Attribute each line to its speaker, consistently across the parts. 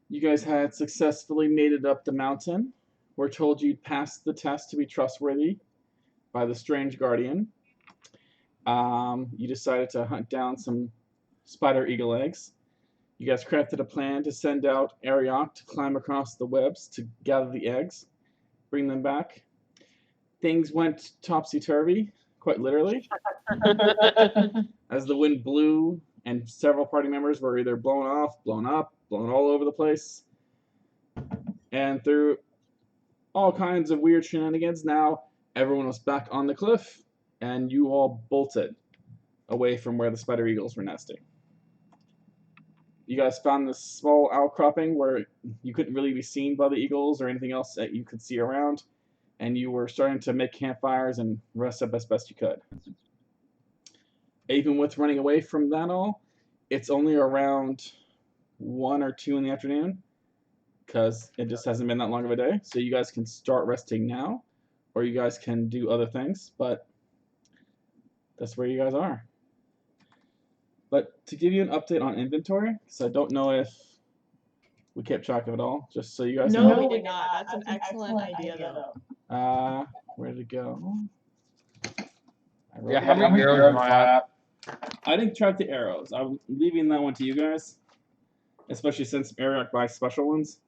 Speaker 1: You guys had successfully made it up the mountain. We're told you'd passed the test to be trustworthy by the strange guardian. You decided to hunt down some spider eagle eggs. You guys crafted a plan to send out Ariok to climb across the webs to gather the eggs, bring them back. Things went topsy turvy, quite literally, as the wind blew and several party members were either blown off, blown up, blown all over the place. And through all kinds of weird shenanigans, now everyone was back on the cliff, and you all bolted away from where the spider eagles were nesting. You guys found this small outcropping where you couldn't really be seen by the eagles or anything else that you could see around, and you were starting to make campfires and rest up as best you could. Even with running away from that all, it's only around 1 or 2 in the afternoon, because it just hasn't been that long of a day. So you guys can start resting now, or you guys can do other things, but that's where you guys are. But to give you an update on inventory, because I don't know if we kept track of it all, just so you guys know.
Speaker 2: No, we did not. That's an excellent idea, though.
Speaker 1: Where did it go?
Speaker 3: Yeah, how many arrows am I at?
Speaker 1: I didn't track the arrows. I'm leaving that one to you guys, especially since Ariok buys special ones.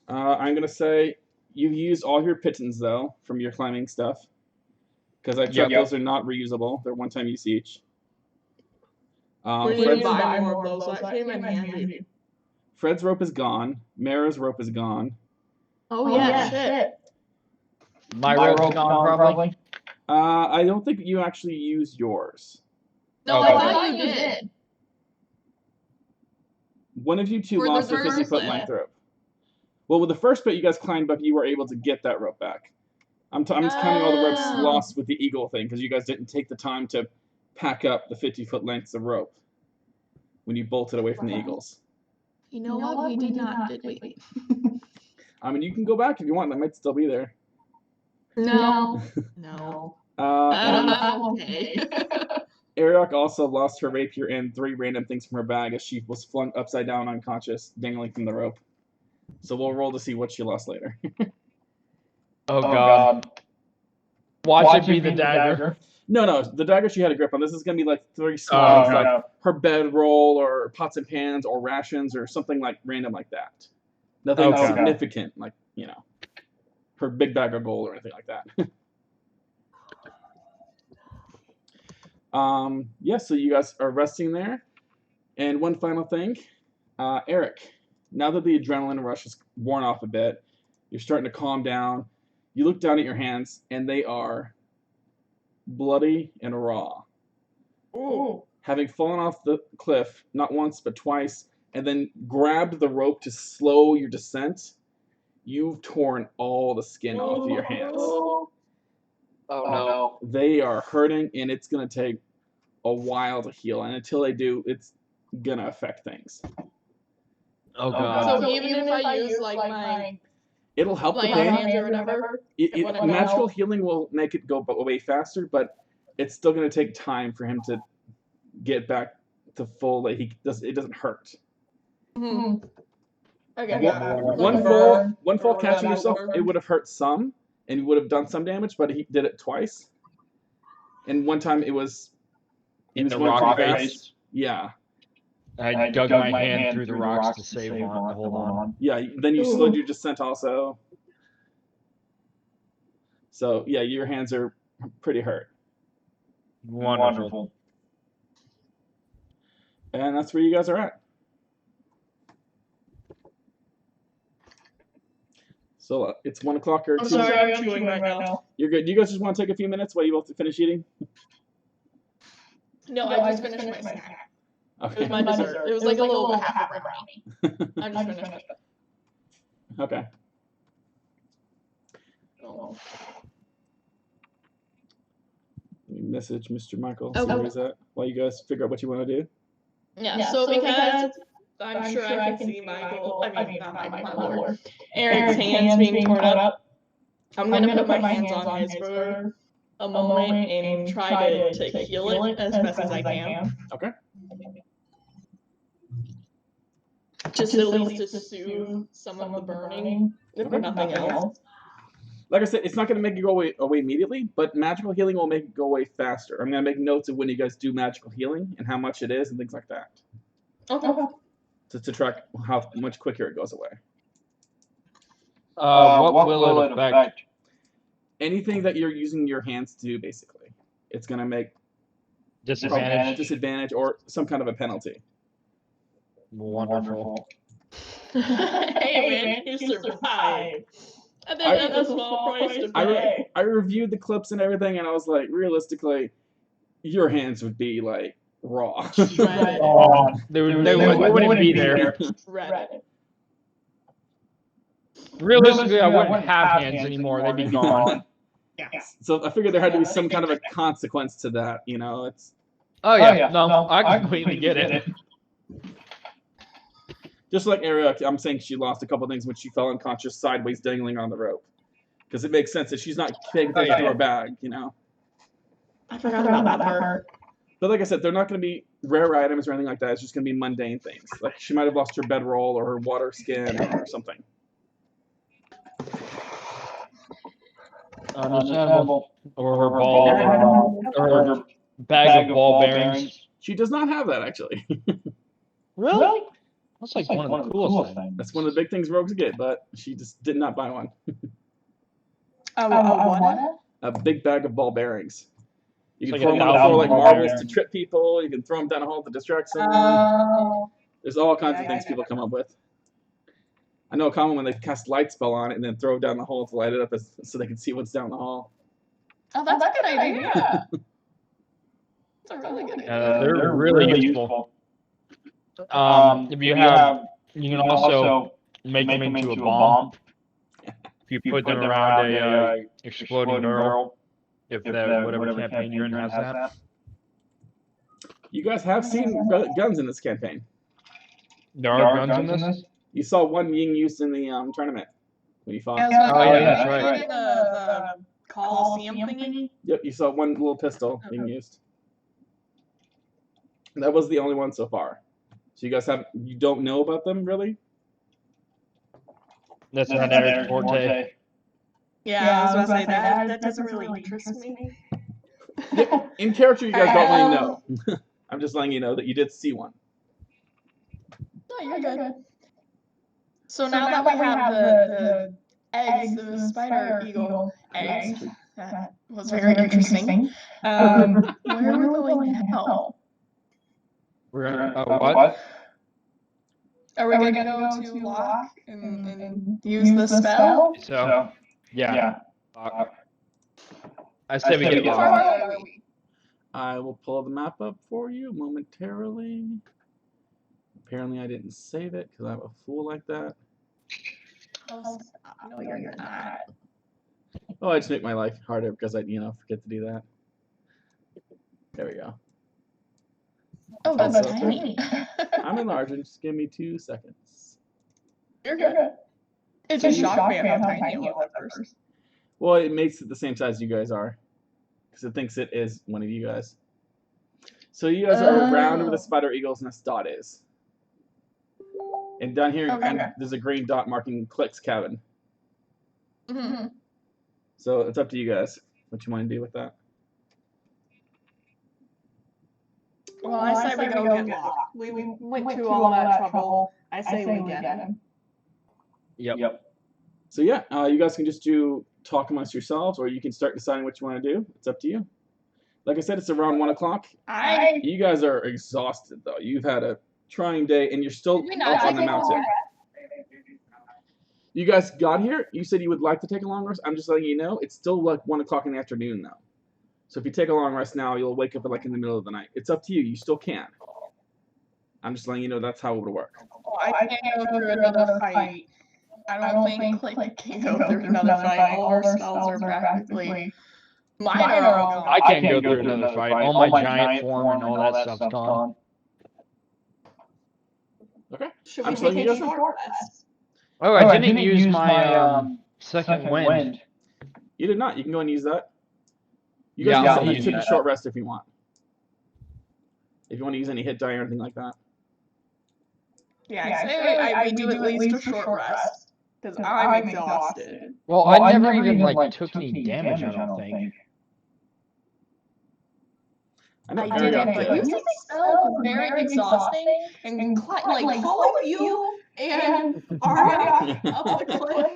Speaker 1: I'm going to say you've used all your pitons, though, from your climbing stuff. Because I checked those are not reusable. They're one-time use each.
Speaker 2: We need to buy more of those. That came in handy.
Speaker 1: Fred's rope is gone. Mara's rope is gone.
Speaker 2: Oh, yeah, shit.
Speaker 3: My rope's gone, probably.
Speaker 1: I don't think you actually used yours.
Speaker 2: No, I thought you did.
Speaker 1: One of you two lost a 50-foot length rope. Well, with the first bit you guys climbed up, you were able to get that rope back. I'm just counting all the ropes lost with the eagle thing, because you guys didn't take the time to pack up the 50-foot lengths of rope when you bolted away from the eagles.
Speaker 2: You know what? We did not, did we?
Speaker 1: I mean, you can go back if you want. That might still be there.
Speaker 2: No. No. I'm okay.
Speaker 1: Ariok also lost her rapier and 3 random things from her bag as she was flung upside down unconscious, dangling from the rope. So we'll roll to see what she lost later.
Speaker 3: Oh god. Watch it be the dagger.
Speaker 1: No, the dagger she had a grip on. This is going to be like 3 small things, like her bedroll or pots and pans or rations or something like random like that. Nothing significant, like, you know, her big bag of gold or anything like that. Yeah, so you guys are resting there. And one final thing, Eric, now that the adrenaline rush is worn off a bit, you're starting to calm down. You look down at your hands, and they are bloody and raw.
Speaker 2: Ooh.
Speaker 1: Having fallen off the cliff, not once but twice, and then grabbed the rope to slow your descent, you've torn all the skin off of your hands.
Speaker 3: Oh no.
Speaker 1: They are hurting, and it's going to take a while to heal. And until they do, it's going to affect things.
Speaker 3: Oh god.
Speaker 2: So even if I use like my...
Speaker 1: It'll help the
Speaker 2: my
Speaker 1: pain.
Speaker 2: hands or whatever?
Speaker 1: Magical healing will make it go way faster, but it's still going to take time for him to get back to full. Like it doesn't hurt.
Speaker 2: Mm-hmm. Okay.
Speaker 1: One fall catching yourself, it would have hurt some, and you would have done some damage, but he did it twice. And one time it was
Speaker 3: in the rock face.
Speaker 1: Yeah.
Speaker 3: I dug my hand through the rocks to save on, to hold on.
Speaker 1: Yeah, then you slowed your descent also. So, yeah, your hands are pretty hurt.
Speaker 3: Wonderful.
Speaker 1: And that's where you guys are at. So, it's 1 o'clock or 2.
Speaker 2: I'm sorry, I'm chewing right now.
Speaker 1: You're good. You guys just want to take a few minutes while you both finish eating?
Speaker 2: No, I just finished my snack.
Speaker 1: Okay.
Speaker 2: It was my dessert. It was like a little half a brownie. I just finished it.
Speaker 1: Okay.
Speaker 2: Oh.
Speaker 1: Let me message Mr. Michael.
Speaker 2: Okay.
Speaker 1: Where is that? While you guys figure out what you want to do.
Speaker 2: Yeah, so because I'm sure I can see Michael, I mean, not Michael, my lord, Eric's hands being torn up, I'm going to put my hands on his for a moment and try to heal it as best as I can.
Speaker 1: Okay.
Speaker 2: Just at least to soothe some of the burning, if nothing else.
Speaker 1: Like I said, it's not going to make it go away immediately, but magical healing will make it go away faster. I'm going to make notes of when you guys do magical healing and how much it is and things like that.
Speaker 2: Okay.
Speaker 1: To track how much quicker it goes away.
Speaker 3: What will it affect?
Speaker 1: Anything that you're using your hands to do, basically. It's going to make disadvantage or some kind of a penalty.
Speaker 3: Wonderful.
Speaker 2: Hey man, you survived. I think that's a small price to pay.
Speaker 1: I reviewed the clips and everything, and I was like, realistically, your hands would be like raw.
Speaker 3: They wouldn't be there.
Speaker 2: Shredded.
Speaker 3: Realistically, I wouldn't have hands anymore. They'd be gone.
Speaker 2: Yeah.
Speaker 1: So I figured there had to be some kind of a consequence to that. You know, it's.
Speaker 3: Oh yeah, no, I completely get it.
Speaker 1: Just like Ariel, I'm saying she lost a couple things when she fell unconscious, sideways dangling on the rope. Because it makes sense that she's not taking things into her bag, you know.
Speaker 2: I forgot about that part.
Speaker 1: But like I said, they're not going to be rare items or anything like that. It's just going to be mundane things. Like she might have lost her bedroll or her water skin or something.
Speaker 3: Understandable. Or her ball, or her bag of ball bearings.
Speaker 1: She does not have that, actually.
Speaker 3: Really? That's like one of the coolest things.
Speaker 1: That's one of the big things rogues get, but she just did not buy one.
Speaker 2: What?
Speaker 1: A big bag of ball bearings. You can
Speaker 3: It's
Speaker 1: throw
Speaker 3: like
Speaker 1: them on the floor like marbles
Speaker 3: bearings.
Speaker 1: to trip people. You can throw them down a hole to distract someone. There's all kinds of things people come up with. I know a common one, they cast light spell on it and then throw it down the hole to light it up so they can see what's down the hall.
Speaker 2: Oh, that's a good idea. That's a really good idea.
Speaker 3: They're really useful. If you have, you can also make them into a bomb. If you put them around a exploding barrel, if that whatever campaign you're in has that.
Speaker 1: You guys have seen guns in this campaign.
Speaker 3: There are guns in this?
Speaker 1: You saw one being used in the tournament when you fought.
Speaker 3: Oh yeah, that's right.
Speaker 2: The Coliseum thingy.
Speaker 1: Yep, you saw one little pistol being used. That was the only one so far. So you guys you don't know about them, really?
Speaker 3: That's not Eric's forte.
Speaker 2: Yeah, I was about to say that doesn't really interest me.
Speaker 1: In character, you guys don't really know. I'm just letting you know that you did see one.
Speaker 2: No, you're good. So now that we have the eggs, the spider eagle eggs, that was very interesting. Where are we going now?
Speaker 3: We're what?
Speaker 2: Are we going to go to Locq and use the spell?
Speaker 3: So, yeah. I say we get
Speaker 2: How far
Speaker 3: Locq.
Speaker 2: away are we?
Speaker 1: I will pull the map up for you momentarily. Apparently, I didn't save it because I'm a fool like that.
Speaker 2: Oh, no, you're not.
Speaker 1: Oh, I just make my life harder because I, forget to do that. There we go.
Speaker 2: Oh, that's tiny.
Speaker 1: I'm enlarging. Just give me 2 seconds.
Speaker 2: You're good. It just shocked me at how tiny it was at first.
Speaker 1: Well, it makes it the same size you guys are because it thinks it is one of you guys. So you guys are around where the spider eagle's nest dot is. And down here, there's a green dot marking Klik's cabin.
Speaker 2: Mm-hmm.
Speaker 1: So it's up to you guys what you want to do with that.
Speaker 2: Well, I say we go get Locq. We went through all that trouble. I say we get him.
Speaker 3: Yep.
Speaker 1: So yeah, you guys can just talk amongst yourselves, or you can start deciding what you want to do. It's up to you. Like I said, it's around 1 o'clock. You guys are exhausted though. You've had a trying day, and you're still up on the mountain. You guys got here. You said you would like to take a long rest. I'm just letting you know it's still like 1 o'clock in the afternoon though. So if you take a long rest now, you'll wake up like in the middle of the night. It's up to you. You still can. I'm just letting you know that's how it would work.
Speaker 2: Well, I can't go through another fight. I don't think Klik can go through another fight. All our spells are practically mine are all gone.
Speaker 3: I can't go through another fight. All my giant form and all that stuff's gone.
Speaker 1: Okay.
Speaker 2: Should we take a short rest?
Speaker 3: Oh, I didn't use my second wind.
Speaker 1: You did not. You can go and use that. You
Speaker 3: Yeah,
Speaker 1: guys
Speaker 3: I'll
Speaker 1: can
Speaker 3: use
Speaker 1: take a
Speaker 3: that.
Speaker 1: short rest if you want. If you want to use any hit die or anything like that.
Speaker 2: Yeah, I say we do at least a short rest because I'm exhausted.
Speaker 3: Well, I never even like took any damage. I don't think.
Speaker 1: I know
Speaker 2: I
Speaker 1: Eric
Speaker 2: didn't, but
Speaker 1: did.
Speaker 2: using spells is very exhausting, and like calling you and Ari up the cliff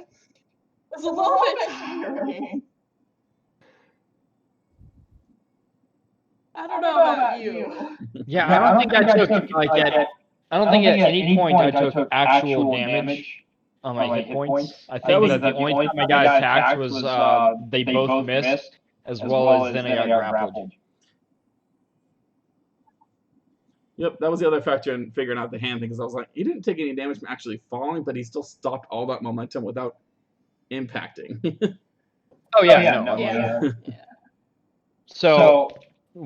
Speaker 2: was a little bit tiring. I don't know about you.
Speaker 3: Yeah, I don't think I took like at. I don't think at any point I took actual damage on my hit points. I think that the only time I got attacked was they both missed, as well as then I got grappled.
Speaker 1: Yep, that was the other factor in figuring out the hand thing, because I was like, he didn't take any damage from actually falling, but he still stopped all that momentum without impacting.
Speaker 3: Oh yeah, no.
Speaker 2: Yeah.
Speaker 3: So,
Speaker 1: I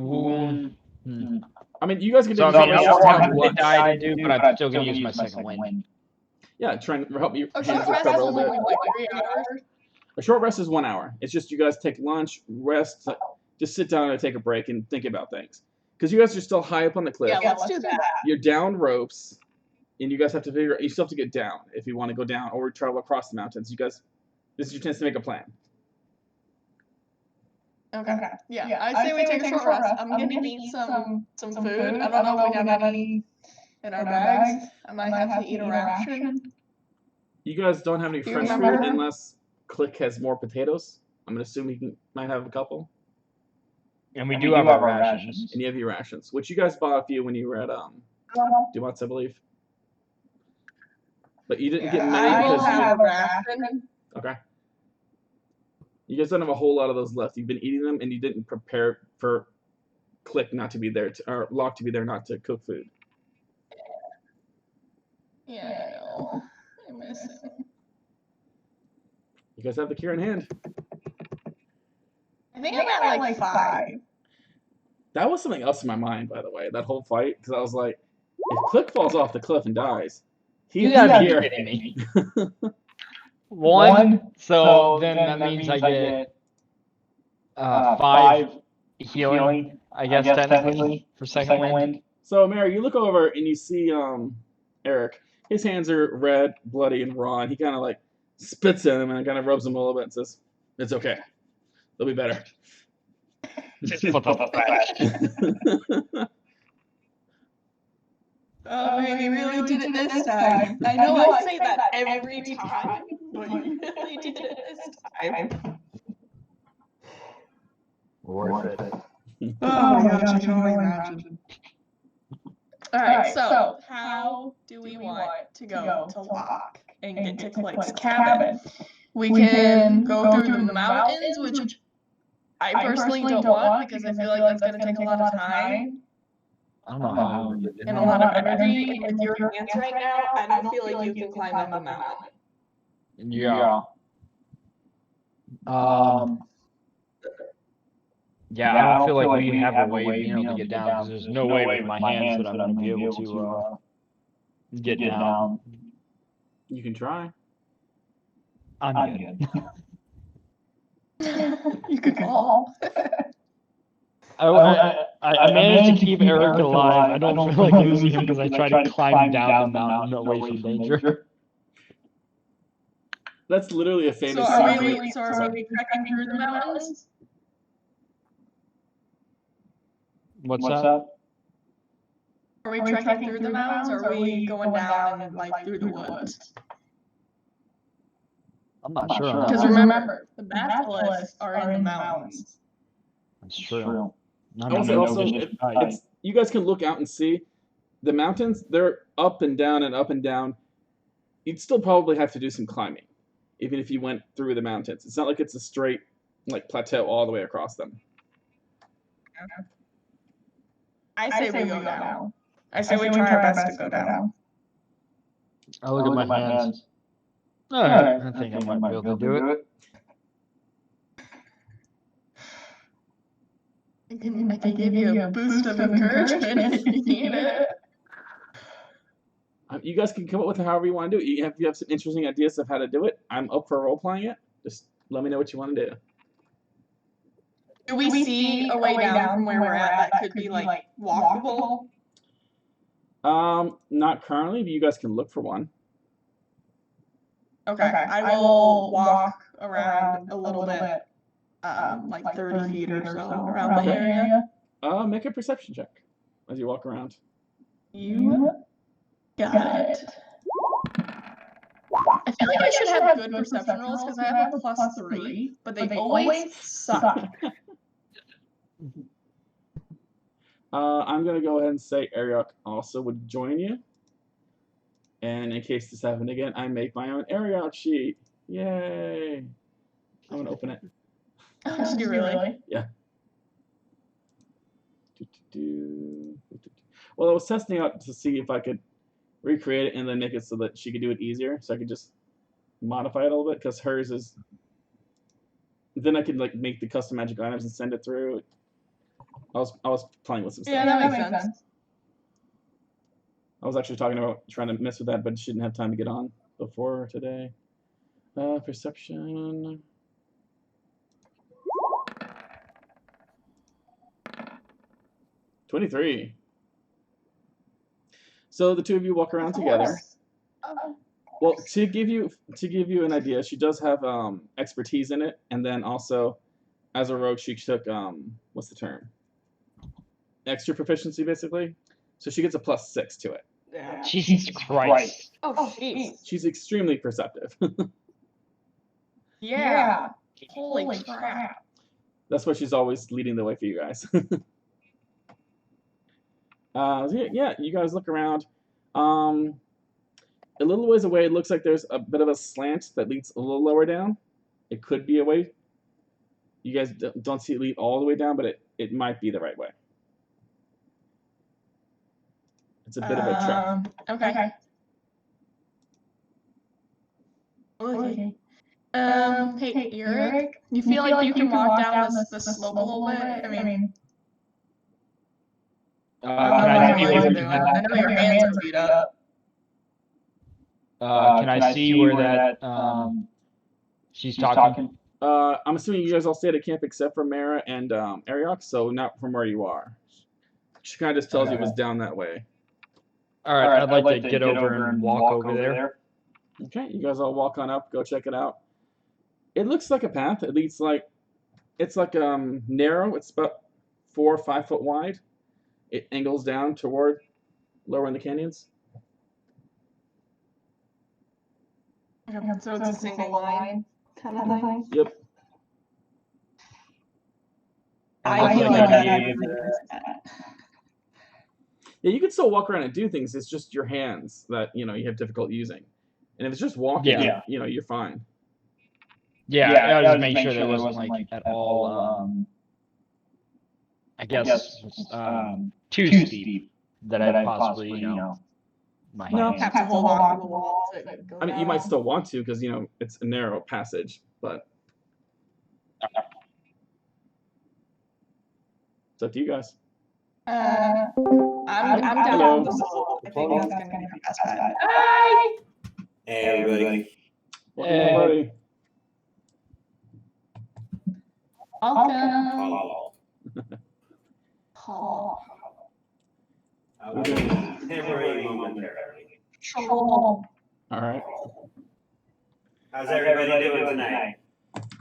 Speaker 1: mean, you guys can do
Speaker 3: so
Speaker 1: the
Speaker 3: I mean, I
Speaker 1: short
Speaker 3: won't
Speaker 1: rest
Speaker 3: have to die to do, but I'm still gonna use my second wind.
Speaker 1: Yeah, try and help your
Speaker 2: A
Speaker 1: hands
Speaker 2: short rest
Speaker 1: recover
Speaker 2: is
Speaker 1: a little
Speaker 2: only
Speaker 1: bit.
Speaker 2: like 3 hours.
Speaker 1: A short rest is 1 hour. It's just you guys take lunch, rest, just sit down and take a break and think about things. Because you guys are still high up on the cliff.
Speaker 2: Yeah, let's do that.
Speaker 1: You're down ropes, and you guys have to figure. You still have to get down if you want to go down or travel across the mountains. You guys, this is your chance to make a plan.
Speaker 2: Okay. Yeah, I say we take a short rest. I'm gonna need some food. I don't know if we have any in our bags. I might have to eat a ration.
Speaker 1: You guys don't have any
Speaker 2: Do you
Speaker 1: fresh food
Speaker 2: remember?
Speaker 1: unless Klik has more potatoes. I'm gonna assume he might have a couple.
Speaker 3: And we do have our rations.
Speaker 1: And you have your rations, which you guys bought a few when you were at Dumont's, I believe. But you didn't get many
Speaker 2: I will
Speaker 1: because
Speaker 2: have a ration.
Speaker 1: okay. You guys don't have a whole lot of those left. You've been eating them, and you didn't prepare for Klik not to be there, or Locq to be there not to cook food.
Speaker 2: Yeah, I know. I miss him.
Speaker 1: You guys have the cure in hand.
Speaker 2: I think I'm at like 5.
Speaker 1: That was something else in my mind, by the way, that whole fight, because I was like, if Klik falls off the cliff and dies,
Speaker 3: You
Speaker 1: he's
Speaker 3: gotta be
Speaker 1: here.
Speaker 3: kidding me. One, so then that means I get 5 healing, I guess technically, for second wind.
Speaker 1: So, Mary, you look over and you see Eric. His hands are red, bloody, and raw, and he kind of like spits in them and kind of rubs them a little bit and says, "It's okay. They'll be better."
Speaker 2: Oh, man, you really did it this time. I know I say that every time, but you really did it this time.
Speaker 3: Worth it.
Speaker 2: Oh my gosh, I can only imagine. Alright, so how do we want to go to Locq and get to Klik's cabin? We can go through the mountains, which I personally don't want because I feel like that's going to take a lot of time
Speaker 3: I don't know how.
Speaker 2: and a lot of energy. And with your hands right now, I don't feel like you can climb up a mountain.
Speaker 3: Yeah. Yeah, I don't feel like we have a way of being able to get down because there's no way with my hands that I'm going to be able to get down.
Speaker 1: You can try.
Speaker 3: I'm good.
Speaker 2: You could fall.
Speaker 3: I managed to keep Eric alive. I don't feel like losing him because I tried to climb down the mountain away from danger.
Speaker 1: That's literally a famous
Speaker 2: So are
Speaker 1: scene.
Speaker 2: we trekking through the mountains?
Speaker 3: What's that?
Speaker 2: Are we trekking through the mountains, or are we going down and like through the woods?
Speaker 3: I'm not sure.
Speaker 2: Because remember, the basilisk are in the mountains.
Speaker 3: That's true.
Speaker 1: I will say also, you guys can look out and see the mountains. They're up and down and up and down. You'd still probably have to do some climbing, even if you went through the mountains. It's not like it's a straight like plateau all the way across them.
Speaker 2: I say we go down. I say we try our best to go down.
Speaker 3: I look at my hands. Alright, I think I might be able to do it.
Speaker 2: I can give you a boost of encouragement if you need it.
Speaker 1: You guys can come up with however you want to do it. If you have some interesting ideas of how to do it, I'm up for role playing it. Just let me know what you want to do.
Speaker 2: Do we see a way down from where we're at that could be like walkable?
Speaker 1: Not currently, but you guys can look for one.
Speaker 2: Okay, I will walk around a little bit, like 30 feet or so around the area.
Speaker 1: Make a perception check as you walk around.
Speaker 2: You got it. I feel like I should have good perception rolls because I have a +3, but they always suck.
Speaker 1: I'm gonna go ahead and say Ariok also would join you. And in case this happened again, I make my own Ariok sheet. Yay! I'm gonna open it.
Speaker 2: Did you really?
Speaker 1: Yeah. Well, I was testing out to see if I could recreate it and then make it so that she could do it easier. So I could just modify it a little bit because hers is. Then I could like make the custom magic items and send it through. I was playing with some stuff.
Speaker 2: Yeah, that makes sense.
Speaker 1: I was actually talking about trying to mess with that, but she didn't have time to get on before today. Perception. $23. So the two of you walk around together. Well, to give you an idea, she does have expertise in it, and then also, as a rogue, she took what's the term? Extra proficiency, basically. So she gets a +6 to it.
Speaker 2: Yeah.
Speaker 3: Jesus Christ.
Speaker 2: Oh, jeez.
Speaker 1: She's extremely perceptive.
Speaker 2: Yeah. Holy crap.
Speaker 1: That's why she's always leading the way for you guys. Yeah, you guys look around. A little ways away, it looks like there's a bit of a slant that leads a little lower down. It could be a way. You guys don't see it lead all the way down, but it might be the right way. It's a bit of a trek.
Speaker 2: Okay. Hey, Eric, you feel like you can walk down this slope a little bit? I mean,
Speaker 3: Can I see
Speaker 2: what
Speaker 3: where
Speaker 2: you're doing. I know your hands are beat up.
Speaker 3: Can I see where that she's talking?
Speaker 1: I'm assuming you guys all stayed at camp except for Mara and Ariok, so not from where you are. She kind of just tells you it was down that way.
Speaker 3: All right, I'd like to get over and walk over there.
Speaker 1: Okay, you guys all walk on up, go check it out. It looks like a path. It leads it's narrow. It's about 4 or 5 foot wide. It angles down toward lower in the canyons.
Speaker 2: So it's a single line kind of thing?
Speaker 1: Yep.
Speaker 2: I feel like I have
Speaker 1: Yeah, you can still walk around and do things. It's just your hands that you have difficulty using. And if it's just walking, you're fine.
Speaker 3: Yeah, I was just making sure there wasn't like at all. I guess too steep that I'd possibly my hands.
Speaker 2: have to hold on to the wall to go
Speaker 1: I mean, you might still want to because it's a narrow passage, but it's up to you guys.
Speaker 2: I'm down with the slope. I think that's gonna be the best bet. Hi.
Speaker 4: Hey, everybody.
Speaker 1: Everybody.
Speaker 2: Welcome.
Speaker 4: Hello.
Speaker 2: Paul.
Speaker 4: I will be hammering momentarily.
Speaker 2: Troll.
Speaker 1: All right.
Speaker 4: How's everybody doing tonight?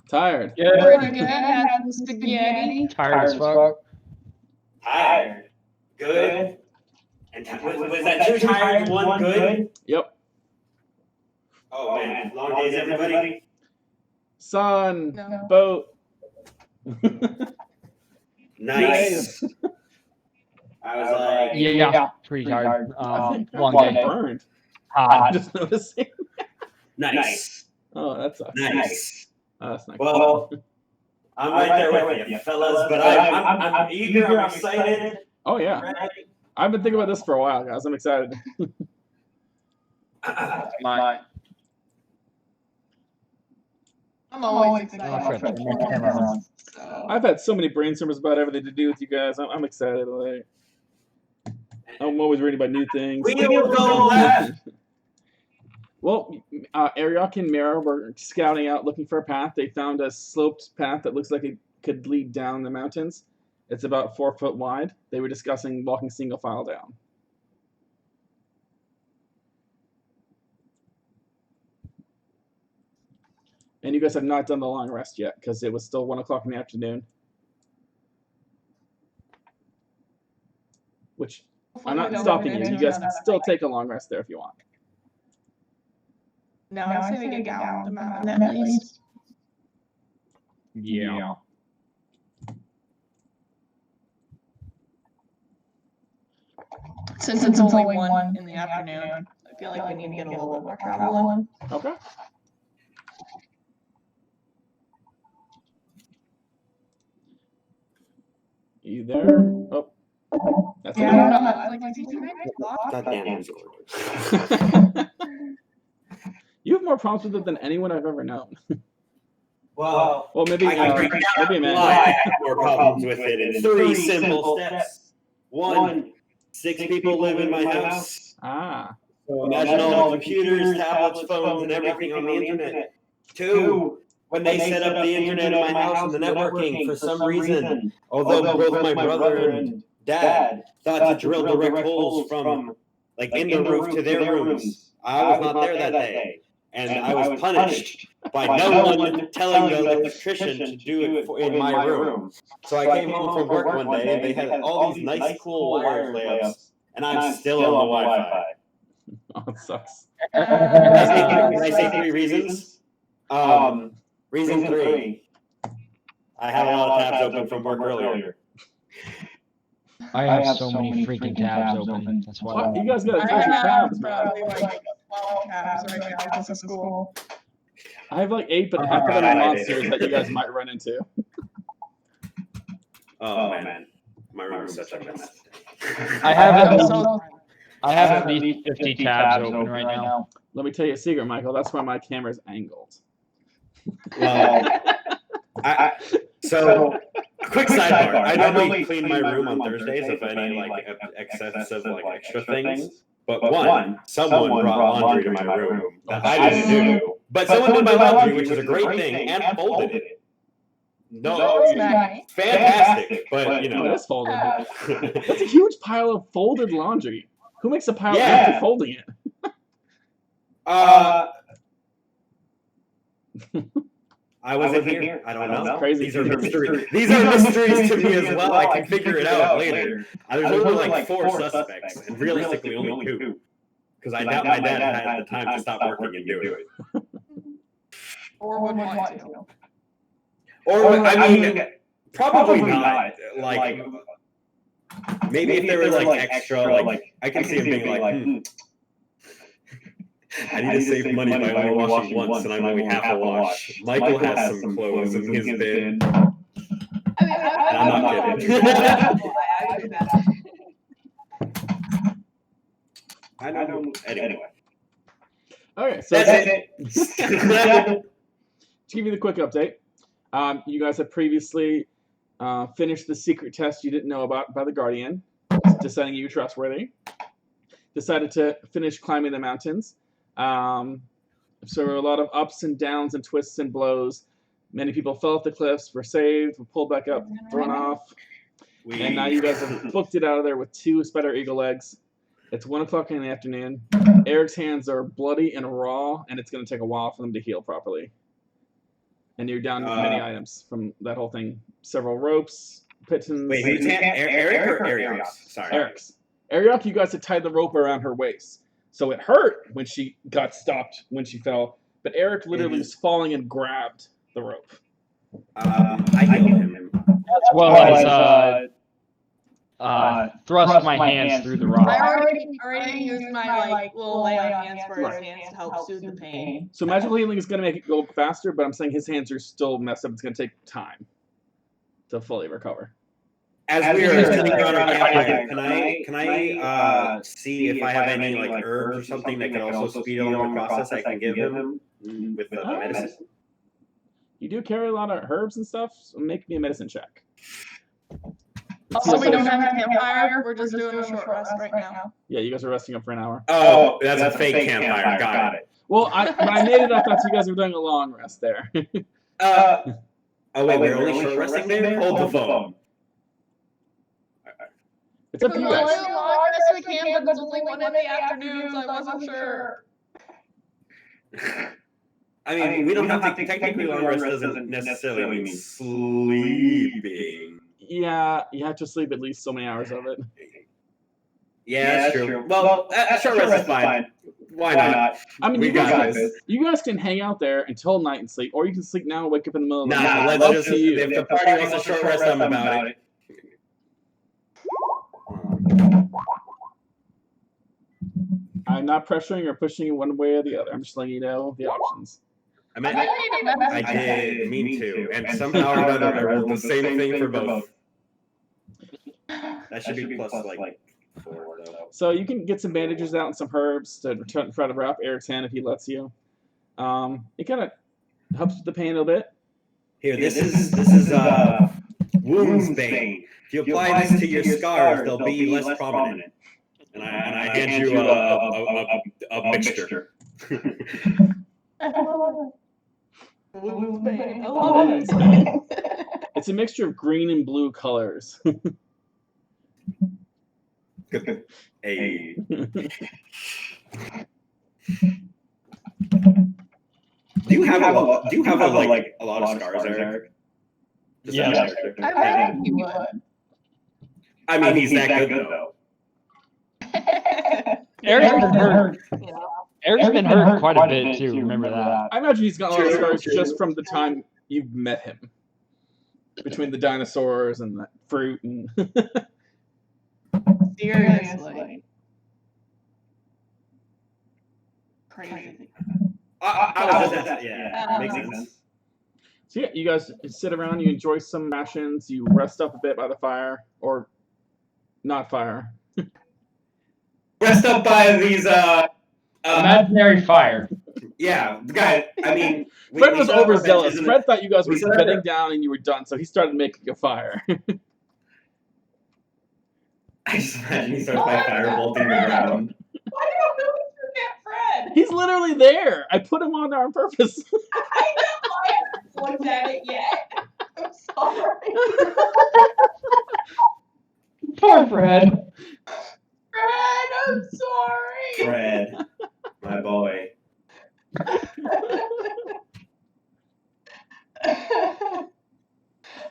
Speaker 1: Tired.
Speaker 2: We're good. Have some spaghetti.
Speaker 3: Tired as fuck.
Speaker 4: Tired. Good. And was that 2 tired, 1 good?
Speaker 1: Yep.
Speaker 4: Oh man, long days, everybody.
Speaker 1: Sun.
Speaker 2: No.
Speaker 1: Boat.
Speaker 4: Nice. I was like,
Speaker 3: Yeah, pretty tired. Long day.
Speaker 1: Burned.
Speaker 3: Hot.
Speaker 1: I'm just noticing.
Speaker 4: nice.
Speaker 1: Oh, that sucks.
Speaker 4: Nice.
Speaker 1: Oh, that's not
Speaker 4: Well, I'm right there with you, fellas, but I'm eager, I'm excited.
Speaker 1: Oh, yeah.
Speaker 4: Ready.
Speaker 1: I've been thinking about this for a while, guys. I'm excited.
Speaker 2: I'm always excited.
Speaker 1: I've had so many brainstorms about everything to do with you guys. I'm excited. Like, I'm always reading about new things.
Speaker 4: We will go left.
Speaker 1: Well, Ariok and Mara were scouting out looking for a path. They found a sloped path that looks like it could lead down the mountains. It's about 4 foot wide. They were discussing walking single file down. And you guys have not done the long rest yet because it was still 1 o'clock in the afternoon. Which I'm not stopping you. You guys can still take a long rest there if you want.
Speaker 2: No, I say we get down the mountain at least.
Speaker 3: Yeah.
Speaker 2: Since it's only 1 in the afternoon, I feel like we need to get a little bit more travel in.
Speaker 1: Okay. You there? Oh. That's
Speaker 2: Yeah, I don't know.
Speaker 4: Goddamn.
Speaker 1: You have more problems with it than anyone I've ever known.
Speaker 4: Well,
Speaker 1: maybe
Speaker 4: maybe
Speaker 1: a man.
Speaker 4: I have more problems with it in 3 simple steps. 1, 6 people live in my house.
Speaker 1: Ah.
Speaker 4: So imagine all the computers, tablets, phones, and everything on the internet. 2, when they set up the internet in my house and the networking, for some reason, although both my brother and dad thought to drill direct holes from, like, in the roof to their rooms, I was not there that day. And I was punished by no one telling the electrician to do it in my room. So I came home from work one day and they had all these nice, cool wire layups, and I'm still on the Wi-Fi.
Speaker 1: Oh, it sucks.
Speaker 4: Can I say 3 reasons? Reason 3. I had a lot of tabs open from work earlier.
Speaker 3: I have so many freaking tabs open. That's why.
Speaker 1: What? You guys got
Speaker 2: I
Speaker 1: tons of
Speaker 2: have
Speaker 1: tabs, man.
Speaker 2: probably like 12 tabs right now because of school.
Speaker 1: I have like 8, but half of them are monsters that you guys might run into.
Speaker 4: Oh man, my room is such a mess.
Speaker 3: I have at least 50 tabs open right now.
Speaker 1: Let me tell you a secret, Michael. That's why my camera's angled.
Speaker 4: Well, so quick sidebar. I normally clean my room on Thursdays of any like excessive like extra things. But someone brought laundry to my room that I didn't do. But someone did my laundry, which is a great thing, and folded it. No,
Speaker 2: Nice.
Speaker 4: fantastic. But you
Speaker 1: Oh, it
Speaker 4: know,
Speaker 1: is folded. That's a huge pile of folded laundry. Who makes a pile
Speaker 4: Yeah.
Speaker 1: after folding it?
Speaker 4: I wasn't here. I don't know.
Speaker 1: Crazy.
Speaker 4: These are mysteries. These are mysteries to me as well. I can figure it out later. There's only like 4 suspects, and realistically only 2. Because I doubt my dad had the time to stop working and do it.
Speaker 2: Or would want to.
Speaker 4: Or I mean, probably not. Like maybe if there was like extra, like I can see him being like, I need to save money by only washing once, and I'm only half a wash. Michael has some clothes in his bin. And I'm not kidding. I don't. Anyway.
Speaker 1: Okay, so
Speaker 4: That's it.
Speaker 1: to give you the quick update, you guys have previously finished the secret test you didn't know about by the Guardian, deciding you were trustworthy. Decided to finish climbing the mountains. So there were a lot of ups and downs and twists and blows. Many people fell off the cliffs, were saved, were pulled back up, thrown off. And now you guys have booked it out of there with 2 spider eagle eggs. It's 1 o'clock in the afternoon. Eric's hands are bloody and raw, and it's going to take a while for them to heal properly. And you're down many items from that whole thing. Several ropes, pitons.
Speaker 4: Wait, who's Eric or Arios? Sorry.
Speaker 1: Eric's. Ariok, you guys had tied the rope around her waist. So it hurt when she got stopped when she fell. But Eric literally was falling and grabbed the rope.
Speaker 4: I healed him.
Speaker 3: As well as thrust my hands through the rock.
Speaker 2: I already used my like little lay on hands for his hands to help soothe the pain.
Speaker 1: So magical healing is going to make it go faster, but I'm saying his hands are still messed up. It's going to take time to fully recover.
Speaker 4: As we are sitting around our campfire, can I see if I have any like herbs or something that can also speed along the process I can give him with the medicine?
Speaker 1: You do carry a lot of herbs and stuff, so make me a medicine check.
Speaker 2: Also, we don't have a campfire. We're just doing a short rest right now.
Speaker 1: Yeah, you guys are resting up for an hour.
Speaker 4: Oh, that's a fake campfire. Got it.
Speaker 1: Well, when I made it, I thought you guys were doing a long rest there.
Speaker 4: Oh wait, we're only short resting there? Hold the phone.
Speaker 1: It's up to you guys.
Speaker 2: We can, but it's only 1 in the afternoon, so I wasn't sure.
Speaker 4: I mean, we don't have to, technically long rest doesn't necessarily mean sleeping.
Speaker 1: Yeah, you have to sleep at least so many hours of it.
Speaker 4: Yeah, that's true. Well, short rest is fine. Why not?
Speaker 1: I mean,
Speaker 4: We got this.
Speaker 1: You guys can hang out there until night and sleep, or you can sleep now and wake up in the middle of the night.
Speaker 4: Nah,
Speaker 1: It's
Speaker 4: let's
Speaker 1: up
Speaker 4: just,
Speaker 1: to you.
Speaker 4: if the party wants a short rest, I'm about it.
Speaker 1: I'm not pressuring or pushing you one way or the other. I'm just letting you know the options.
Speaker 4: I did mean to, and somehow or another I rolled the same thing for both. That should be plus like 4 though.
Speaker 1: So you can get some bandages out and some herbs to try to wrap Eric's hand if he lets you. It kind of helps with the pain a little bit.
Speaker 4: Here, this is wounds bane. If you apply this to your scars, they'll be less prominent. And I hand you a mixture.
Speaker 2: Wounds bane. I love it.
Speaker 1: It's a mixture of green and blue colors.
Speaker 4: Hey. Do you have a lot of scars, Eric?
Speaker 3: Yeah.
Speaker 2: I think you would.
Speaker 4: I mean, he's that good though.
Speaker 3: Eric's been hurt. Eric's been hurt quite a bit too. Remember that.
Speaker 1: I imagine he's got a lot of scars just from the time you've met him. Between the dinosaurs and the fruit and
Speaker 2: Seriously. Crazy.
Speaker 4: Yeah, makes sense.
Speaker 1: So yeah, you guys sit around, you enjoy some rations, you rest up a bit by the fire, or not fire.
Speaker 4: Rest up by these
Speaker 3: Imaginary fire.
Speaker 4: Yeah, guys. I mean,
Speaker 1: Fred was overzealous. Fred thought you guys were bedding down and you were done, so he started making a fire.
Speaker 4: I just imagine he starts by firebolting the ground.
Speaker 2: Why do you know forget Fred?
Speaker 1: He's literally there. I put him on there on purpose.
Speaker 2: I know. I haven't looked at it yet. I'm sorry.
Speaker 3: Poor Fred.
Speaker 2: Fred, I'm sorry.
Speaker 4: Fred, my boy.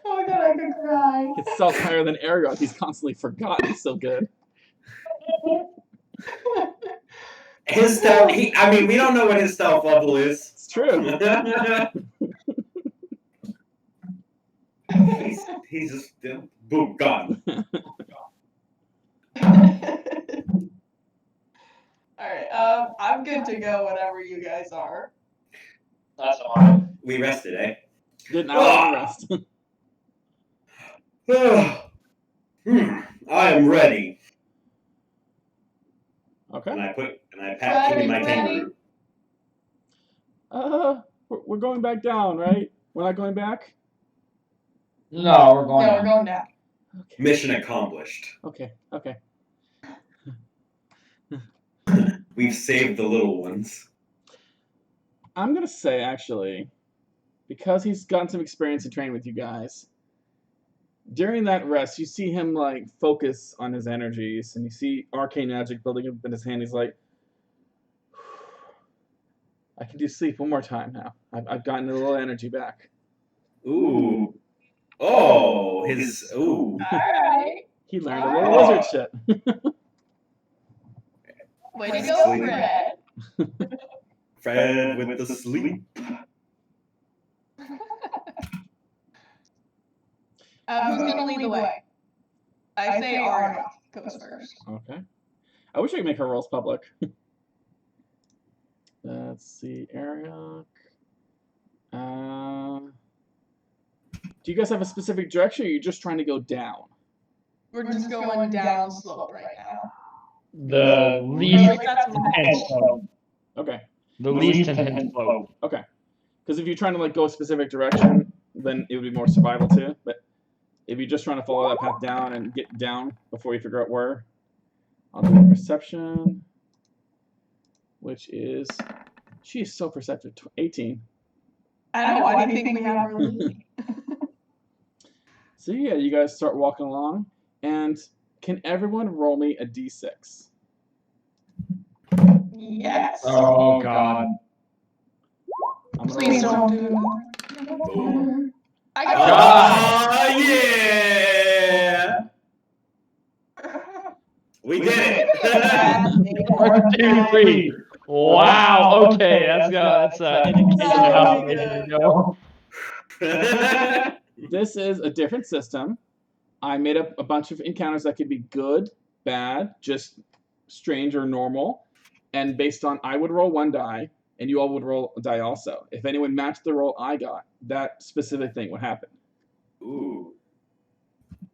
Speaker 2: Oh my god, I could cry.
Speaker 1: It's sells higher than Aragog. He's constantly forgotten. He's so good.
Speaker 4: His stealth. I mean, we don't know what his stealth level is.
Speaker 1: It's true.
Speaker 4: he's just boom gone.
Speaker 2: Alright, I'm good to go whenever you guys are.
Speaker 3: That's all.
Speaker 4: We rested, eh?
Speaker 1: Good hour rest.
Speaker 4: I am ready.
Speaker 1: Okay.
Speaker 4: And I pat King in my kangaroo.
Speaker 1: We're going back down, right? We're not going back?
Speaker 3: No, we're going.
Speaker 2: No, we're going down.
Speaker 1: Okay.
Speaker 4: Mission accomplished.
Speaker 1: Okay.
Speaker 4: We've saved the little ones.
Speaker 1: I'm gonna say actually, because he's gotten some experience in training with you guys, during that rest, you see him like focus on his energies, and you see arcane magic building up in his hand. He's like, I can do sleep one more time now. I've gotten a little energy back.
Speaker 4: Ooh. Oh, his ooh.
Speaker 2: Alright.
Speaker 1: He learned a little lizard shit.
Speaker 2: Way to go, Fred.
Speaker 4: Fred with the sleep.
Speaker 2: Who's gonna lead the way? I say Arya goes first.
Speaker 1: Okay. I wish I could make her rolls public. Let's see, Ariok. Do you guys have a specific direction, or are you just trying to go down?
Speaker 2: We're just going down slope right now.
Speaker 3: The least intense slope.
Speaker 1: Okay.
Speaker 3: The least intense slope.
Speaker 1: Okay. Because if you're trying to like go a specific direction, then it would be more survival too. But if you're just trying to follow that path down and get down before you figure out where, I'll do a perception, which is, she is so perceptive. 18.
Speaker 2: I know. Why do you think we have her lead?
Speaker 1: So yeah, you guys start walking along, and can everyone roll me a d6?
Speaker 2: Yes.
Speaker 3: Oh God.
Speaker 1: I'm
Speaker 2: Please don't do.
Speaker 4: Boom.
Speaker 2: I got
Speaker 4: Oh, yeah! We did it!
Speaker 3: 1, 2, 3. Wow. Okay, that's an indication of how the rating go.
Speaker 1: This is a different system. I made up a bunch of encounters that could be good, bad, just strange or normal. And based on, I would roll 1 die, and you all would roll a die also. If anyone matched the roll I got, that specific thing would happen.
Speaker 4: Ooh.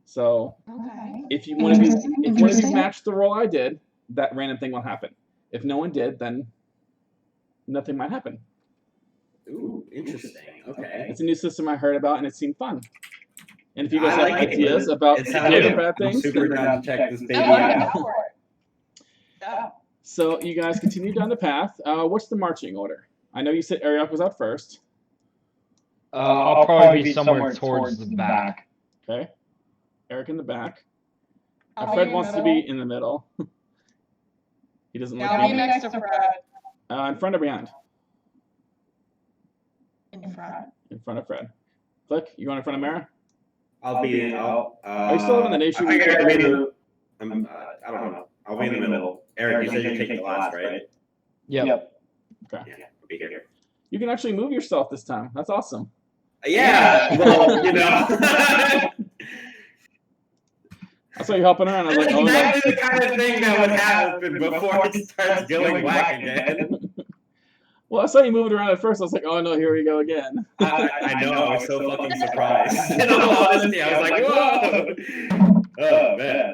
Speaker 1: So
Speaker 2: Okay.
Speaker 1: if one of you matched the roll I did, that random thing will happen. If no one did, then nothing might happen.
Speaker 4: Ooh, interesting. Okay.
Speaker 1: It's a new system I heard about, and it seemed fun. And if you guys
Speaker 4: I
Speaker 1: have
Speaker 4: like it.
Speaker 1: ideas about
Speaker 4: It
Speaker 1: good
Speaker 4: sounds
Speaker 1: or
Speaker 4: good.
Speaker 1: bad
Speaker 4: I'm
Speaker 1: things,
Speaker 4: super
Speaker 1: then
Speaker 4: down to check this baby
Speaker 2: Yeah.
Speaker 4: out.
Speaker 2: Yeah.
Speaker 1: so you guys continue down the path. What's the marching order? I know you said Ariok was out first.
Speaker 3: I'll probably be somewhere towards the back.
Speaker 1: Okay. Eric in the back.
Speaker 2: I'll
Speaker 1: Fred
Speaker 2: be
Speaker 1: wants to be in the middle. He doesn't
Speaker 2: Yeah,
Speaker 1: like
Speaker 2: I'll be
Speaker 1: being
Speaker 2: next to Fred.
Speaker 1: in front or behind?
Speaker 2: In front.
Speaker 1: In front of Fred. Klik, you going in front of Mara?
Speaker 4: I'll be.
Speaker 1: Are you still living in the nation?
Speaker 4: I figure I'll be in the. I don't know. I'll be in the middle. Eric, you said you take the last, right?
Speaker 3: Yep.
Speaker 1: Okay.
Speaker 4: Yeah, I'll be here.
Speaker 1: You can actually move yourself this time. That's awesome.
Speaker 4: Yeah. Well, you know.
Speaker 1: I saw you helping her, and I was
Speaker 4: That's
Speaker 1: like, oh no.
Speaker 4: exactly the kind of thing that would happen before it starts going whack again.
Speaker 1: Well, I saw you moving around at first. I was like, oh no, here we go again.
Speaker 4: I know. I was so fucking surprised. In all honesty, I was like, whoa. Oh man.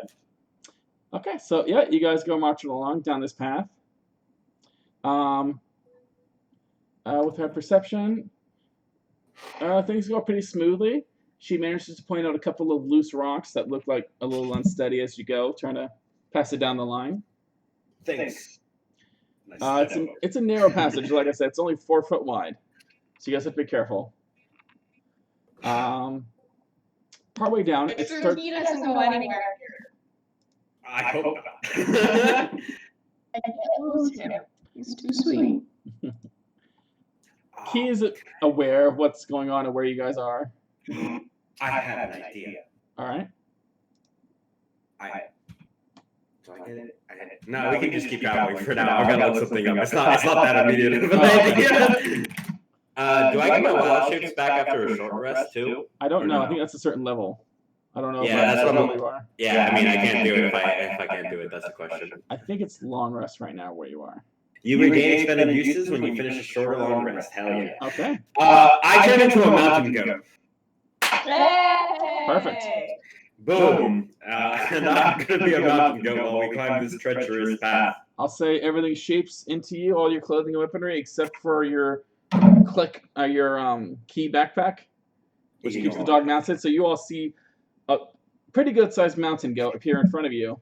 Speaker 1: Okay, so yeah, you guys go marching along down this path. With her perception, things go pretty smoothly. She manages to point out a couple of loose rocks that look like a little unsteady as you go, trying to pass it down the line.
Speaker 4: Thanks.
Speaker 1: It's a narrow passage, like I said. It's only 4 foot wide, so you guys have to be careful. Partway down, it starts.
Speaker 2: He doesn't go anywhere.
Speaker 4: I hope not.
Speaker 2: I can't lose him. He's too sweet.
Speaker 1: Key is aware of what's going on and where you guys are.
Speaker 4: I have an idea.
Speaker 1: All right.
Speaker 4: Do I get it? No, we can just keep going for now. I've got to look something up. It's not that immediate of an idea. Do I get my wild shapes back after a short rest too?
Speaker 1: I don't know. I think that's a certain level. I don't know.
Speaker 4: Yeah, that's what
Speaker 1: level you are.
Speaker 4: Yeah, I mean, I can't do it if I can't do it. That's the question.
Speaker 1: I think it's long rest right now where you are.
Speaker 4: You regain expended uses when you finish a short or long rest. Hell yeah.
Speaker 1: Okay.
Speaker 4: I turn into a mountain goat.
Speaker 1: Perfect.
Speaker 4: Boom. And I'm going to be a mountain goat while we climb this treacherous path.
Speaker 1: I'll say everything shapes into you, all your clothing and weaponry, except for your key backpack, which keeps the dog mounted. So you all see a pretty good sized mountain goat appear in front of you,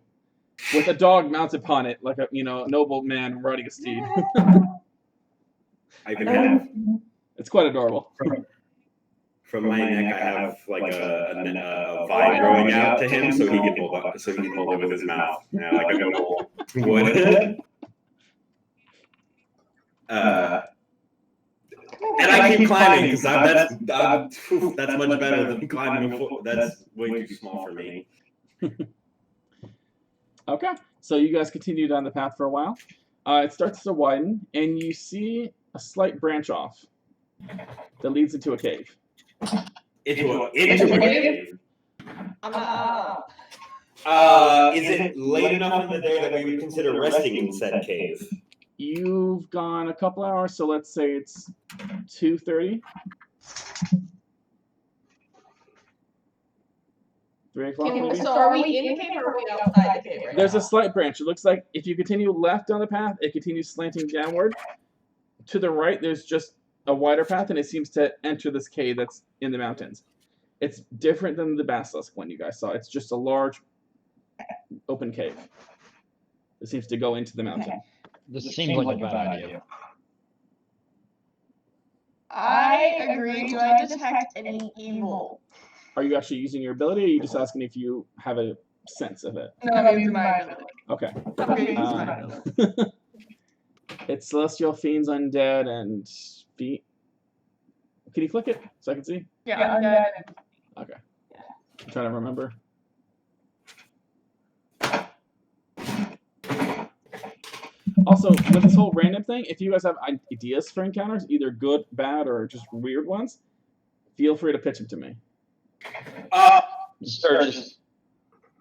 Speaker 1: with a dog mounted upon it, like a noble man riding a steed.
Speaker 4: I even have.
Speaker 1: It's quite adorable.
Speaker 4: From my neck, I have like a vine growing out to him, so he can hold it with his mouth, like a noble would. And I keep climbing because that's much better than climbing a foot. That's way too small for me.
Speaker 1: Okay, so you guys continue down the path for a while. It starts to widen, and you see a slight branch off that leads into a cave.
Speaker 4: Into a cave? Is it late enough in the day that we would consider resting in said cave?
Speaker 1: You've gone a couple hours, so let's say it's 2:30. 3 o'clock maybe?
Speaker 2: So are we in the cave or are we outside the cave right
Speaker 1: There's
Speaker 2: now?
Speaker 1: a slight branch. It looks like if you continue left down the path, it continues slanting downward. To the right, there's just a wider path, and it seems to enter this cave that's in the mountains. It's different than the basilisk one you guys saw. It's just a large open cave. It seems to go into the mountain.
Speaker 2: Okay.
Speaker 3: This seems like a bad idea.
Speaker 2: I agree. Do I detect any evil?
Speaker 1: Are you actually using your ability, or are you just asking if you have a sense of it?
Speaker 2: No, I'm using my ability.
Speaker 1: Okay.
Speaker 2: I'm going to use my ability.
Speaker 1: It's celestial, fiends, undead, and Can you click it so I can see?
Speaker 2: Yeah, undead.
Speaker 1: Okay. I'm trying to remember. Also, with this whole random thing, if you guys have ideas for encounters, either good, bad, or just weird ones, feel free to pitch them to me.
Speaker 3: Sturgis.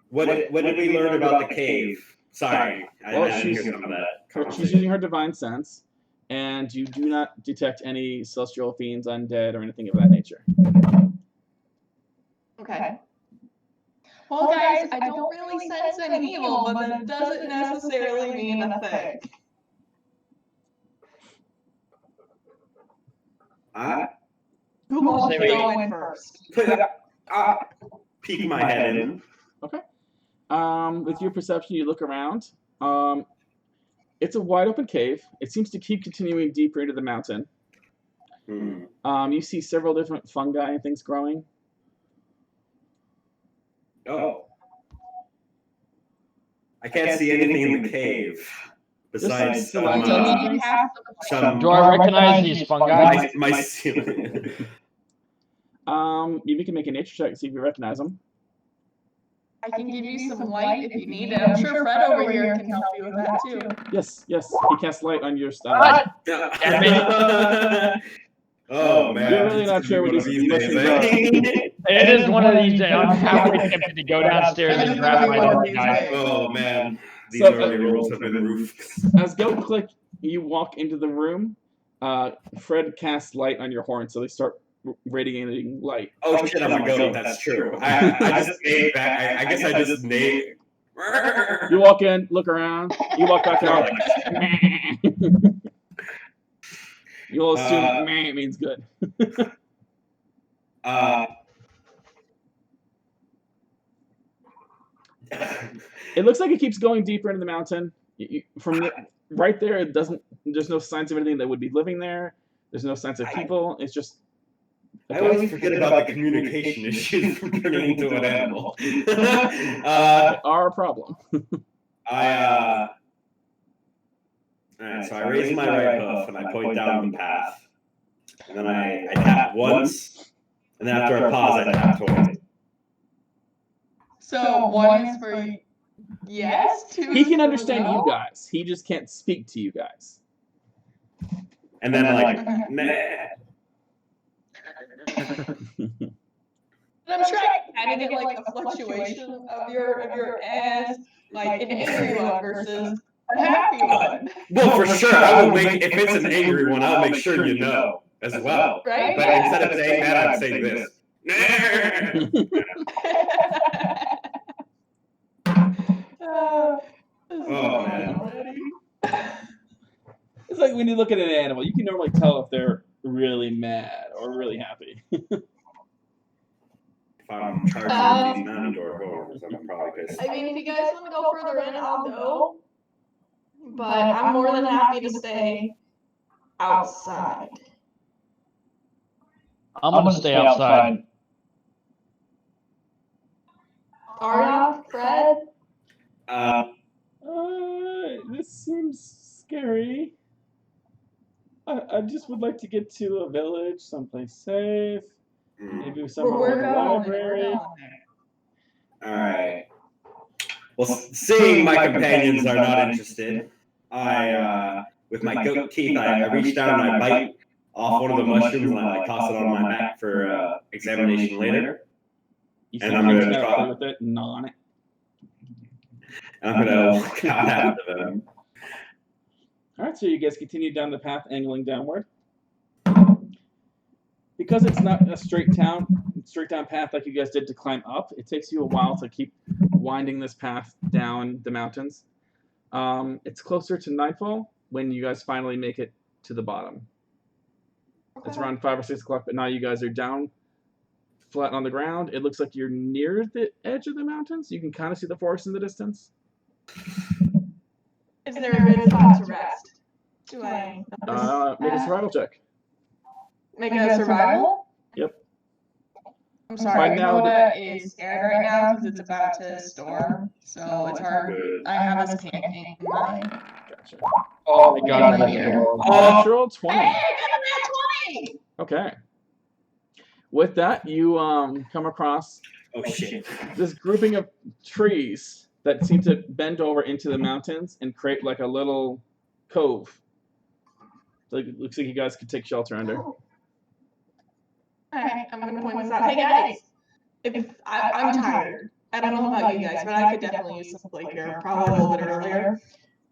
Speaker 4: What did we learn about the cave? Sorry, I didn't hear some of that.
Speaker 1: She's using her divine sense, and you do not detect any celestial fiends, undead, or anything of that nature.
Speaker 2: Okay. Well, guys, I don't really sense any evil, but that doesn't necessarily mean a thing. Who wants to go in first?
Speaker 4: Peek my head in.
Speaker 1: Okay. With your perception, you look around. It's a wide open cave. It seems to keep continuing deeper into the mountain. You see several different fungi and things growing.
Speaker 4: Oh. I can't see anything in the cave besides
Speaker 1: Do I
Speaker 3: recognize these fungi?
Speaker 4: My ceiling.
Speaker 1: You can make a nature check to see if you recognize them.
Speaker 2: I can give you some light if you need it. I'm sure Fred over here can help you with that too.
Speaker 1: Yes. He casts light on your stuff.
Speaker 4: Oh man,
Speaker 1: you're really not sure what these mushrooms are.
Speaker 3: It is one of these days. I'm halfway tempted to go downstairs and grab my dog guy.
Speaker 4: Oh man, these early rolls have been roofed.
Speaker 1: As Klik, you walk into the room. Fred casts light on your horn, so they start radiating light.
Speaker 4: Oh shit, I'm a goat. That's true. I just made back. I guess I just made.
Speaker 1: You walk in, look around. You walk back out. You'll assume meh means good. It looks like it keeps going deeper into the mountain. Right there, it doesn't. There's no signs of anything that would be living there. There's no signs of people. It's just.
Speaker 4: I always forget about the communication issues from turning into an animal.
Speaker 1: Our problem.
Speaker 4: Alright, so I raise my right hoof and I point down the path. And then I tap once, and then after a pause, I tap twice.
Speaker 2: So one is for yes, two.
Speaker 1: He can understand you guys. He just can't speak to you guys.
Speaker 4: And then nah.
Speaker 2: I'm sure I can kind of get like a fluctuation of your as like an angry one versus a happy one.
Speaker 4: Well, for sure, I will make if it's an angry one, I'll make sure you know as well.
Speaker 2: Right?
Speaker 4: But instead of saying that, I'm saying this. Oh man.
Speaker 1: It's like when you look at an animal, you can normally tell if they're really mad or really happy.
Speaker 4: If I'm charging these mandor horns, I'm probably pissed.
Speaker 2: I mean, if you guys want to go further in, I'll go. But I'm more than happy to stay outside.
Speaker 3: I'm gonna stay outside.
Speaker 2: Arya, Fred?
Speaker 1: This seems scary. I just would like to get to a village, someplace safe. Maybe somewhere in the library.
Speaker 4: Alright. Well, seeing my companions are not interested, with my goat teeth, I reach down and I bite off one of the mushrooms and I toss it on my back for examination later.
Speaker 1: And I'm going to play with it, gnaw on it.
Speaker 4: And I'm going to walk out after them.
Speaker 1: Alright, so you guys continue down the path, angling downward. Because it's not a straight down path like you guys did to climb up, it takes you a while to keep winding this path down the mountains. It's closer to nightfall when you guys finally make it to the bottom. Okay. It's around 5 or 6 o'clock, but now you guys are down flat on the ground. It looks like you're near the edge of the mountains. You can kind of see the forest in the distance.
Speaker 2: Is there a good spot to rest? Do I
Speaker 1: make a survival check.
Speaker 2: Make a survival?
Speaker 1: Yep.
Speaker 2: I'm sorry, Dakota is scared right now because it's about to storm, so it's hard. I have this camping in mind.
Speaker 1: Gotcha.
Speaker 3: Oh my god,
Speaker 1: Natural 20.
Speaker 2: Hey, I got a nat 20!
Speaker 1: Okay. With that, you come across
Speaker 4: Oh shit!
Speaker 1: this grouping of trees that seem to bend over into the mountains and create like a little cove. So it looks like you guys could take shelter under.
Speaker 2: Alright, I'm gonna point this out. Hey guys, if I'm tired. I don't know about you guys, but I could definitely use some sleep here, probably a little bit earlier.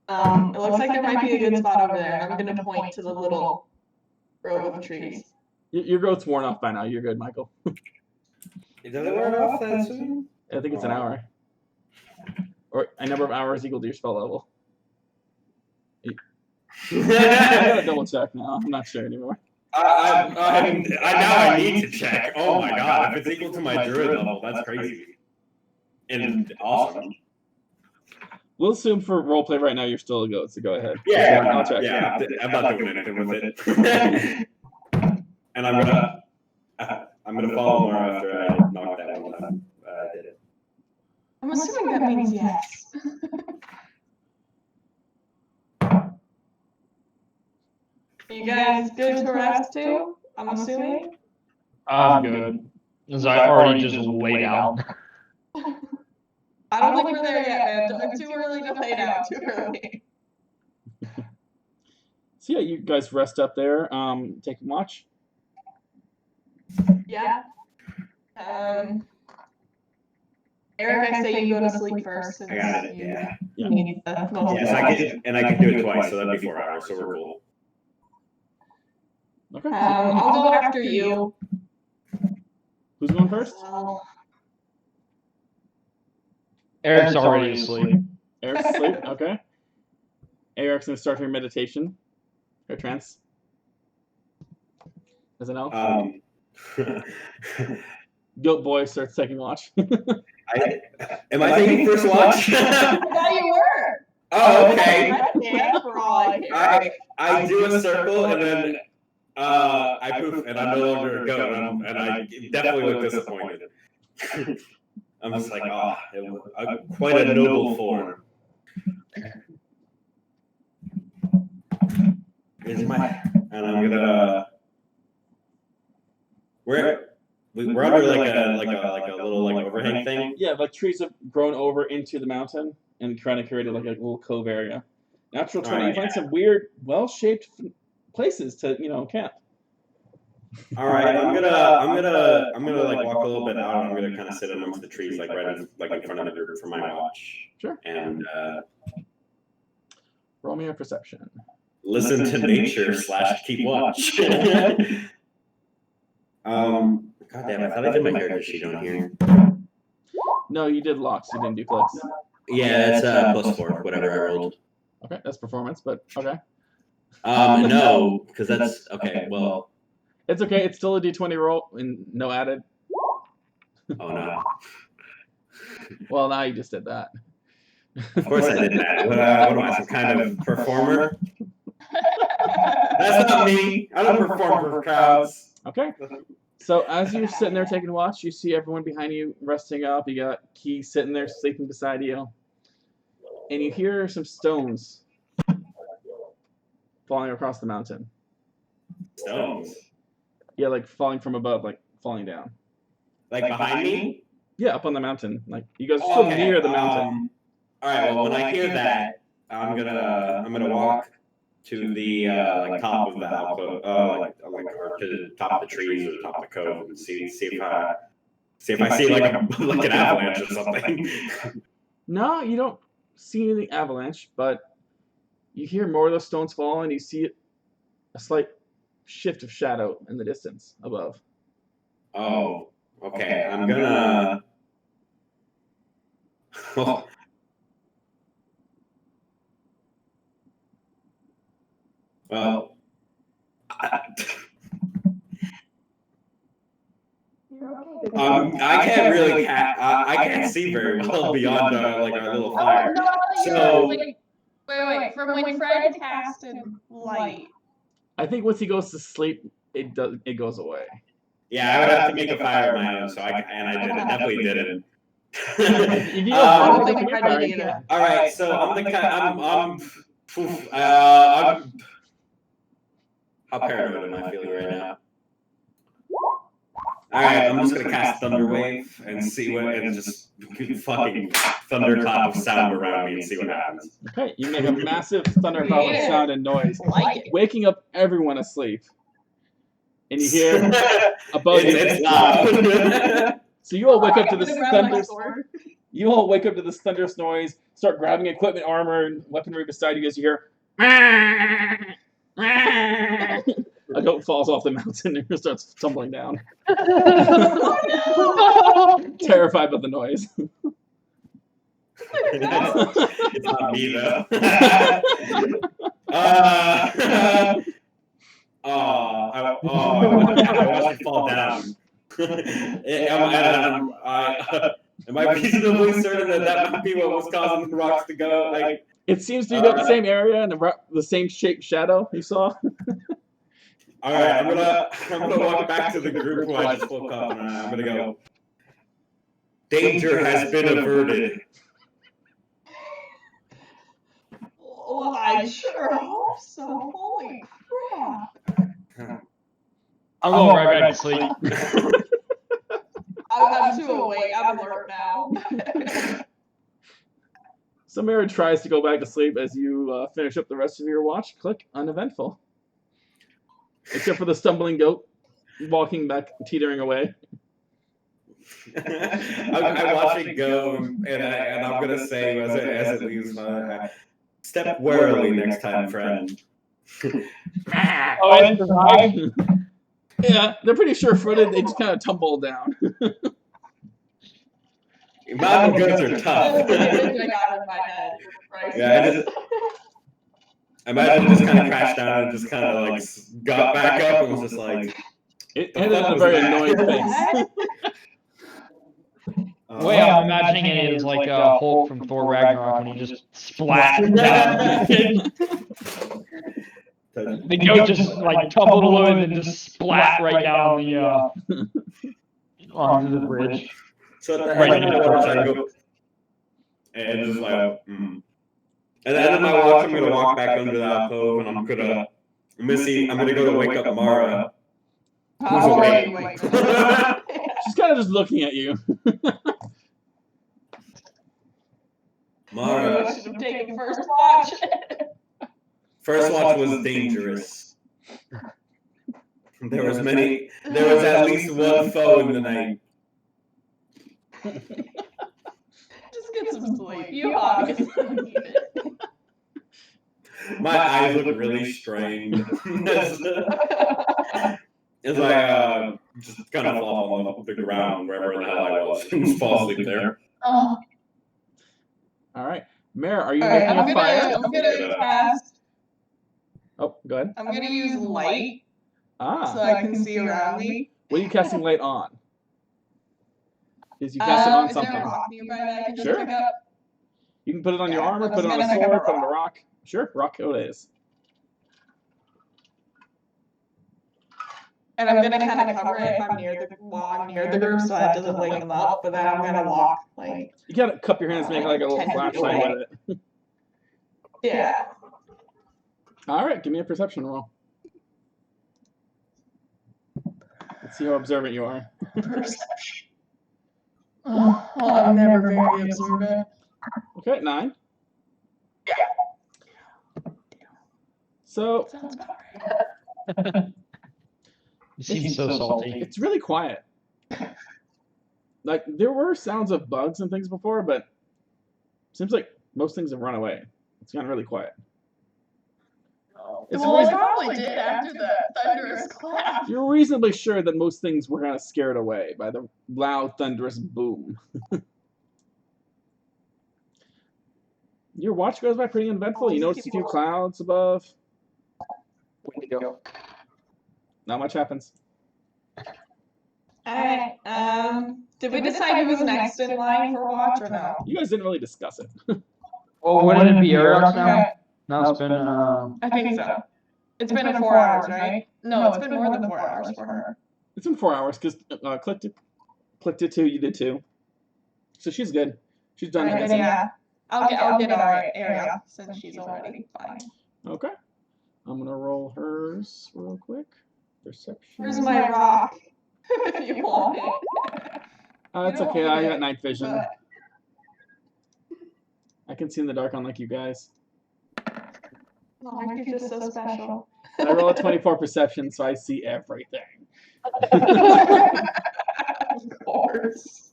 Speaker 2: It looks like there might be a good spot over there, and I'm gonna point to the little grove of trees.
Speaker 1: Your goat's worn off by now. You're good, Michael.
Speaker 4: It doesn't wear off that soon?
Speaker 1: I think it's an hour. Or a number of hours equal to your spell level. I gotta double check now. I'm not sure anymore.
Speaker 4: Now I need to check. Oh my god, if it's equal to my druid level, that's crazy. And awesome.
Speaker 1: We'll assume for roleplay right now you're still a goat, so go ahead.
Speaker 4: Yeah,
Speaker 1: I'll check.
Speaker 4: yeah, I'm not doing anything with it. And I'm gonna follow more after I knock that one out. Did it.
Speaker 2: I'm assuming that means yes. You guys good to rest too? I'm assuming?
Speaker 3: I'm good. Because I already just lay down.
Speaker 2: I don't think we're there yet, man. It's too early to lay down, too early.
Speaker 1: So yeah, you guys rest up there, taking watch.
Speaker 2: Yeah. Eric, I say you go to sleep first.
Speaker 4: I got it, yeah.
Speaker 2: You need the
Speaker 4: Yes, I can do it twice, so that'd be 4 hours, so we're cool.
Speaker 1: Okay.
Speaker 2: I'll go after you.
Speaker 1: Who's going first?
Speaker 2: Well,
Speaker 3: Eric's already asleep.
Speaker 1: Eric's asleep. Okay. Eric's gonna start her meditation, her trance. As an elf. Goat boy starts taking watch.
Speaker 4: Am I taking first watch?
Speaker 2: I thought you were.
Speaker 4: Oh, okay.
Speaker 2: For all I care.
Speaker 4: I do a circle and then I poof and I'm no longer a goat and I definitely look disappointed. I'm just like, quite a noble form. And I'm gonna. We're under like a little like overhang thing.
Speaker 1: Yeah, like trees have grown over into the mountain and kind of created like a little cove area. Natural 20. You find some weird, well-shaped places to camp.
Speaker 4: All right, I'm gonna like walk a little bit out. I'm gonna kind of sit amongst the trees, like right in front of the group for my watch.
Speaker 1: Sure.
Speaker 4: And
Speaker 1: roll me a perception.
Speaker 4: Listen to nature / keep watch. God damn! I thought I did my character sheet on here.
Speaker 1: No, you did Locq, so you didn't do Kliks.
Speaker 4: Yeah, that's +4, whatever I rolled.
Speaker 1: Okay, that's performance, but okay.
Speaker 4: No, because that's okay. Well,
Speaker 1: it's okay. It's still a D20 roll and no added.
Speaker 4: Oh no.
Speaker 1: Well, now you just did that.
Speaker 4: Of course I did that. What am I, some kind of performer? That's not me. I don't perform for crowds.
Speaker 1: Okay. So as you're sitting there taking watch, you see everyone behind you resting up. You got Key sitting there sleeping beside you. And you hear some stones falling across the mountain.
Speaker 4: Stones?
Speaker 1: Yeah, like falling from above, like falling down.
Speaker 4: Like behind me?
Speaker 1: Yeah, up on the mountain. Like you guys are still near the mountain.
Speaker 4: All right. Well, when I hear that, I'm gonna walk to the like top of the alcove, or to the top of the trees or the top of the cove, and see if I see like an avalanche or something.
Speaker 1: No, you don't see any avalanche, but you hear more of those stones fall, and you see a slight shift of shadow in the distance above.
Speaker 4: Oh, okay. I'm gonna. Well, I can't really I can't see very well beyond like our little fire. So
Speaker 2: wait. From when Fred casted light.
Speaker 1: I think once he goes to sleep, it goes away.
Speaker 4: Yeah, I would have to make a fire of my own, so I definitely didn't. All right, so I'm how paranoid am I feeling right now? Alright, I'm just gonna cast Thunder Wave and see what, and just fucking thunderclap of sound around me and see what happens.
Speaker 1: Okay, you make a massive thunderclap of sound and noise, waking up everyone asleep. And you hear above you.
Speaker 4: It's loud.
Speaker 1: So you all wake up to this thunderous. You all wake up to this thunderous noise. Start grabbing equipment, armor, and weaponry beside you as you hear. A goat falls off the mountain and starts tumbling down. Terrified by the noise.
Speaker 4: It's not me though. I watched it fall down. Am I reasonably certain that might be what was causing the rocks to go? Like,
Speaker 1: it seems to be about the same area and the same shaped shadow you saw.
Speaker 4: All right, I'm gonna walk back to the group who I just woke up, and I'm gonna go. Danger has been averted.
Speaker 2: Well, I sure hope so. Holy crap!
Speaker 3: I'm going right back to sleep.
Speaker 2: I'm too awake. I'm alert now.
Speaker 1: So Mary tries to go back to sleep as you finish up the rest of your watch. Click uneventful. Except for the stumbling goat walking back, teetering away.
Speaker 4: I watch it go, and I'm gonna say as it leaves, step warily next time, friend.
Speaker 3: Oh, and survive?
Speaker 1: Yeah, they're pretty sure-footed. They just kind of tumble down.
Speaker 4: Mountain goats are tough. Yeah, I imagine just kind of crashed down and just kind of like got back up and was just like.
Speaker 1: It ended in a very annoyed face.
Speaker 3: The way I'm imagining it is like Hulk from Thor Ragnarok when he just splattered down. The goat just like tumbled a little and just splat right down the onto the bridge.
Speaker 4: So at the end of my watch, I go, and just like, At the end of my watch, I'm gonna walk back under the alcove, and I'm gonna go to wake up Mara. Who's awake?
Speaker 1: She's kind of just looking at you.
Speaker 4: Mara.
Speaker 2: I should have taken first watch.
Speaker 4: First watch was dangerous. There was at least one foe in the night.
Speaker 2: Just get some sleep. You obviously need it.
Speaker 4: My eyes look really strained. It's like just kind of fall on the ground wherever the hell I was and just fall asleep there.
Speaker 2: Oh.
Speaker 1: All right, Mare, are you making a fire?
Speaker 2: I'm gonna cast.
Speaker 1: Oh, go ahead.
Speaker 2: I'm gonna use light so
Speaker 1: Ah,
Speaker 2: I can see around me.
Speaker 1: what are you casting light on? Is you cast it on
Speaker 2: Is there
Speaker 1: something?
Speaker 2: a rock nearby that I can just
Speaker 1: Sure.
Speaker 2: pick up?
Speaker 1: You can put it on your
Speaker 2: Yeah,
Speaker 1: armor,
Speaker 2: I'm
Speaker 1: put it
Speaker 2: just
Speaker 1: on a
Speaker 2: gonna pick
Speaker 1: sword,
Speaker 2: up a
Speaker 1: put it on a rock. Sure, rock it is.
Speaker 2: And I'm gonna kind of cover it if I'm near the group, so that doesn't wake them up. But then I'm gonna walk like.
Speaker 1: You gotta cup your hands, make like a little
Speaker 2: 10 feet
Speaker 1: flashlight
Speaker 2: away.
Speaker 1: with it.
Speaker 2: Yeah.
Speaker 1: All right, give me a perception roll. Let's see how observant you are.
Speaker 2: Perception. Oh, I'm never very observant.
Speaker 1: Okay, 9. So
Speaker 2: Sounds about right.
Speaker 3: You seem so salty.
Speaker 1: it's really quiet. Like there were sounds of bugs and things before, but it seems like most things have run away. It's gotten really quiet. It's
Speaker 2: Well, it
Speaker 1: reason-
Speaker 2: probably did after the thunderous clap.
Speaker 1: You're reasonably sure that most things were kind of scared away by the loud, thunderous boom. Your watch goes by pretty uneventful. You notice a few clouds above.
Speaker 3: Way to go.
Speaker 1: Not much happens.
Speaker 2: Alright, did we decide who was next in line for watch or no?
Speaker 1: You guys didn't really discuss it.
Speaker 3: Well, wouldn't it be Aerox now? No, it's been
Speaker 2: I think so. It's been 4 hours, right? No, it's been more than 4 hours for her.
Speaker 1: It's been 4 hours because clicked it too. You did too. So she's good. She's done.
Speaker 2: Right,
Speaker 1: everything.
Speaker 2: yeah. I'll get our area since she's already fine.
Speaker 1: Okay. I'm gonna roll hers real quick. Perception.
Speaker 2: Where's my rock? if you want it.
Speaker 1: It's okay. I got night vision. I can see in the dark, unlike you guys.
Speaker 2: Oh, you're just so special.
Speaker 1: I roll a 24 perception, so I see everything.
Speaker 2: Of course.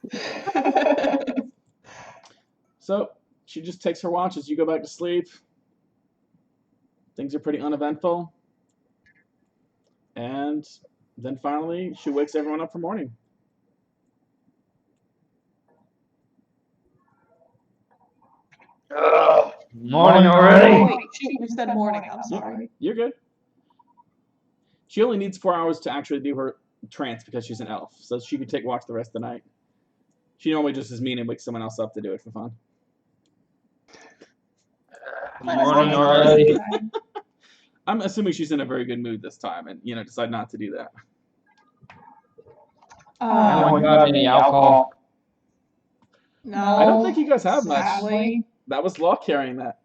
Speaker 1: So she just takes her watch as you go back to sleep. Things are pretty uneventful. And then finally, she wakes everyone up for morning.
Speaker 3: Morning already?
Speaker 2: Wait, you said morning. I'm sorry.
Speaker 1: You're good. She only needs 4 hours to actually do her trance because she's an elf, so she could take walks the rest of the night. She normally just is mean and wakes someone else up to do it for fun.
Speaker 3: Morning already?
Speaker 1: I'm assuming she's in a very good mood this time and, decide not to do that.
Speaker 3: I don't have any alcohol.
Speaker 2: No.
Speaker 1: I don't think you guys have much.
Speaker 2: Sadly.
Speaker 1: That was Locq carrying that.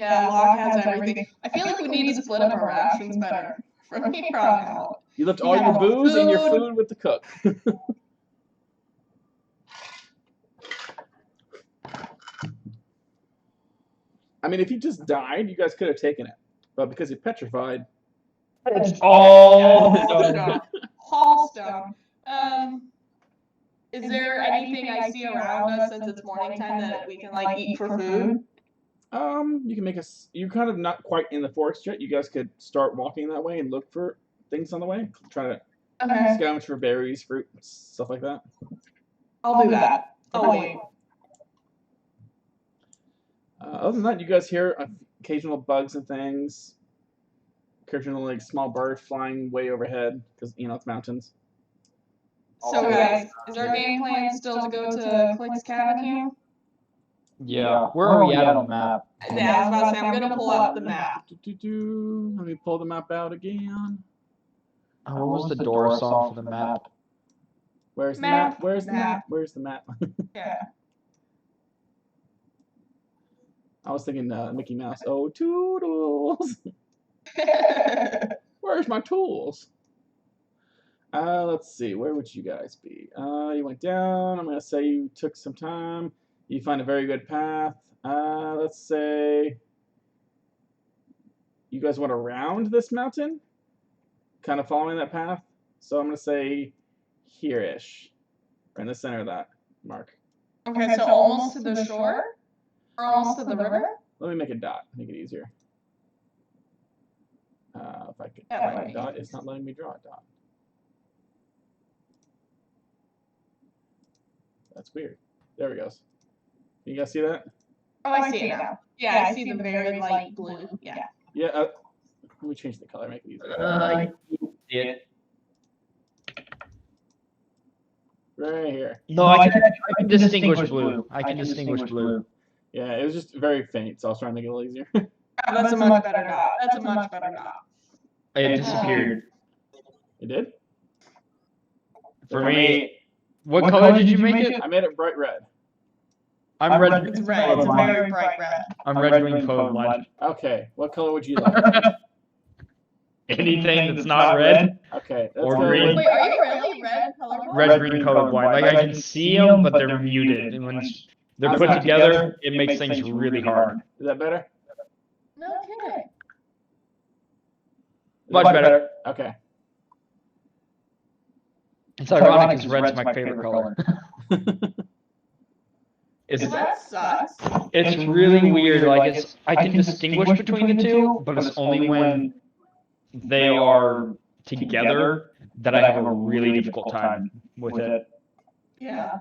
Speaker 2: Yeah, Locq has everything. I feel like we need to split up our rations better from here on out.
Speaker 1: You left all your booze and your food with the cook. I mean, if he just died, you guys could have taken it. But because he's petrified.
Speaker 3: It's all
Speaker 2: Hallstone. Is there anything I see around us since it's morning time that we can eat for food?
Speaker 1: You can make you're kind of not quite in the forest yet. You guys could start walking that way and look for things on the way. Try to scavenge for berries, fruit, stuff like that.
Speaker 2: I'll do that. I'll wait.
Speaker 1: Other than that, you guys hear occasional bugs and things. Occasional small birds flying way overhead because it's mountains.
Speaker 2: So guys, is our game plan still to go to Klik's cabin here?
Speaker 3: Yeah. Where are we at on the map?
Speaker 2: Yeah, I was about to say, I'm gonna pull up the map.
Speaker 1: Let me pull the map out again.
Speaker 3: What was the Dora song for the map?
Speaker 1: Where's the map? Where's the map? Where's the map?
Speaker 2: Yeah.
Speaker 1: I was thinking Mickey Mouse. Oh, Toodles! Where's my tools? Let's see. Where would you guys be? You went down. I'm going to say you took some time. You find a very good path. Let's say you guys went around this mountain, kind of following that path. So I'm going to say here-ish, or in the center of that mark.
Speaker 2: Okay, so almost to the shore? Or almost to the river?
Speaker 1: Let me make a dot. Make it easier. If I could
Speaker 2: Yeah,
Speaker 1: draw a dot, it's not letting me draw a dot. That's weird. There we go. Can you guys see that?
Speaker 2: Oh, I see it now. Yeah, I see the very light blue. Yeah.
Speaker 1: Yeah. Let me change the color. Make it easier. Right here.
Speaker 3: No, I can distinguish blue. I can distinguish blue.
Speaker 1: Yeah, it was just very faint, so I was trying to make it a little easier.
Speaker 2: Oh, that's a much better dot. That's a much better dot.
Speaker 3: It disappeared.
Speaker 1: It did?
Speaker 3: For me, what color did you make it?
Speaker 1: I made it bright red.
Speaker 3: I'm red.
Speaker 2: It's red. It's a very bright red.
Speaker 3: I'm red, green, colorblind.
Speaker 1: Okay, what color would you like?
Speaker 3: Anything that's not red.
Speaker 1: Okay, let's
Speaker 3: Or
Speaker 1: go
Speaker 3: green.
Speaker 1: with-
Speaker 2: Wait, are you really red colorblind?
Speaker 3: Red, green, colorblind. Like I can see them, but they're muted, and when they're put together, it makes things really hard.
Speaker 1: Is that better?
Speaker 2: No kidding.
Speaker 3: Much better.
Speaker 1: Okay.
Speaker 3: It's ironic because red's my favorite color.
Speaker 2: That sucks.
Speaker 3: It's really weird. Like I can distinguish between the two, but it's only when they are together that I have a really difficult time with it.
Speaker 2: Yeah.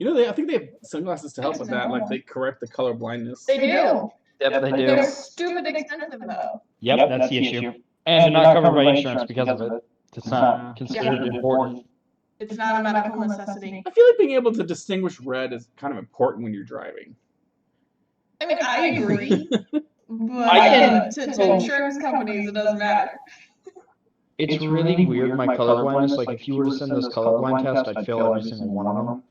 Speaker 1: I think they have sunglasses to help with that. Like they correct the color blindness.
Speaker 2: They do.
Speaker 3: Yep, they do.
Speaker 2: They're stupid expensive though.
Speaker 3: Yep, that's the issue. And they're not covered by insurance because of it. It's not considered important.
Speaker 2: It's not a medical necessity.
Speaker 1: I feel like being able to distinguish red is kind of important when you're driving.
Speaker 2: I mean, I agree. But
Speaker 3: I can-
Speaker 2: to insurance companies, it doesn't matter.
Speaker 3: It's really weird, my colorblindness. Like, if you were to send this colorblind test, I'd fail every single one of them.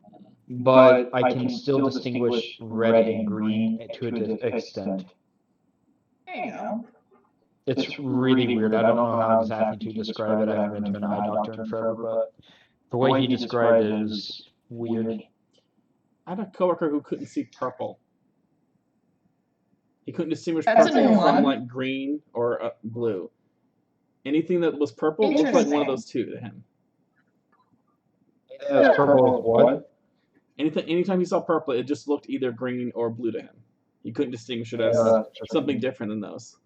Speaker 3: But I can still distinguish red and green to an extent.
Speaker 2: There you go.
Speaker 3: It's really weird. I don't know how exactly to describe it. I haven't been to an eye doctor in forever, but the way he described it is weird.
Speaker 1: I had a coworker who couldn't see purple. He couldn't distinguish
Speaker 2: That's a
Speaker 1: purple
Speaker 2: new
Speaker 1: from
Speaker 2: one.
Speaker 1: like green or blue. Anything that was purple looked like one of those two to him.
Speaker 3: Purple what?
Speaker 1: Anytime he saw purple, it just looked either green or blue to him. He couldn't distinguish it as something different than those.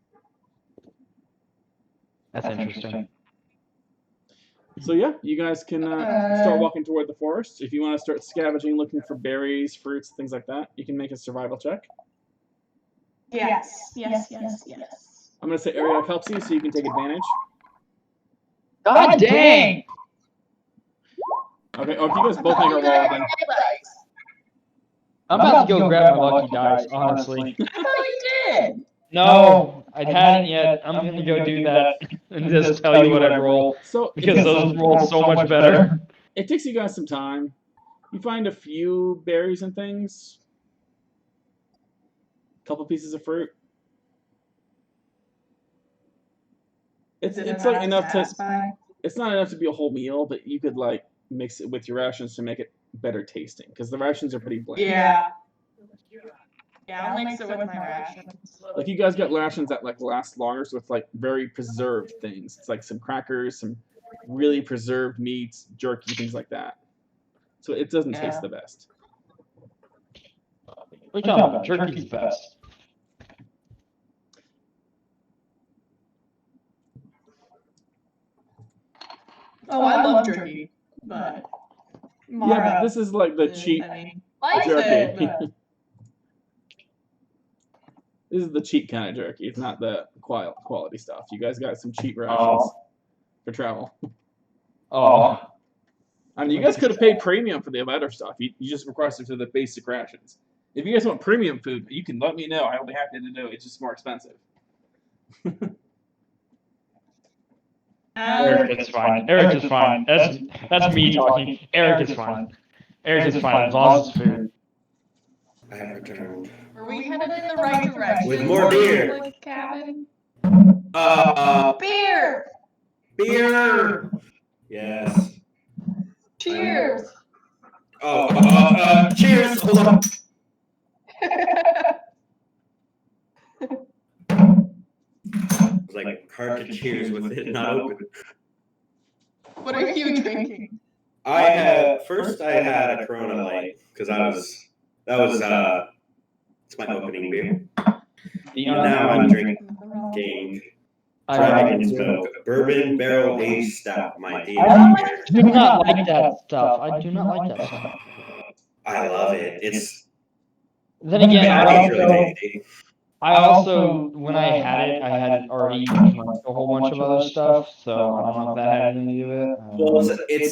Speaker 3: That's interesting.
Speaker 1: So yeah, you guys can start walking toward the forest. If you want to start scavenging, looking for berries, fruits, things like that, you can make a survival check.
Speaker 2: Yes.
Speaker 1: I'm going to say Ariel helps you so you can take advantage.
Speaker 3: God dang!
Speaker 1: Okay, or if you guys both make a roll, then
Speaker 3: I'm about to go grab my lucky dice, honestly.
Speaker 2: I thought you did.
Speaker 3: No, I hadn't yet. I'm gonna go do that and just tell you what I roll.
Speaker 1: So
Speaker 3: Because those roll so much better.
Speaker 1: it takes you guys some time. You find a few berries and things, a couple pieces of fruit. It's like enough to. It's not enough to be a whole meal, but you could like mix it with your rations to make it better tasting because the rations are pretty bland.
Speaker 2: Yeah, I'll mix it with my rations.
Speaker 1: Like you guys got rations that like last longer, so with like very preserved things. It's like some crackers, some really preserved meats, jerky, things like that. So it doesn't taste the best.
Speaker 3: What are you talking about? Jerky's best.
Speaker 2: Oh, I love jerky, but
Speaker 1: yeah, but this is like the cheap jerky. This is the cheap kind of jerky. It's not the quality stuff. You guys got some cheap rations for travel.
Speaker 3: Oh.
Speaker 1: I mean, you guys could have paid premium for the better stuff. You just requested for the basic rations. If you guys want premium food, you can let me know. I'll be happy to do it. It's just more expensive.
Speaker 3: Eric is fine. Eric is fine. That's me talking. Eric is fine. Eric is fine as long as it's food.
Speaker 4: I have returned.
Speaker 2: Are we headed in the right direction?
Speaker 4: With more beer.
Speaker 2: Like cabin?
Speaker 4: Beer. Beer. Yes.
Speaker 2: Cheers.
Speaker 4: Cheers. Hold on. It was like hard to cheers with it not open.
Speaker 2: What are you drinking?
Speaker 4: I had a Corona Light because it's my opening beer. Now I'm drinking Dragon's Milk Bourbon Barrel Aged Stout. My daily
Speaker 3: I
Speaker 4: beer.
Speaker 3: do not like that stuff. I do not like that stuff.
Speaker 4: I love it. It's
Speaker 3: Then again,
Speaker 4: really tasty.
Speaker 3: I also, when I had it already eaten like a whole bunch of other stuff, so I don't know if that had anything to do with it.
Speaker 4: Well,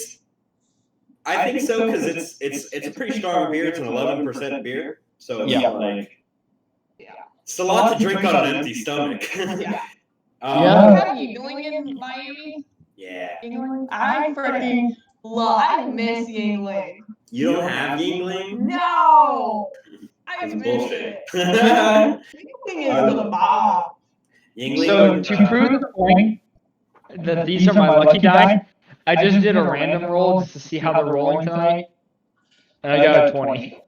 Speaker 4: I think so because it's a pretty strong beer. It's an 11% beer, so it's it's a lot to drink on an empty stomach.
Speaker 2: How are you doing in Miami?
Speaker 4: Yeah.
Speaker 2: England? I freaking love. I miss Yingling.
Speaker 4: You don't have Yingling?
Speaker 2: No. I
Speaker 4: That's
Speaker 2: miss
Speaker 4: bullshit.
Speaker 2: it. Yingling is the bomb.
Speaker 4: Yingling.
Speaker 3: So to prove the point that these are my lucky die, I just did a random roll just to see how they're rolling tonight, and I got a 20.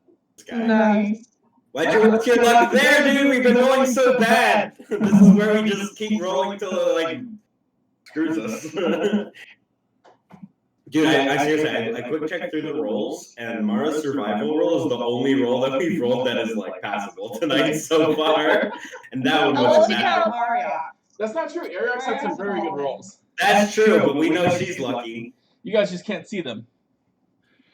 Speaker 2: Nice.
Speaker 4: Why'd you put your luck there, dude? We've been rolling so bad. This is where we just keep rolling until it like screws us. Dude, I seriously, I quick checked through the rolls, and Mara's survival roll is the only roll that we've rolled that is like passable tonight so far, and that one wasn't bad.
Speaker 1: That's not true. Ariel's had some very good rolls.
Speaker 4: That's true, but we know she's lucky.
Speaker 1: You guys just can't see them.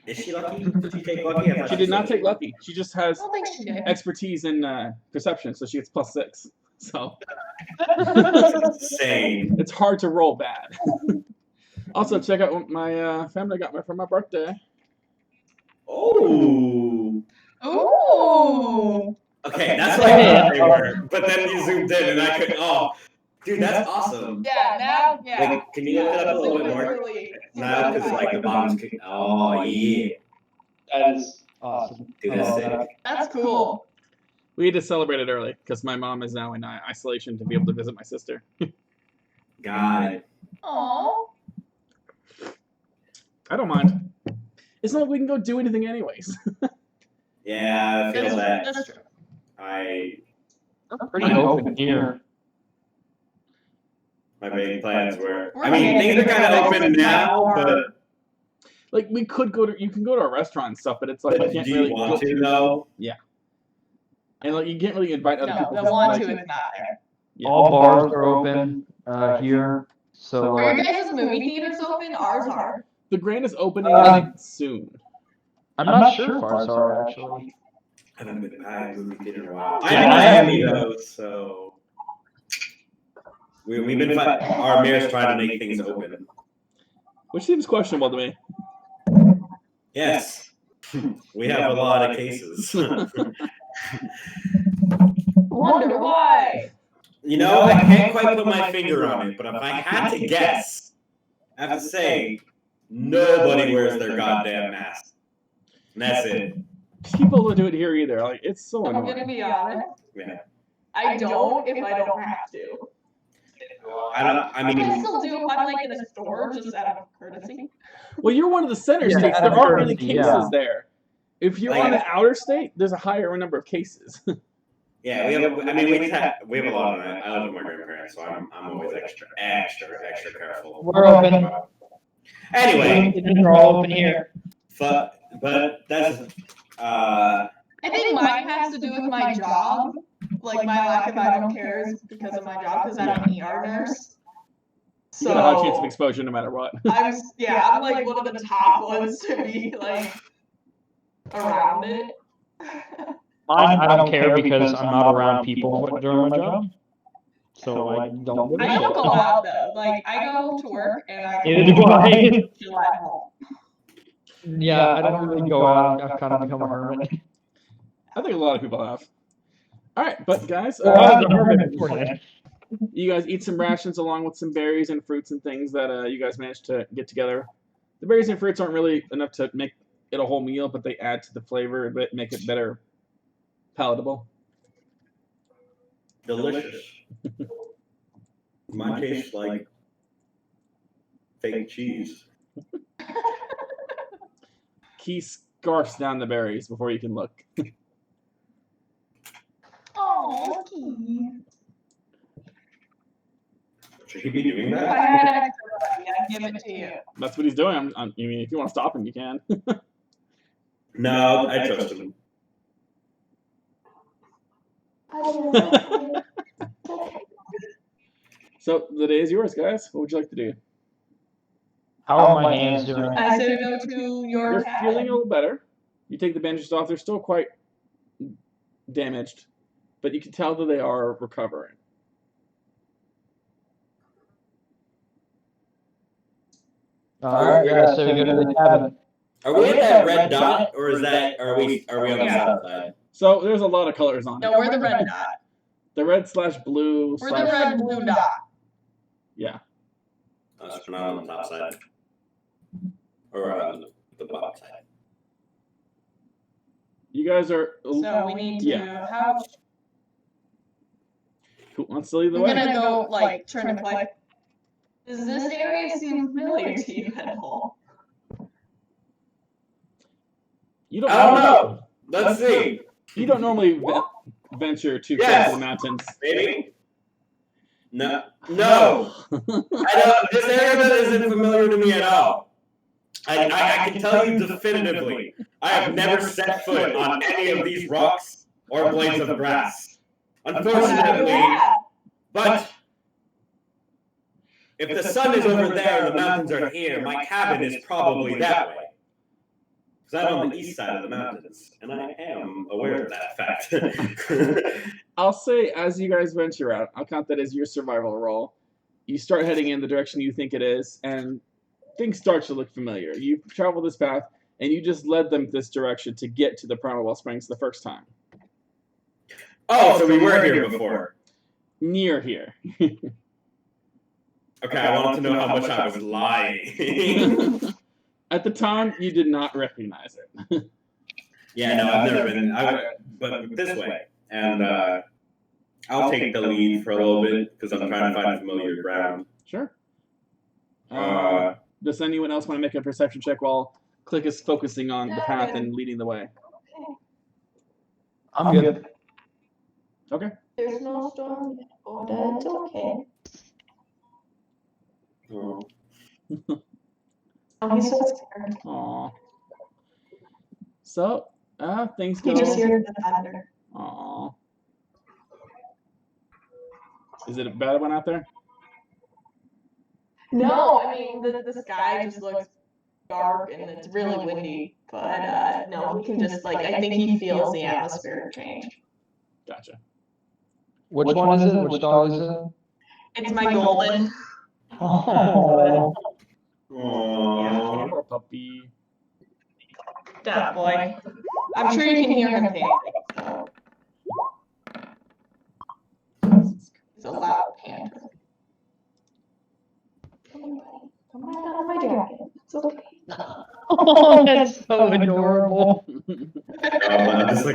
Speaker 4: Is she lucky? Did she take lucky?
Speaker 1: She did not take lucky. She just has
Speaker 2: I don't think she did.
Speaker 1: expertise in perception, so she gets +6. So
Speaker 4: Insane.
Speaker 1: it's hard to roll bad. Also, check out what my family got me for my birthday.
Speaker 4: Oh.
Speaker 2: Ooh.
Speaker 4: Okay, that's what I thought they were. But then you zoomed in, and I could. Oh, dude, that's awesome.
Speaker 2: Yeah, now, yeah.
Speaker 4: Like, can you lift it up a little bit more? Now, because like the bottom's kicking. Oh yeah.
Speaker 3: That is awesome.
Speaker 4: Dude, that's sick.
Speaker 2: That's cool.
Speaker 1: We had to celebrate it early because my mom is now in isolation to be able to visit my sister.
Speaker 4: God.
Speaker 2: Aww.
Speaker 1: I don't mind. It's not like we can go do anything anyways.
Speaker 4: Yeah, I feel that.
Speaker 2: That's true.
Speaker 3: I'm pretty open here.
Speaker 4: My big plans were.
Speaker 2: We're
Speaker 4: I mean, things are kind of open now, but
Speaker 1: like we could go to. You can go to a restaurant and stuff, but it's like you can't
Speaker 4: do
Speaker 1: really
Speaker 4: you want to though?
Speaker 1: Yeah. And like you can't really invite other people.
Speaker 2: No, the want
Speaker 1: like,
Speaker 2: to is not there.
Speaker 1: Yeah.
Speaker 3: All bars are open here. So
Speaker 2: Are your guys' movie theaters open? Ours are.
Speaker 1: The Grand is opening soon.
Speaker 3: I'm not sure if ours are actually.
Speaker 4: I haven't been by a movie theater in a while.
Speaker 3: Yeah,
Speaker 4: I'm in
Speaker 3: I
Speaker 4: Miami
Speaker 3: haven't
Speaker 4: though, so we've been our mayor's trying to make things open.
Speaker 1: Which seems questionable to me.
Speaker 4: Yes, we have a lot of cases.
Speaker 2: Wonder why.
Speaker 4: You know, I can't quite put my finger on it, but if I had to guess, I have to say nobody wears their goddamn mask. And that's it.
Speaker 1: People don't do it here either. Like it's so
Speaker 2: I'm
Speaker 1: annoying.
Speaker 2: gonna be honest.
Speaker 4: Yeah.
Speaker 2: I don't if I don't have to.
Speaker 4: I
Speaker 2: I
Speaker 4: mean,
Speaker 2: still do if I'm like in a store just out of courtesy.
Speaker 1: Well, you're one of the center
Speaker 3: Yeah,
Speaker 1: states.
Speaker 3: out
Speaker 1: There
Speaker 3: of
Speaker 1: aren't really
Speaker 3: courtesy,
Speaker 1: cases
Speaker 3: yeah.
Speaker 1: there. If you're
Speaker 4: Like-
Speaker 1: on an outer state, there's a higher number of cases.
Speaker 4: yeah, we have. I mean, we have a lot of that. I live with my grandparents, so I'm always extra careful.
Speaker 3: We're open.
Speaker 4: Anyway,
Speaker 3: We're all open here.
Speaker 4: but that's
Speaker 2: I think mine has to do with my job. Like my lack of I don't care is because of my job because I'm an ER nurse.
Speaker 1: You got a high chance of
Speaker 2: So
Speaker 1: exposure no matter what.
Speaker 2: I'm like one of the top ones to be like around it.
Speaker 3: Mine, I don't care because I'm not around people during my job. So I don't give a
Speaker 2: I don't
Speaker 3: shit.
Speaker 2: go out though. Like I go to work and I
Speaker 3: Neither do I.
Speaker 2: chill at home.
Speaker 3: Yeah, I don't really go out. I've kind of become a hermit.
Speaker 1: I think a lot of people have. All right, but guys,
Speaker 3: Well, I was a hermit before that.
Speaker 1: you guys eat some rations along with some berries and fruits and things that you guys managed to get together. The berries and fruits aren't really enough to make it a whole meal, but they add to the flavor and make it better palatable.
Speaker 4: delicious. Mine tastes like fake cheese.
Speaker 1: Key scarfs down the berries before you can look.
Speaker 2: Oh, Key.
Speaker 4: Should he be doing
Speaker 2: If I
Speaker 4: that?
Speaker 2: had extra money, I'd give it to you.
Speaker 1: That's what he's doing. I mean, if you want to stop him, you can.
Speaker 4: No, I trust him.
Speaker 1: So the day is yours, guys. What would you like to do?
Speaker 3: How are my hands doing?
Speaker 2: I say we go to your
Speaker 1: They're
Speaker 2: cabin.
Speaker 1: feeling a little better. You take the bandages off. They're still quite damaged, but you can tell that they are recovering.
Speaker 3: Alright, yeah, so we go to the cabin.
Speaker 4: Are we at that red dot, or is that are we on the
Speaker 2: Yeah.
Speaker 4: south side?
Speaker 1: So there's a lot of colors on it.
Speaker 2: No, we're the red dot.
Speaker 1: The red/blue.
Speaker 2: We're the red blue dot.
Speaker 1: Yeah.
Speaker 4: Oh, so we're not on the top side, or on the bottom side.
Speaker 1: You guys are.
Speaker 2: So we need to
Speaker 1: Yeah. Who wants to lead the
Speaker 2: We're
Speaker 1: way?
Speaker 2: gonna go like turn to Klik. Does this area seem familiar to you at all?
Speaker 1: You don't.
Speaker 4: I don't know. Let's see.
Speaker 1: You don't normally venture too close
Speaker 4: Yes.
Speaker 1: to the mountains.
Speaker 4: Maybe. No. No. I don't. This area isn't familiar to me at all. I can tell you definitively. I have never set foot on any of these rocks or blades of grass. Unfortunately, but if the sun is over there and the mountains are here, my cabin is probably that way. Because I'm on the east side of the mountains, and I am aware of that fact.
Speaker 1: I'll say, as you guys venture out, I'll count that as your survival roll. You start heading in the direction you think it is, and things start to look familiar. You've traveled this path, and you just led them this direction to get to the Primal Well Springs the first time.
Speaker 4: Oh, so we were here before.
Speaker 1: Near here.
Speaker 4: Okay, I wanted to know how much I was lying.
Speaker 1: At the time, you did not recognize it.
Speaker 4: Yeah, no, I've never been. But this way, and I'll take the lead for a little bit because I'm trying to find familiar ground.
Speaker 1: Sure. Does anyone else want to make a perception check while Klik is focusing on the path and leading the way?
Speaker 3: I'm good.
Speaker 1: Okay.
Speaker 2: There's no storm yet, but it's okay.
Speaker 4: Oh.
Speaker 2: He's so scared.
Speaker 1: Aw. So, things go.
Speaker 2: He just hears the thunder.
Speaker 1: Aw. Is it a bad one out there?
Speaker 2: No, I mean the sky just looks dark and it's really windy. But no, he can just I think he feels the atmosphere change.
Speaker 1: Gotcha.
Speaker 3: Which one is it? Which dog is it?
Speaker 2: It's my golden.
Speaker 3: Oh.
Speaker 4: Aww.
Speaker 1: Poor puppy.
Speaker 2: That boy. I'm sure you can hear him panting. It's a loud pant. Come on, my jacket. It's okay.
Speaker 3: Oh, that's so adorable.
Speaker 4: I'm just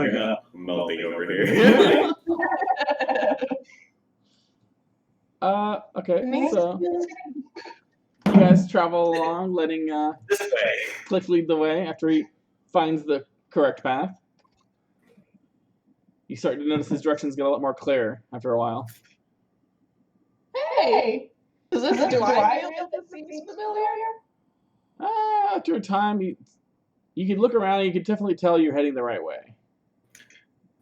Speaker 4: melting over here.
Speaker 1: Okay, so you guys travel along, letting
Speaker 4: This way.
Speaker 1: Klik lead the way after he finds the correct path. You start to notice his directions get a lot more clear after a while.
Speaker 2: Hey! Do I feel like this seems familiar?
Speaker 1: After a time, you can look around and you can definitely tell you're heading the right way.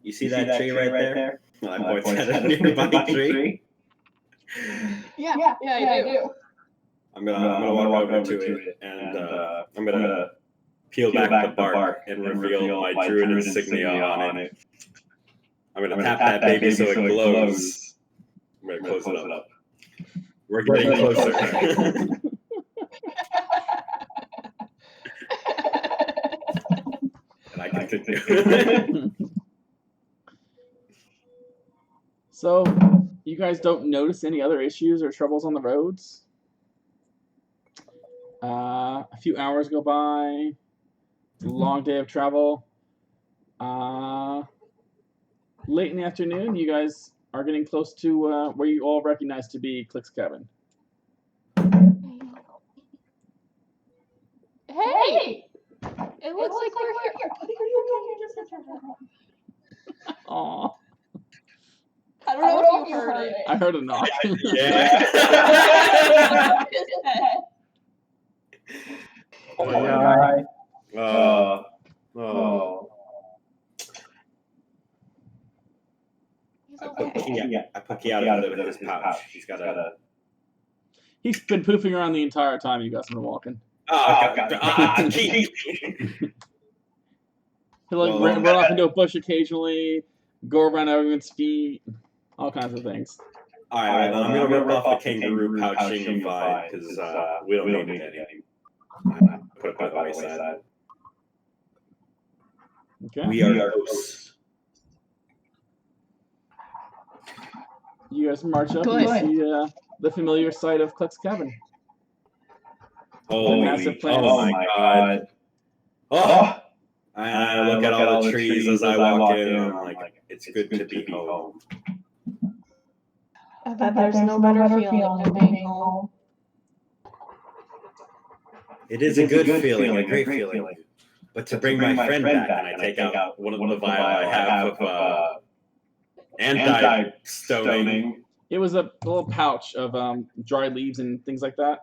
Speaker 4: You see that tree right there? Well, I point at a nearby tree.
Speaker 2: Yeah, I do.
Speaker 4: I'm gonna walk over to it and I'm gonna peel back the bark and reveal my druid insignia on it. I'm gonna tap that baby so it glows. I'm gonna close it up. We're getting closer. And I can continue.
Speaker 1: So, you guys don't notice any other issues or troubles on the roads? A few hours go by. It's a long day of travel. Late in the afternoon, you guys are getting close to where you all recognize to be Klik's cabin.
Speaker 2: Hey! It looks like we're here.
Speaker 1: Aw,
Speaker 2: I don't know if you heard it.
Speaker 1: I heard a knock.
Speaker 4: Yeah. Oh. I put Key out of his pouch. He's got a.
Speaker 1: He's been poofing around the entire time you guys have been walking.
Speaker 4: Oh, God.
Speaker 1: He'll run off into a bush occasionally, go around everyone's feet, all kinds of things.
Speaker 4: All right, I'm gonna rip off the kangaroo pouch vibe because we don't need it anymore. Put it by the wayside.
Speaker 1: Okay.
Speaker 4: We are hosts.
Speaker 1: You guys march up
Speaker 2: Good.
Speaker 1: and see the familiar sight of Klik's cabin.
Speaker 4: Holy,
Speaker 1: massive plants.
Speaker 4: Oh my God. Oh! I look at all the trees as I walk in, and I'm like, it's good to be home.
Speaker 2: I bet there's no better feeling than being home.
Speaker 4: It is a good feeling, a great feeling. But to bring my friend back and I take out one of the vial I have of anti-stoning.
Speaker 1: It was a little pouch of dried leaves and things like that.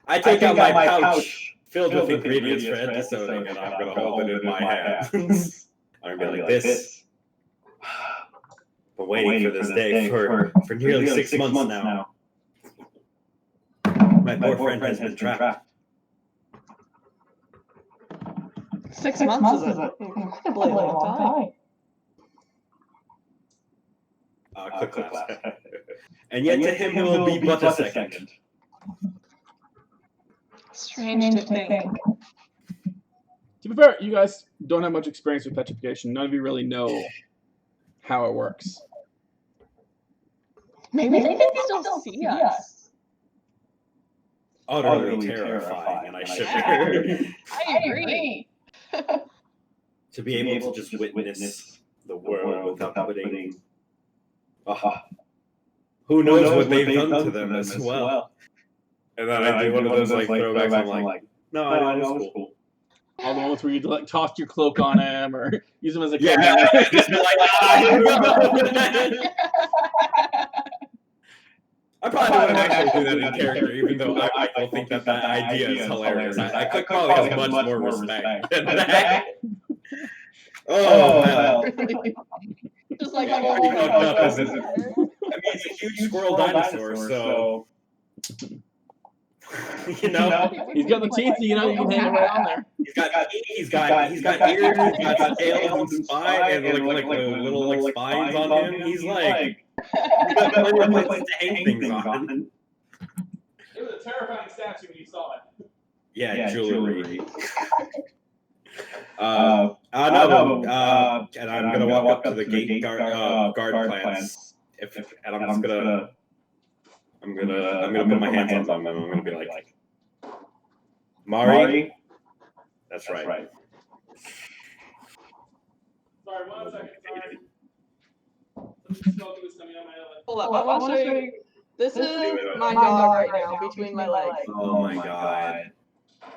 Speaker 4: I take out my pouch filled with ingredients for anti-stoning, and I'm going to hold it in my hands. I'm going to be like this. Been waiting for this day for nearly 6 months now. My poor friend has been trapped.
Speaker 2: 6 months is an incredibly long time.
Speaker 4: Quick class. And yet to him it will be but a second.
Speaker 2: Strange to think.
Speaker 1: To be fair, you guys don't have much experience with petrification. None of you really know how it works.
Speaker 2: Maybe they can still see us.
Speaker 4: Utterly terrifying, and I shiver.
Speaker 2: I agree.
Speaker 4: to be able to just witness the world without putting. Who knows what they've done to them as well? And then I do one of those like throwbacks. I'm like, no, I know it's cool.
Speaker 1: All the ones where you like toss your cloak on him or use him as a
Speaker 4: Yeah, just be like, here we go. I probably wouldn't actually do that in character, even though I don't think that idea is hilarious. I could probably have much more respect than that. Oh, man.
Speaker 2: Just like
Speaker 4: I mean, it's a huge squirrel dinosaur, so you know,
Speaker 1: he's got the teeth. You know, you can hang him around there.
Speaker 4: He's got ears, he's got tails and spine, and like little like spines on him. He's like, he's got plenty of places to hang things on.
Speaker 1: It was a terrifying statue when you saw it.
Speaker 4: Yeah, jewelry. And I'm gonna walk up to the gate guard plants. And I'm just gonna. I'm gonna put my hands on them and I'm gonna be like, Mari? That's right.
Speaker 1: Sorry, 1 second. Sorry. Smoke was coming out my oven.
Speaker 2: Hold up, I want to show you. This is my dog right now between my legs.
Speaker 4: Oh my god.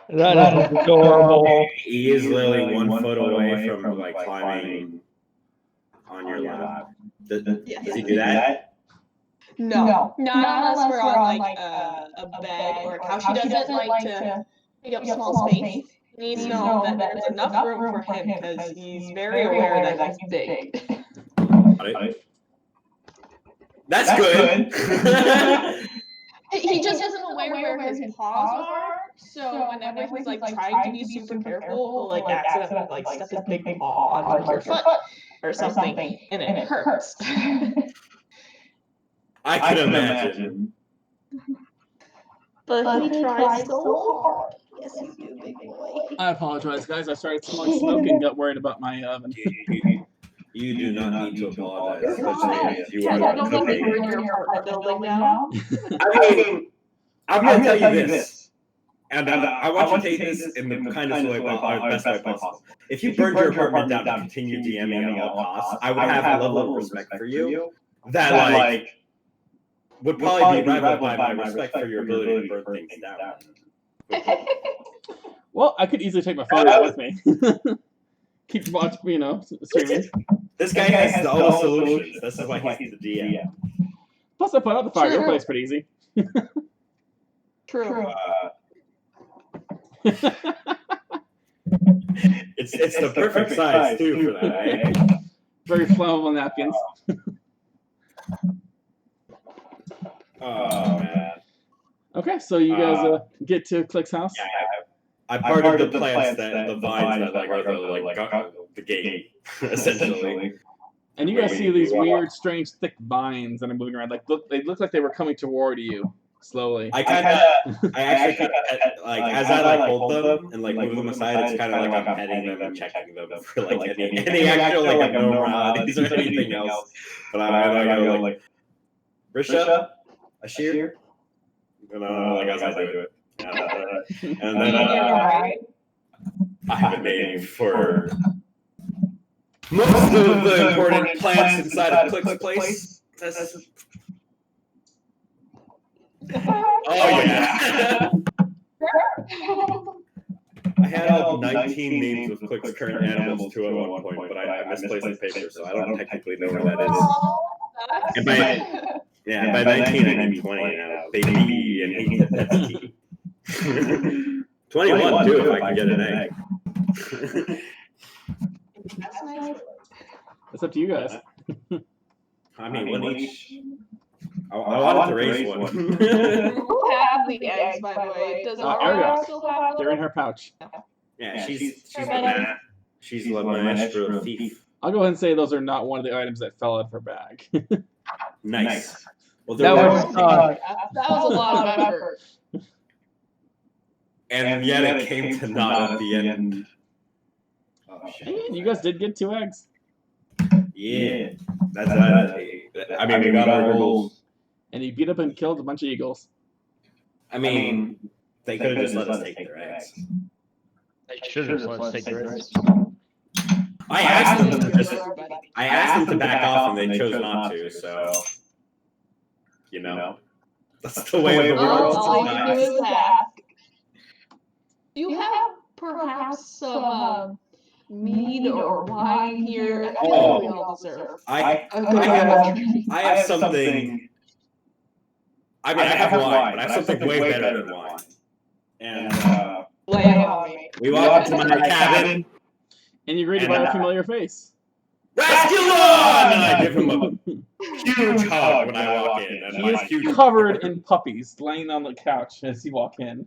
Speaker 3: That is adorable.
Speaker 4: He is literally 1 foot away from like climbing on your lap. Does he do that?
Speaker 2: No, not unless we're on like a bed or a couch. He doesn't like to take up small space. He needs to know that there's enough room for him because he's very aware that he's big.
Speaker 4: That's good.
Speaker 2: He just isn't aware where his paws are. So whenever he's like trying to be super careful, he'll like accidentally like step his big paw on your foot or something, and it hurts.
Speaker 4: I can imagine.
Speaker 2: But he tries so hard. Yes, you do, big boy.
Speaker 1: I apologize, guys. I started smoke and got worried about my oven.
Speaker 4: You do not need to apologize. You
Speaker 2: I
Speaker 4: are
Speaker 2: don't think we're in your apartment building now.
Speaker 4: I mean, I'm going to tell you this. And I want you to take this in the kindest way, best way possible. If you burned your apartment down to continue DMing at all costs, I would have a level of respect for you that, like, would probably be rivaled by my respect for your ability to burn things down.
Speaker 1: Well, I could easily take my phone out with me. Keep watching, streaming.
Speaker 4: This guy has all the solutions. That's why he's the DM.
Speaker 1: Plus, I put out the fire. Your place pretty easy.
Speaker 2: True.
Speaker 4: It's the perfect size too for that. Eh?
Speaker 1: Very flammable napkins.
Speaker 4: Oh man.
Speaker 1: Okay, so you guys get to Klik's house.
Speaker 4: Yeah, I parted the plants the vines that like are the gate essentially.
Speaker 1: And you guys see these weird, strange, thick vines that are moving around. They look like they were coming toward you slowly.
Speaker 4: I actually like as I like hold them and like move them aside, it's kind of like I'm petting them and checking them for like any actual like abnormalities or anything else. But I go like, Risha, Ashir, and like as I do it, and then I have a name for most of the important plants inside of Klik's place. Oh yeah. I had 19 names of Klik's current animals too at one point, but I misplaced the paper, so I don't technically know where that is. And by 19 I mean 20 now. Baby and he that's key. 21 too if I can get an egg.
Speaker 1: It's up to you guys.
Speaker 4: I mean, one each. I wanted to raise one.
Speaker 2: Who have the eggs, by the way? Does Ariel still have them?
Speaker 1: They're in her pouch.
Speaker 4: Yeah, she's the master of thief.
Speaker 1: I'll go ahead and say those are not one of the items that fell out of her bag.
Speaker 4: Nice. Well,
Speaker 3: That was
Speaker 2: that was a lot of effort.
Speaker 4: And yet it came to naught at the end. Oh,
Speaker 1: Hey, you guys did get 2 eggs.
Speaker 4: Yeah, that's I mean, we got our goals.
Speaker 1: And you beat up and killed a bunch of eagles.
Speaker 4: I mean, they could have just let us take their eggs.
Speaker 3: They should have just let us take the risk.
Speaker 4: I asked them to back off, and they chose not to. So, that's the way of the world.
Speaker 2: All you do is ask. Do you have perhaps some mead or wine here? I feel like we all deserve.
Speaker 4: I have something. I mean, I have wine, but I have something way better than wine. And
Speaker 2: Lay it on me.
Speaker 4: we walk into my cabin.
Speaker 1: And you're greeted by a familiar face.
Speaker 4: Rasculon! And I give him a huge hug when I walk in. And
Speaker 1: He is covered in puppies, laying on the couch as you walk in.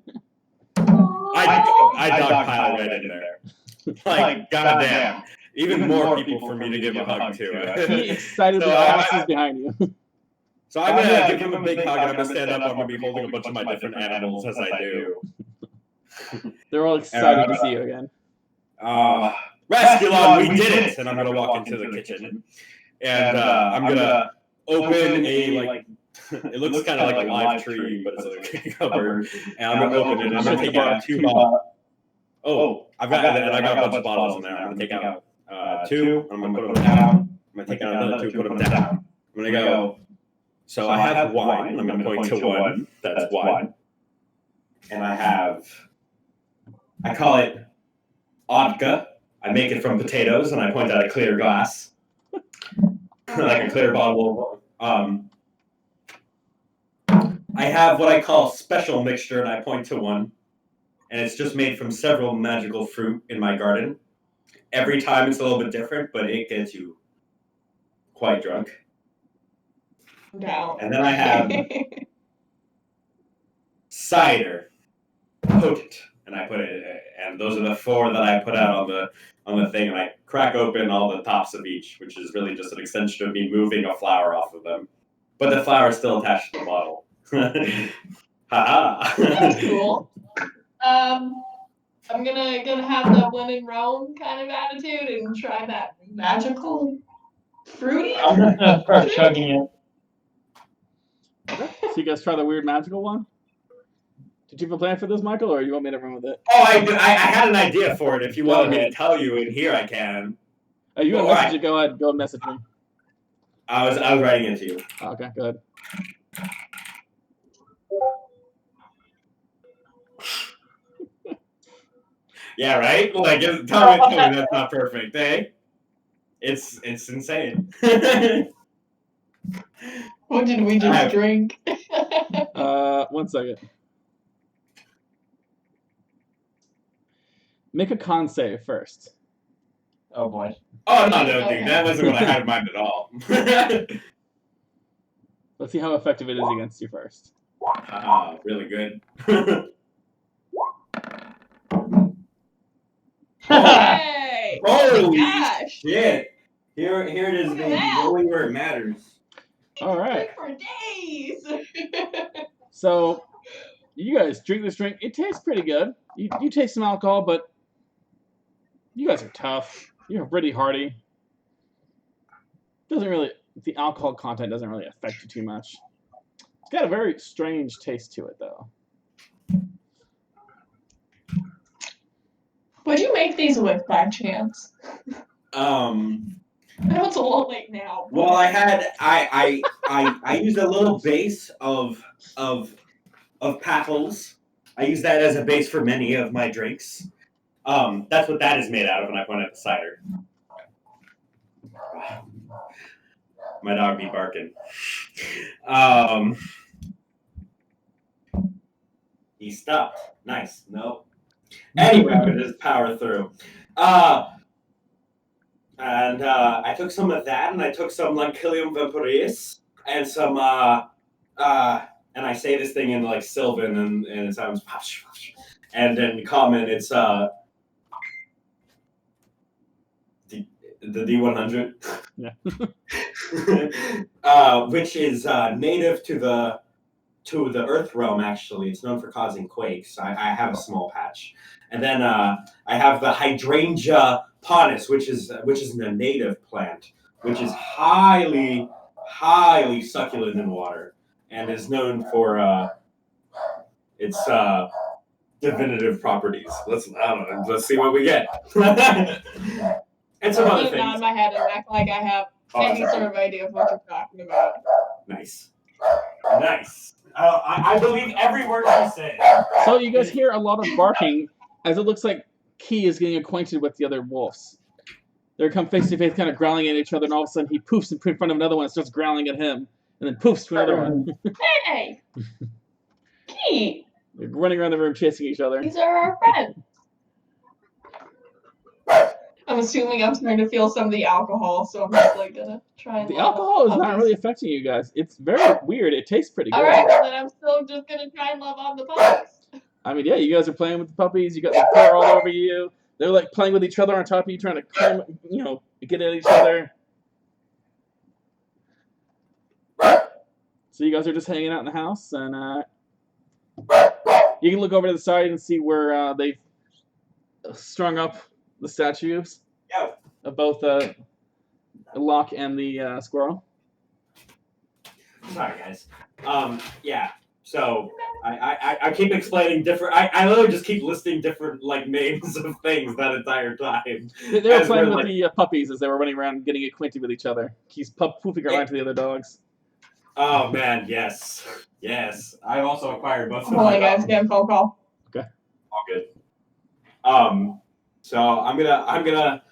Speaker 4: I dogpile right in there. Like, goddamn. Even more people for me to give a hug to.
Speaker 1: He excitedly passes behind you.
Speaker 4: So I'm going to give him a big hug, and I'm going to stand up, and I'm going to be holding a bunch of my different animals as I do.
Speaker 1: They're all excited to see you again.
Speaker 4: Rasculon, we did it! And I'm going to walk into the kitchen. And I'm going to open a, it looks kind of like a live tree, but it's a cupboard. And I'm going to open it, and I'm going to take out 2 bottles. I got a bunch of bottles in there. I'm going to take out 2, I'm going to put them down. I'm going to take out another 2, put them down. I'm going to go, so I have wine, and I'm going to point to one. That's wine. And I call it vodka. I make it from potatoes, and I point out a clear glass. Like a clear bottle. I have what I call special mixture, and I point to one. And it's just made from several magical fruit in my garden. Every time it's a little bit different, but it gets you quite drunk.
Speaker 2: No.
Speaker 4: And then I have cider, potent, and I put it. And those are the 4 that I put out on the thing, and I crack open all the tops of each, which is really just an extension of me moving a flower off of them. But the flower is still attached to the bottle. Ha-ha!
Speaker 2: That's cool. I'm gonna have the when in Rome kind of attitude and try that magical fruity.
Speaker 3: I'm gonna start chugging it.
Speaker 1: Okay. So you guys try the weird magical one? Did you have a plan for this, Michael, or you want me to run with it?
Speaker 4: Oh, I had an idea for it. If you wanted me to tell you in here, I can.
Speaker 1: Oh, you want to message it? Go ahead. Go and message me.
Speaker 4: I was writing it to you.
Speaker 1: Okay, go ahead.
Speaker 4: Yeah, right? Like, tell me that's not perfect, eh? It's insane.
Speaker 2: What did we just drink?
Speaker 1: 1 second. Make a con save first.
Speaker 3: Oh boy.
Speaker 4: Oh, no, dude. That wasn't what I had in mind at all.
Speaker 1: Let's see how effective it is against you first.
Speaker 4: Really good.
Speaker 2: Hey!
Speaker 4: Holy
Speaker 2: gosh!
Speaker 4: shit. Here it is, baby. Going where it matters.
Speaker 1: All right.
Speaker 2: For days.
Speaker 1: So, you guys drink this drink. It tastes pretty good. You taste some alcohol, but you guys are tough. You're pretty hardy. The alcohol content doesn't really affect you too much. It's got a very strange taste to it, though.
Speaker 2: What'd you make these with by chance? I know it's a little late now.
Speaker 4: Well, I used a little base of paddles. I use that as a base for many of my drinks. That's what that is made out of, and I point at the cider. My dog be barking. He stopped. Nice. No. Anyway, I'm gonna just power through. And I took some of that, and I took some Lancilium Vampiris, and some and I say this thing in like Sylvan, and it sounds and in Common it's the D100.
Speaker 1: Yeah.
Speaker 4: Which is native to the Earth realm. Actually, it's known for causing quakes. I have a small patch, and then I have the Hydrangea Ponus, which is a native plant, which is highly succulent in water, and is known for its divinative properties. Let's see what we get. And some
Speaker 2: I'm
Speaker 4: other
Speaker 2: gonna nod
Speaker 4: things.
Speaker 2: my head and act like I have any sort of idea of what you're talking about.
Speaker 4: Nice. Nice. I believe every word you say.
Speaker 1: So you guys hear a lot of barking as it looks like Key is getting acquainted with the other wolves. They come face to face, kind of growling at each other, and all of a sudden he poofs in front of another one and starts growling at him, and then poofs to another one.
Speaker 2: Hey! Key!
Speaker 1: They're running around the room chasing each other.
Speaker 2: These are our friends. I'm assuming I'm starting to feel some of the alcohol, so I'm just like gonna try and
Speaker 1: The alcohol is not really affecting you guys. It's very weird. It tastes pretty good.
Speaker 2: Alright, well then I'm still just gonna try and love on the puppies.
Speaker 1: I mean, yeah, you guys are playing with the puppies. You got the fur all over you. They're like playing with each other on top of you, trying to climb, get at each other. So you guys are just hanging out in the house, and you can look over to the side and see where they've strung up the statues of both Locq and the squirrel.
Speaker 4: Sorry, guys. Yeah. So I keep explaining different. I literally just keep listing different names of things that entire time.
Speaker 1: They were playing with the puppies as they were running around, getting acquainted with each other. He's poofing around to the other dogs.
Speaker 4: Oh man, yes. I also acquired both of them.
Speaker 2: Hold on, guys, get a phone call.
Speaker 1: Okay.
Speaker 4: All good. So I'm gonna.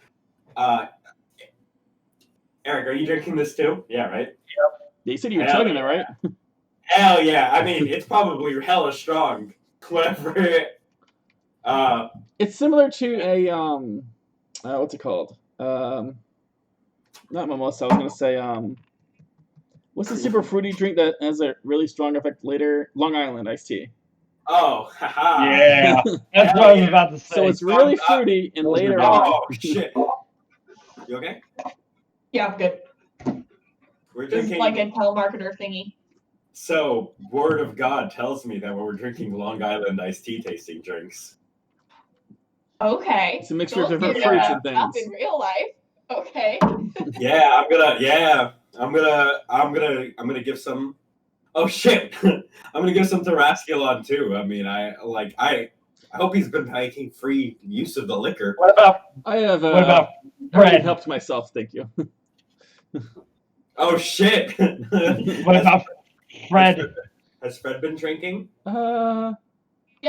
Speaker 4: Eric, are you drinking this too? Yeah, right.
Speaker 1: Yeah, you said you were chugging it, right?
Speaker 4: Hell yeah! I mean, it's probably hella strong. Whatever.
Speaker 1: It's similar to a what's it called? Not mimosa. I was gonna say what's the super fruity drink that has a really strong effect later? Long Island iced tea.
Speaker 4: Oh, haha.
Speaker 3: Yeah, that's what I was about to say.
Speaker 1: So it's really fruity and later on.
Speaker 4: Oh shit! You okay?
Speaker 2: Yeah, I'm good.
Speaker 4: We're
Speaker 2: This is
Speaker 4: drinking.
Speaker 2: like a telemarketer thingy.
Speaker 4: So, word of God tells me that we're drinking Long Island iced tea tasting drinks.
Speaker 2: Okay.
Speaker 1: It's a mixture of
Speaker 2: Don't
Speaker 1: different
Speaker 2: give
Speaker 1: fruits
Speaker 2: it
Speaker 1: and
Speaker 2: up.
Speaker 1: things.
Speaker 2: Up in real life. Okay.
Speaker 4: I'm gonna give some. Oh shit! I'm gonna give some to Rascalon too. I mean, I hope he's been making free use of the liquor.
Speaker 3: What about
Speaker 1: I've
Speaker 3: already
Speaker 1: Fred helped myself, thank you.
Speaker 4: Oh shit!
Speaker 3: what about Fred?
Speaker 4: Has Fred been drinking?
Speaker 2: Yeah,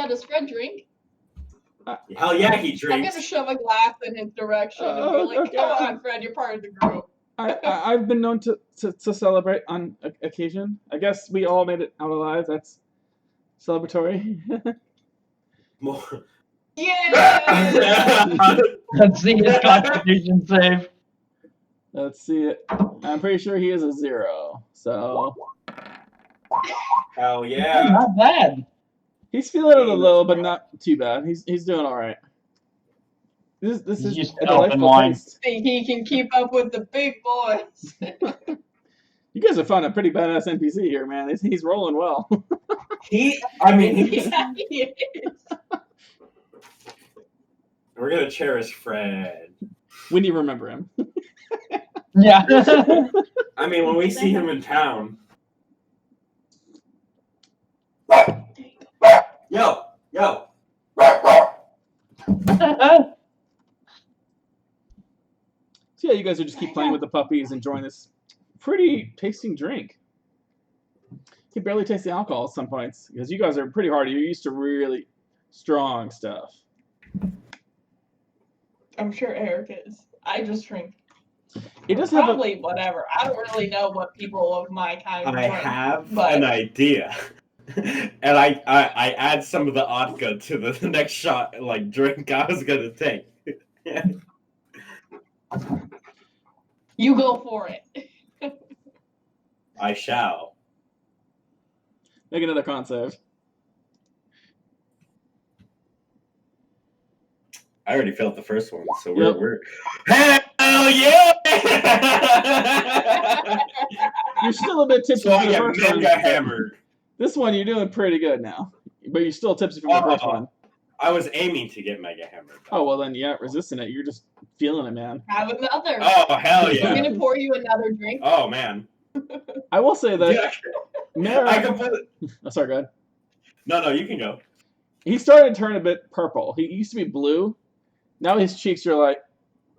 Speaker 2: does Fred drink?
Speaker 4: Hell yeah, he
Speaker 2: I'm
Speaker 4: drinks.
Speaker 2: gonna shove a glass in his direction and be like,
Speaker 1: okay.
Speaker 2: "Come on, Fred, you're part of the group."
Speaker 1: I've been known to celebrate on occasion. I guess we all made it out alive. That's celebratory.
Speaker 4: More.
Speaker 2: Yeah.
Speaker 3: Let's see his constitution save.
Speaker 1: Let's see it. I'm pretty sure he is a 0. So
Speaker 4: Hell yeah!
Speaker 3: Not bad.
Speaker 1: he's feeling it a little, but not too bad. He's doing all right. This
Speaker 3: He's
Speaker 1: is
Speaker 3: used
Speaker 1: a
Speaker 3: to open
Speaker 1: delightful
Speaker 3: wine.
Speaker 1: taste.
Speaker 2: Think he can keep up with the big boys.
Speaker 1: You guys have found a pretty badass NPC here, man. He's rolling well.
Speaker 4: He's.
Speaker 2: Yeah, he is.
Speaker 4: We're gonna cherish Fred.
Speaker 1: When you remember him.
Speaker 3: Yeah.
Speaker 4: I mean, when we see him in town. Yo.
Speaker 1: So yeah, you guys are just keep playing with the puppies, enjoying this pretty tasting drink. You can barely taste the alcohol at some points because you guys are pretty hard. You're used to really strong stuff.
Speaker 2: I'm sure Eric is. I just drink.
Speaker 1: It does have
Speaker 2: Probably whatever. I don't really know what people of my kind
Speaker 4: I
Speaker 2: drink.
Speaker 4: have
Speaker 2: but-
Speaker 4: an idea. And I add some of the vodka to the next shot drink I was gonna take.
Speaker 2: You go for it.
Speaker 4: I shall.
Speaker 1: Make another con save.
Speaker 4: I already felt the first one, so
Speaker 1: Yep.
Speaker 4: we're hell yeah!
Speaker 1: You're still a bit tipsy
Speaker 4: So I
Speaker 1: from the
Speaker 4: get
Speaker 1: first one.
Speaker 4: mega hammered.
Speaker 1: This one you're doing pretty good now, but you're still tipsy from the first one.
Speaker 4: I was aiming to get mega hammered.
Speaker 1: Oh well, then you're not resisting it. You're just feeling it, man.
Speaker 2: Have another.
Speaker 4: Oh hell
Speaker 2: I'm
Speaker 4: yeah!
Speaker 2: gonna pour you another drink.
Speaker 4: Oh man.
Speaker 1: I will say that
Speaker 4: Yeah.
Speaker 1: Mara.
Speaker 4: I completely.
Speaker 1: Oh, sorry, go ahead.
Speaker 4: No, you can go.
Speaker 1: He started to turn a bit purple. He used to be blue. Now his cheeks are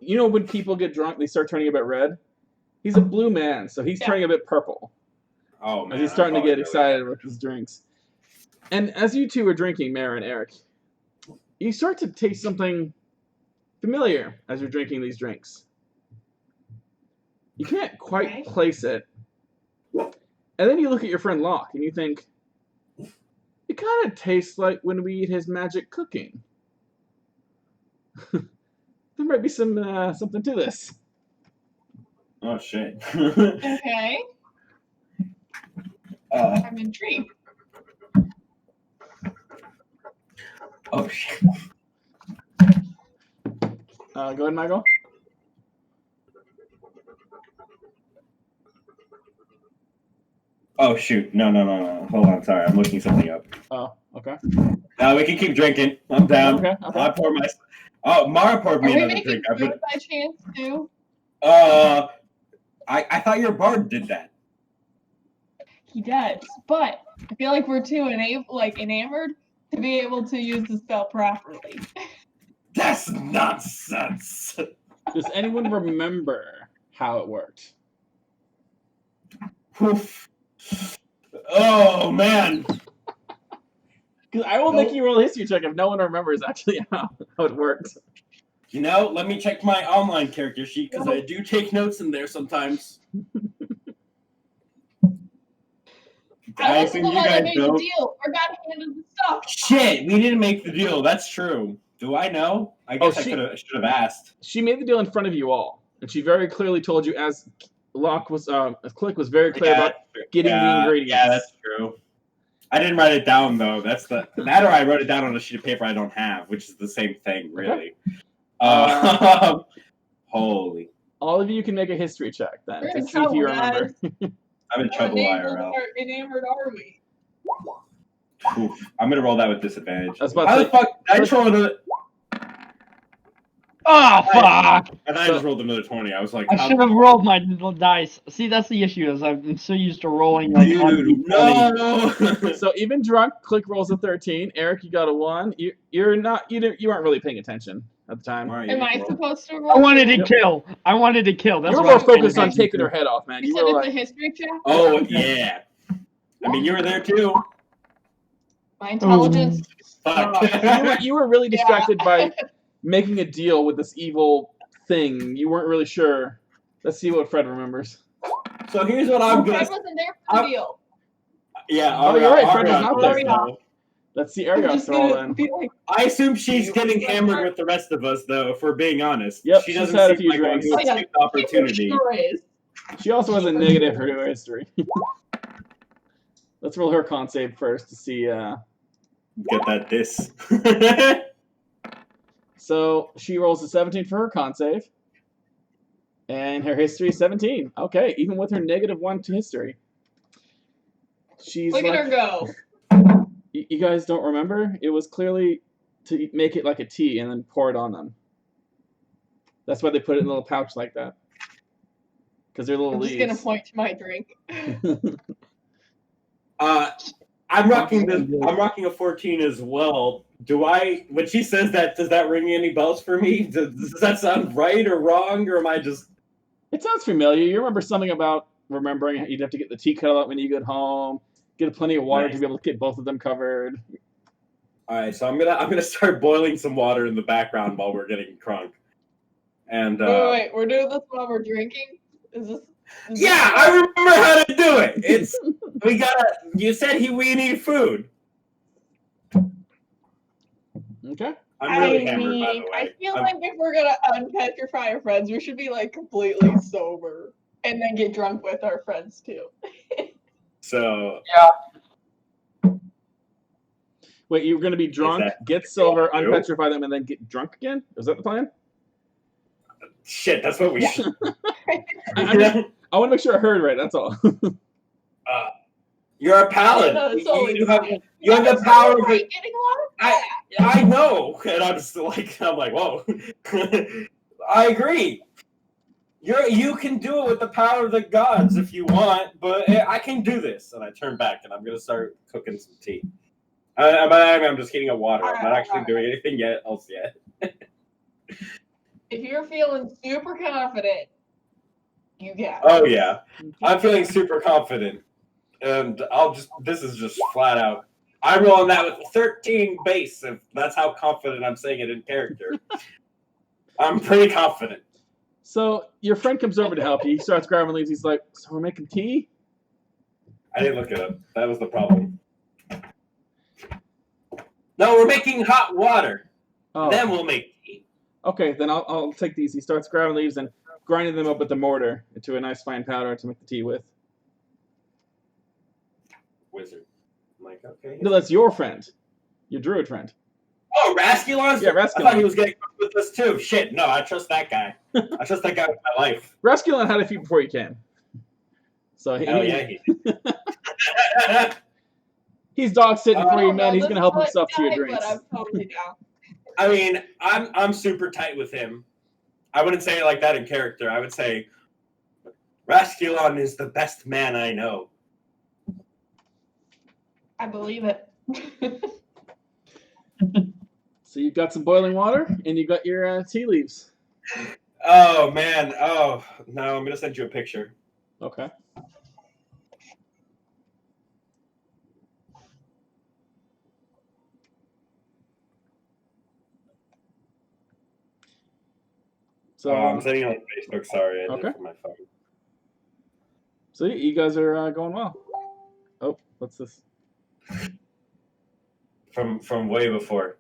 Speaker 1: you know when people get drunk, they start turning a bit red? He's a blue man, so he's turning a bit purple.
Speaker 4: Oh, man.
Speaker 1: As he's starting to get excited with his drinks. And as you two are drinking, Mara and Eric, you start to taste something familiar as you're drinking these drinks. You can't quite place it. And then you look at your friend Locq and you think, it kind of tastes like when we eat his magic cooking. There might be some something to this.
Speaker 4: Oh, shit.
Speaker 2: Okay. I'm intrigued.
Speaker 4: Oh, shit.
Speaker 1: Go ahead, Michael.
Speaker 4: Oh, shoot. No. Hold on. Sorry. I'm looking something up.
Speaker 1: Oh, okay.
Speaker 4: We can keep drinking. I'm down.
Speaker 1: Okay.
Speaker 4: I pour my... Oh, Mara poured me another drink.
Speaker 2: Are we making food by chance, too?
Speaker 4: I thought your bard did that.
Speaker 2: He does, but I feel like we're too enamored to be able to use the spell properly.
Speaker 4: That's nonsense.
Speaker 1: Does anyone remember how it worked?
Speaker 4: Oof. Oh, man.
Speaker 1: Because I will make you roll a history check if no one remembers actually how it worked.
Speaker 4: You know, let me check my online character sheet because I do take notes in there sometimes.
Speaker 2: I wasn't the one that made the deal or got handed the stuff.
Speaker 4: Shit, we didn't make the deal. That's true. Do I know? I guess I should have asked.
Speaker 1: She made the deal in front of you all, and she very clearly told you as Locq was, Klik was very clear about getting the ingredients.
Speaker 4: Yeah, that's true. I didn't write it down though. That's that, or I wrote it down on a sheet of paper I don't have, which is the same thing, really. Okay. Holy!
Speaker 1: All of you can make a history check then to see if you remember.
Speaker 4: I'm in trouble, IRL.
Speaker 2: Enamored are we?
Speaker 4: Oof. I'm gonna roll that with disadvantage.
Speaker 1: How
Speaker 4: the fuck? I just rolled another.
Speaker 3: Oh, fuck!
Speaker 4: I thought I just rolled another 20. I was like,
Speaker 3: I should have rolled my dice. See, that's the issue. Is I'm so used to rolling like.
Speaker 4: Dude, no.
Speaker 1: So even drunk, Klik rolls a 13. Eric, you got a 1. You weren't really paying attention at the time.
Speaker 2: Am I supposed to roll?
Speaker 3: I wanted to kill. That's
Speaker 1: you were more focused on taking her head off, man.
Speaker 2: You said it's a history check?
Speaker 4: Oh, yeah. I mean, you were there too.
Speaker 2: My intelligence.
Speaker 4: Fuck.
Speaker 1: You were really distracted by making a deal with this evil thing. You weren't really sure. Let's see what Fred remembers.
Speaker 4: So here's what I'm gonna.
Speaker 2: Fred wasn't there for the deal.
Speaker 4: Yeah.
Speaker 1: Oh, you're right. Fred was not there.
Speaker 2: Arya.
Speaker 1: Let's see Argos roll then.
Speaker 4: I assume she's getting hammered with the rest of us, though. If we're being honest.
Speaker 1: Yep,
Speaker 4: she
Speaker 1: she's
Speaker 4: doesn't
Speaker 1: had a
Speaker 4: seem
Speaker 1: few
Speaker 4: like
Speaker 1: drinks.
Speaker 4: one who takes opportunity.
Speaker 2: Sure is.
Speaker 1: She also has a negative for her history. Let's roll her con save first to see.
Speaker 4: Get that diss.
Speaker 1: So she rolls a 17 for her con save. And her history is 17. Okay, even with her -1 to history. She's
Speaker 2: Look at her go.
Speaker 1: You guys don't remember? It was clearly to make it like a tea and then pour it on them. That's why they put it in a little pouch like that. Because they're little leaves.
Speaker 2: I'm just gonna point to my drink.
Speaker 4: I'm rocking a 14 as well. When she says that, does that ring any bells for me? Does that sound right or wrong, or am I just...
Speaker 1: It sounds familiar. You remember something about remembering you'd have to get the tea kettle out when you get home, get plenty of water to be able to get both of them covered.
Speaker 4: All right, so I'm gonna start boiling some water in the background while we're getting drunk. And
Speaker 2: wait, we're doing this while we're drinking? Is this
Speaker 4: I remember how to do it. You said we need food.
Speaker 1: Okay.
Speaker 4: I'm really hammered, by the way.
Speaker 2: I feel like if we're gonna unpetrify our friends, we should be like completely sober and then get drunk with our friends too.
Speaker 4: So
Speaker 1: wait, you're gonna be drunk, get silver, unpetrify them, and then get drunk again? Is that the plan?
Speaker 4: Shit, that's what we should.
Speaker 1: I want to make sure I heard right. That's all.
Speaker 4: You're a paladin. You have the power of it. I know, and I'm like, whoa. I agree. You can do it with the power of the gods if you want, but I can do this. And I turn back, and I'm gonna start cooking some tea. I'm just heating up water. I'm not actually doing anything else yet.
Speaker 2: If you're feeling super confident, you got it.
Speaker 4: Oh yeah, I'm feeling super confident, and this is just flat out. I'm rolling that with 13 base, if that's how confident I'm saying it in character. I'm pretty confident.
Speaker 1: So your friend comes over to help you. He starts grabbing leaves. He's like, "So we're making tea?"
Speaker 4: I didn't look it up. That was the problem. No, we're making hot water.
Speaker 1: Oh.
Speaker 4: Then we'll make tea.
Speaker 1: Okay, then I'll take these. He starts grabbing leaves and grinding them up with the mortar into a nice fine powder to make the tea with.
Speaker 4: Wizard. I'm like, okay.
Speaker 1: No, that's your friend. Your druid friend.
Speaker 4: Oh, Rasculon?
Speaker 1: Yeah, Rasculon.
Speaker 4: I thought he was getting with us too. Shit, no, I trust that guy. I trust that guy with my life.
Speaker 1: Rasculon had a few before you came. So he's dog sitting for you, man. He's gonna help himself to your drinks.
Speaker 2: I'm totally down.
Speaker 4: I mean, I'm super tight with him. I wouldn't say it like that in character. I would say Rasculon is the best man I know.
Speaker 2: I believe it.
Speaker 1: So you've got some boiling water and you got your tea leaves.
Speaker 4: Oh man. Oh no, I'm gonna send you a picture.
Speaker 1: Okay. So
Speaker 4: I'm sending it on Facebook. Sorry, I did it from my phone.
Speaker 1: So you guys are going well. Oh, what's this?
Speaker 4: From way before.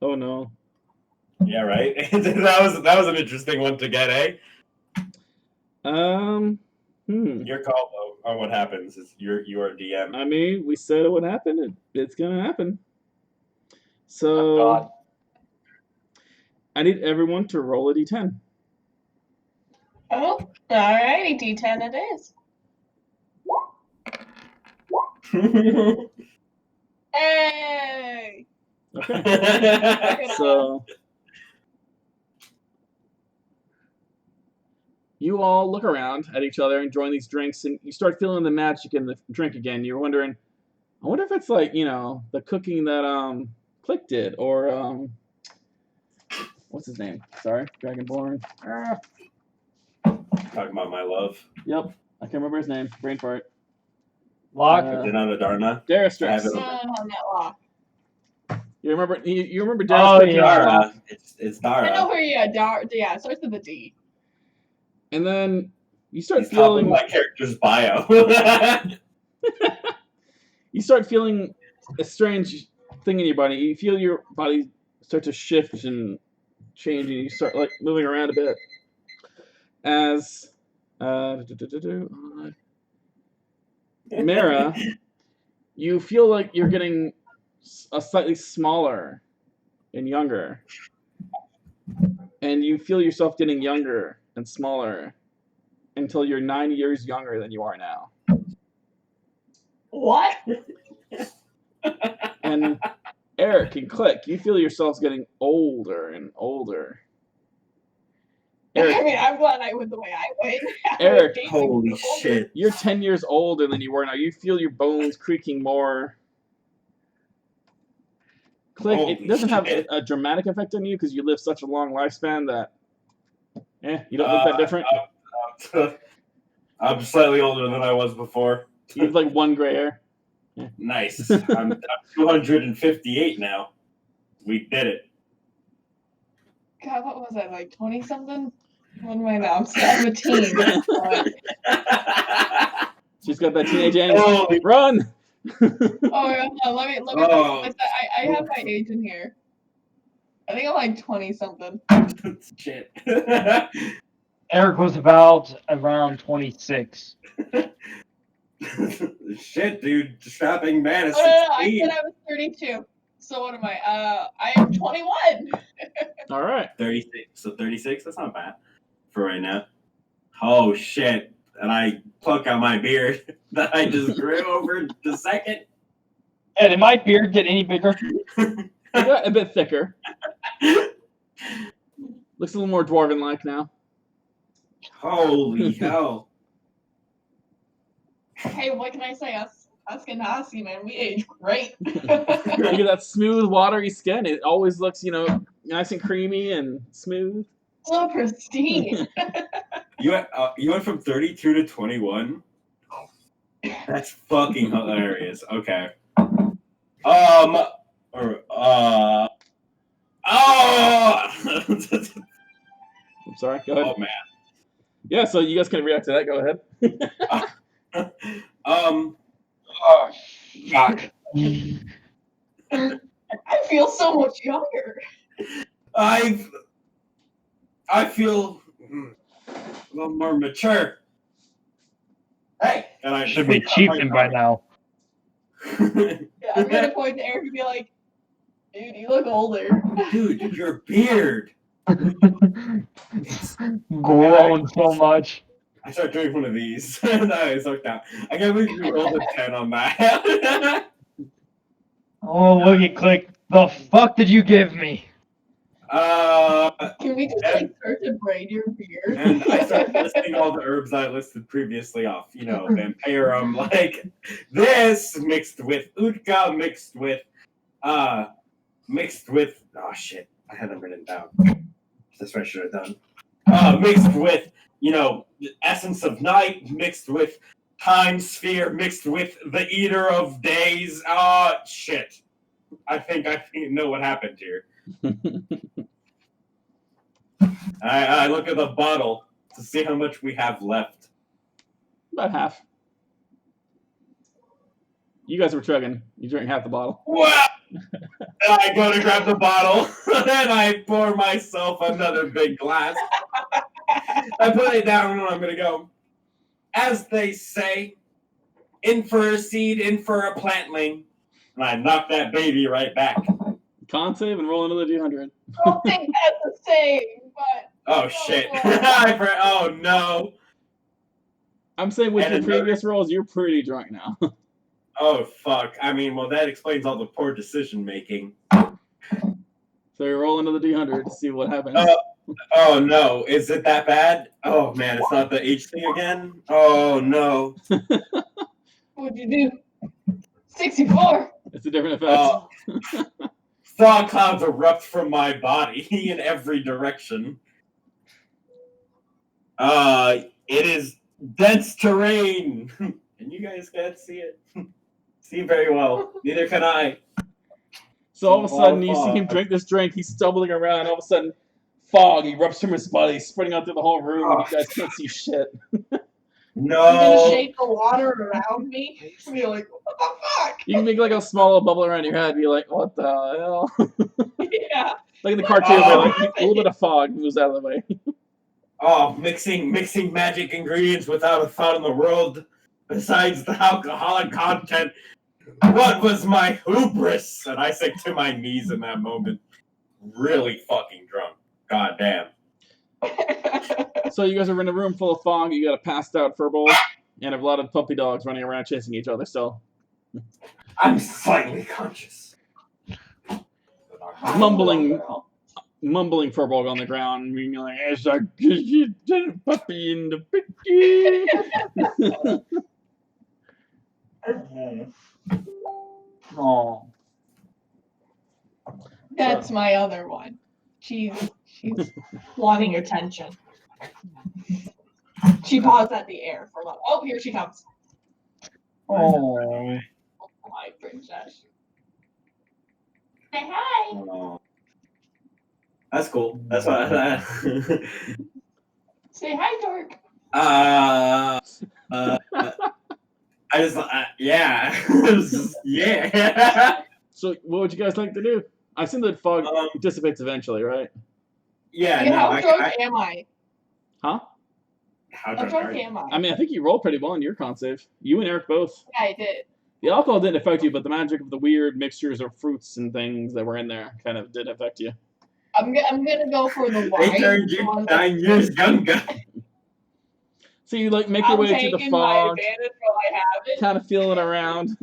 Speaker 1: Oh no.
Speaker 4: Yeah, right. that was an interesting one to get, eh? Your call though on what happens is you are DM.
Speaker 1: I mean, we said it would happen. It's gonna happen. So
Speaker 3: Oh, God.
Speaker 1: I need everyone to roll a d10.
Speaker 2: Oh, alrighty, D10 it is. Hey!
Speaker 1: Okay. So you all look around at each other enjoying these drinks, and you start feeling the magic in the drink again. You're wondering, I wonder if it's like, the cooking that Klik did, or what's his name? Sorry, Dragonborn.
Speaker 4: Talking about my love.
Speaker 1: Yep, I can't remember his name. Brain fart.
Speaker 3: Locq.
Speaker 4: Darna.
Speaker 1: Darastrix.
Speaker 2: Locq.
Speaker 1: You remember
Speaker 3: Oh,
Speaker 1: Darastrix?
Speaker 3: yeah.
Speaker 4: Dara. It's Dara.
Speaker 2: I know where you are. Yeah, it starts with a D.
Speaker 1: And then you start
Speaker 4: It's top of
Speaker 1: feeling
Speaker 4: my character's bio.
Speaker 1: you start feeling a strange thing in your body. You feel your body start to shift and change, and you start like moving around a bit. As Mara, you feel like you're getting a slightly smaller and younger, and you feel yourself getting younger and smaller until you're 9 years younger than you are now.
Speaker 2: What?
Speaker 1: And Eric and Klik, you feel yourselves getting older and older. Eric,
Speaker 2: I mean, I'm glad I went the way I went.
Speaker 1: Eric,
Speaker 4: Holy shit.
Speaker 1: you're 10 years older than you were now. You feel your bones creaking more. Klik,
Speaker 4: Holy
Speaker 1: it doesn't have
Speaker 4: shit.
Speaker 1: a dramatic effect on you because you live such a long lifespan that, you don't look that different.
Speaker 4: I'm slightly older than I was before.
Speaker 1: You have like one gray hair.
Speaker 4: Nice. I'm 258 now. We did it.
Speaker 2: God, what was I, like 20 something? What am I now? I'm a teen.
Speaker 1: She's got that teenage angst.
Speaker 4: Holy-
Speaker 1: Run!
Speaker 2: Oh, let me.
Speaker 4: Oh.
Speaker 2: I have my age in here. I think I'm like 20 something.
Speaker 4: Shit.
Speaker 3: Eric was about around 26.
Speaker 4: Shit, dude. Strapping man is
Speaker 2: Oh, no, I
Speaker 4: 16.
Speaker 2: said I was 32. So what am I? I am 21.
Speaker 1: All right.
Speaker 4: 36. So 36? That's not bad for right now. Oh, shit. And I pluck out my beard that I just grew over the second.
Speaker 3: Hey, did my beard get any bigger?
Speaker 1: You got a bit thicker. Looks a little more dwarven-like now.
Speaker 4: Holy hell.
Speaker 2: Hey, what can I say? Us Ganassi, man, we age great.
Speaker 1: You get that smooth, watery skin. It always looks, Nice and creamy and smooth.
Speaker 2: So pristine.
Speaker 4: You went from 32 to 21. That's fucking hilarious. Okay. Oh.
Speaker 1: I'm sorry. Go ahead.
Speaker 4: Oh man.
Speaker 1: Yeah. So you guys can react to that. Go ahead.
Speaker 3: Oh, fuck.
Speaker 2: I feel so much younger.
Speaker 4: I feel a little more mature. Hey, and I
Speaker 3: Should be chieftain by now.
Speaker 2: Yeah, I'm gonna point to Eric and be like, dude, you look older.
Speaker 4: Dude, your beard.
Speaker 3: It's grown so much.
Speaker 4: I start doing one of these. No, it's looked out. I can't believe you rolled a 10 on that.
Speaker 3: Oh, look at Klik. The fuck did you give me?
Speaker 2: Can we just like start to braid your beard?
Speaker 4: And I started listing all the herbs I listed previously off. You know, vampirum, like this mixed with utka, mixed with oh shit, I had them written down. That's what I should have done. Mixed with, you know, the essence of night, mixed with time sphere, mixed with the eater of days. Shit. I think know what happened here. I look at the bottle to see how much we have left.
Speaker 1: About half. You guys were chugging. You drank half the bottle.
Speaker 4: What? I go to grab the bottle, and I pour myself another big glass. I put it down, and I'm going to go. As they say, in for a seed, in for a plantling. And I knock that baby right back.
Speaker 1: Con save and roll another D100.
Speaker 2: I don't think that's the same, but...
Speaker 4: Oh, shit. Oh, no.
Speaker 1: I'm saying with
Speaker 4: And
Speaker 1: your
Speaker 4: another-
Speaker 1: previous rolls, you're pretty drunk now.
Speaker 4: Oh, fuck. I mean, well, that explains all the poor decision-making.
Speaker 1: So you roll another D100 to see what happens.
Speaker 4: Oh, no. Is it that bad? Oh, man, it's not the H thing again? Oh, no.
Speaker 2: What'd you do? 64.
Speaker 1: It's a different effect.
Speaker 4: Thaw clouds erupt from my body in every direction. It is dense terrain. And you guys can't see it. See very well. Neither can I.
Speaker 1: So all of a sudden, you see him drink this drink. He's stumbling around. All of a sudden, fog erupts from his body, spreading out through the whole room, and you guys can't see shit.
Speaker 2: I'm gonna
Speaker 4: No.
Speaker 2: shake the water around me. And be like, what the fuck?
Speaker 1: You can make like a small little bubble around your head. Be like, what the hell?
Speaker 2: Yeah.
Speaker 1: Like in the cartoon, where like a little bit of fog moves out of the way.
Speaker 4: Oh, mixing magic ingredients without a thought in the world. Besides the alcoholic content. What was my hubris? And I sank to my knees in that moment. Really fucking drunk. God damn.
Speaker 1: So you guys are in a room full of fog. You got a passed out furball and a lot of puppy dogs running around chasing each other. So
Speaker 4: I'm slightly conscious.
Speaker 1: mumbling furball on the ground, being like, "It's a puppy in the picky."
Speaker 3: Oh.
Speaker 2: That's my other one. She's wanting attention. She paws at the air for a moment. Oh, here she comes.
Speaker 3: Oh.
Speaker 2: My princess. Say hi.
Speaker 4: Oh. That's cool. That's what I
Speaker 2: Say hi, Dork.
Speaker 4: I just, yeah. Yeah.
Speaker 1: So what would you guys like to do? I assume that fog dissipates eventually, right?
Speaker 4: Yeah,
Speaker 2: Yeah,
Speaker 4: no,
Speaker 2: how drunk am I?
Speaker 1: Huh?
Speaker 4: How
Speaker 2: How
Speaker 4: drunk
Speaker 2: drunk
Speaker 4: are you?
Speaker 2: am I?
Speaker 1: I mean, I think you rolled pretty well in your con save. You and Eric both.
Speaker 2: Yeah, I did.
Speaker 1: The alcohol didn't affect you, but the magic of the weird mixtures of fruits and things that were in there kind of did affect you.
Speaker 2: I'm gonna go for the
Speaker 4: They
Speaker 2: wine.
Speaker 4: turned you 9 years younger.
Speaker 1: So you like make your
Speaker 2: I'm
Speaker 1: way through the
Speaker 2: taking my
Speaker 1: fog,
Speaker 2: advantage while I have it.
Speaker 1: kind of feeling around.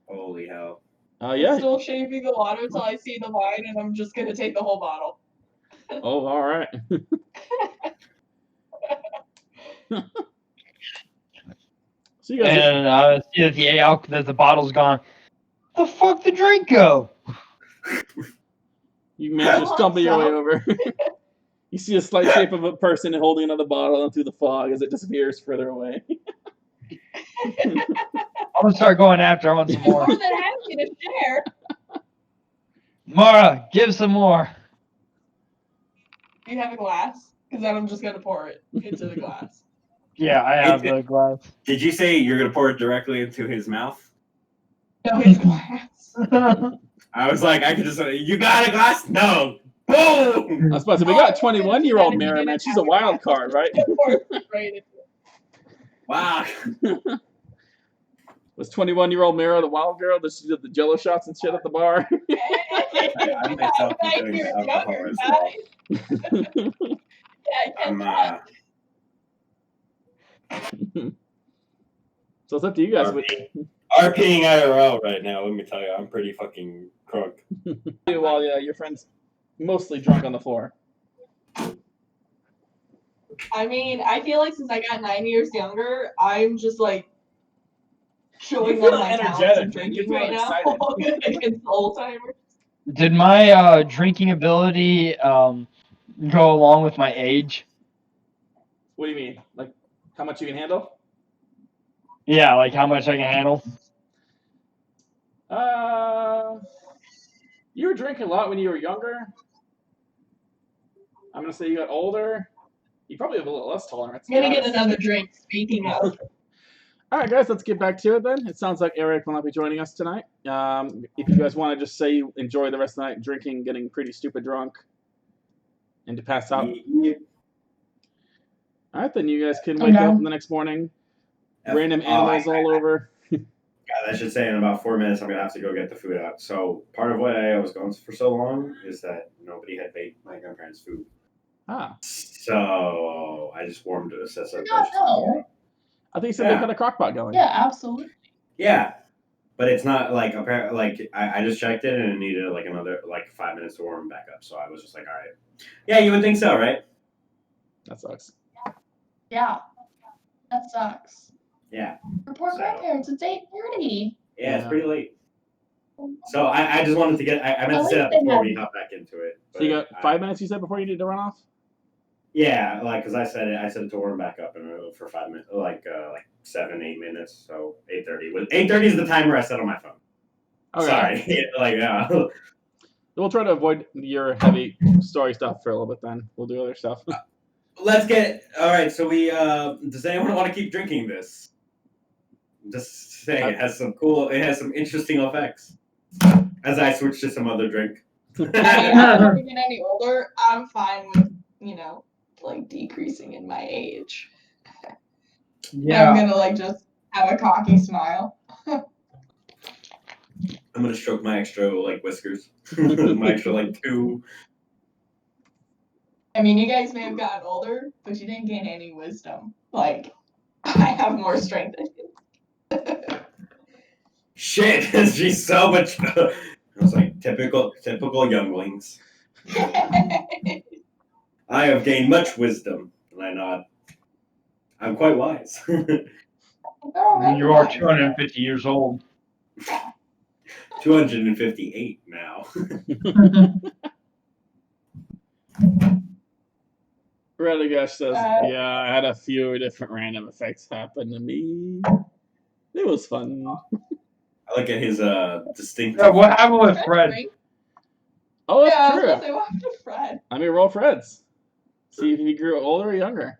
Speaker 4: Holy hell.
Speaker 2: I'm
Speaker 1: Yeah.
Speaker 2: still shaving the water until I see the wine, and I'm just gonna take the whole bottle.
Speaker 1: Oh, all right. So you guys.
Speaker 3: And see that the bottle's gone. The fuck the drink go?
Speaker 1: You manage to stumble your way over. You see a slight shape of a person holding another bottle through the fog as it disappears further away.
Speaker 3: I'm gonna start going after. I want some more.
Speaker 2: More than happy to share.
Speaker 3: Mara, give some more.
Speaker 2: Do you have a glass? Because then I'm just gonna pour it into the glass.
Speaker 3: Yeah, I have the glass.
Speaker 4: Did you say you're gonna pour it directly into his mouth?
Speaker 2: No, his glass.
Speaker 4: I was like, I could just say, you got a glass? No. Boom!
Speaker 1: I was about to say, we got a 21-year-old Mara, man. She's a wild card, right?
Speaker 4: Wow.
Speaker 1: Was 21-year-old Mara the wild girl that she did the jello shots and shit at the bar?
Speaker 4: I myself am doing alcohol as well.
Speaker 1: So it's up to you guys.
Speaker 4: RPing IRL right now, let me tell you, I'm pretty fucking crunk.
Speaker 1: While your friend's mostly drunk on the floor.
Speaker 2: I mean, I feel like since I got 9 years younger, I'm just like showing them my talents and drinking right now against the old timers.
Speaker 3: Did my drinking ability go along with my age?
Speaker 1: What do you mean? Like how much you can handle?
Speaker 3: Yeah, like how much I can handle.
Speaker 1: You were drinking a lot when you were younger. I'm gonna say you got older. You probably have a little less tolerance.
Speaker 2: I'm gonna get another drink. Speaking of.
Speaker 1: All right, guys, let's get back to it then. It sounds like Eric will not be joining us tonight. If you guys want to just say you enjoy the rest of the night drinking, getting pretty stupid drunk, and to pass out. All right, then you guys can wake up the next morning. Random animals all over.
Speaker 4: God, I should say in about 4 minutes I'm gonna have to go get the food out. So part of why I was gone for so long is that nobody had baked my grandparents' food.
Speaker 1: Ah.
Speaker 4: So I just warmed it.
Speaker 1: I think you said they had a crock pot going.
Speaker 2: Yeah, absolutely.
Speaker 4: Yeah, but it's not like apparently. Like I just checked it and it needed like another 5 minutes to warm back up. So I was just like, all right. Yeah, you would think so, right?
Speaker 1: That sucks.
Speaker 2: Yeah, that sucks.
Speaker 4: Yeah.
Speaker 2: For poor grandparents, it's 8:30.
Speaker 4: Yeah, it's pretty late. So I just wanted to get. I meant to set up before we hop back into it.
Speaker 1: So you got 5 minutes. You said before you need to run off.
Speaker 4: Yeah, because I said it to warm back up for 5 minutes, like 7-8 minutes. So 8:30. 8:30 is the timer I set on my phone. Okay. Sorry,
Speaker 1: We'll try to avoid your heavy story stuff for a little bit. Then we'll do other stuff.
Speaker 4: Let's get all right. So we does anyone want to keep drinking this? Just saying, it has some interesting effects. As I switch to some other drink.
Speaker 2: I don't get any older. I'm fine with like decreasing in my age. Yeah. I'm gonna just have a cocky smile.
Speaker 4: I'm gonna stroke my extra whiskers. My extra 2.
Speaker 2: I mean, you guys may have gotten older, but you didn't gain any wisdom. Like, I have more strength than you.
Speaker 4: Shit, she's so much. I was like, typical younglings. I have gained much wisdom, and I nod. I'm quite wise.
Speaker 3: You are 250 years old.
Speaker 4: 258 now.
Speaker 1: Radigash says, yeah, I had a few different random effects happen to me. It was fun.
Speaker 4: I look at his distinct.
Speaker 3: Yeah, what happened with Fred?
Speaker 1: Oh, that's true.
Speaker 2: I was what happened to Fred?
Speaker 1: I mean, roll Fred's. See if he grew older or younger.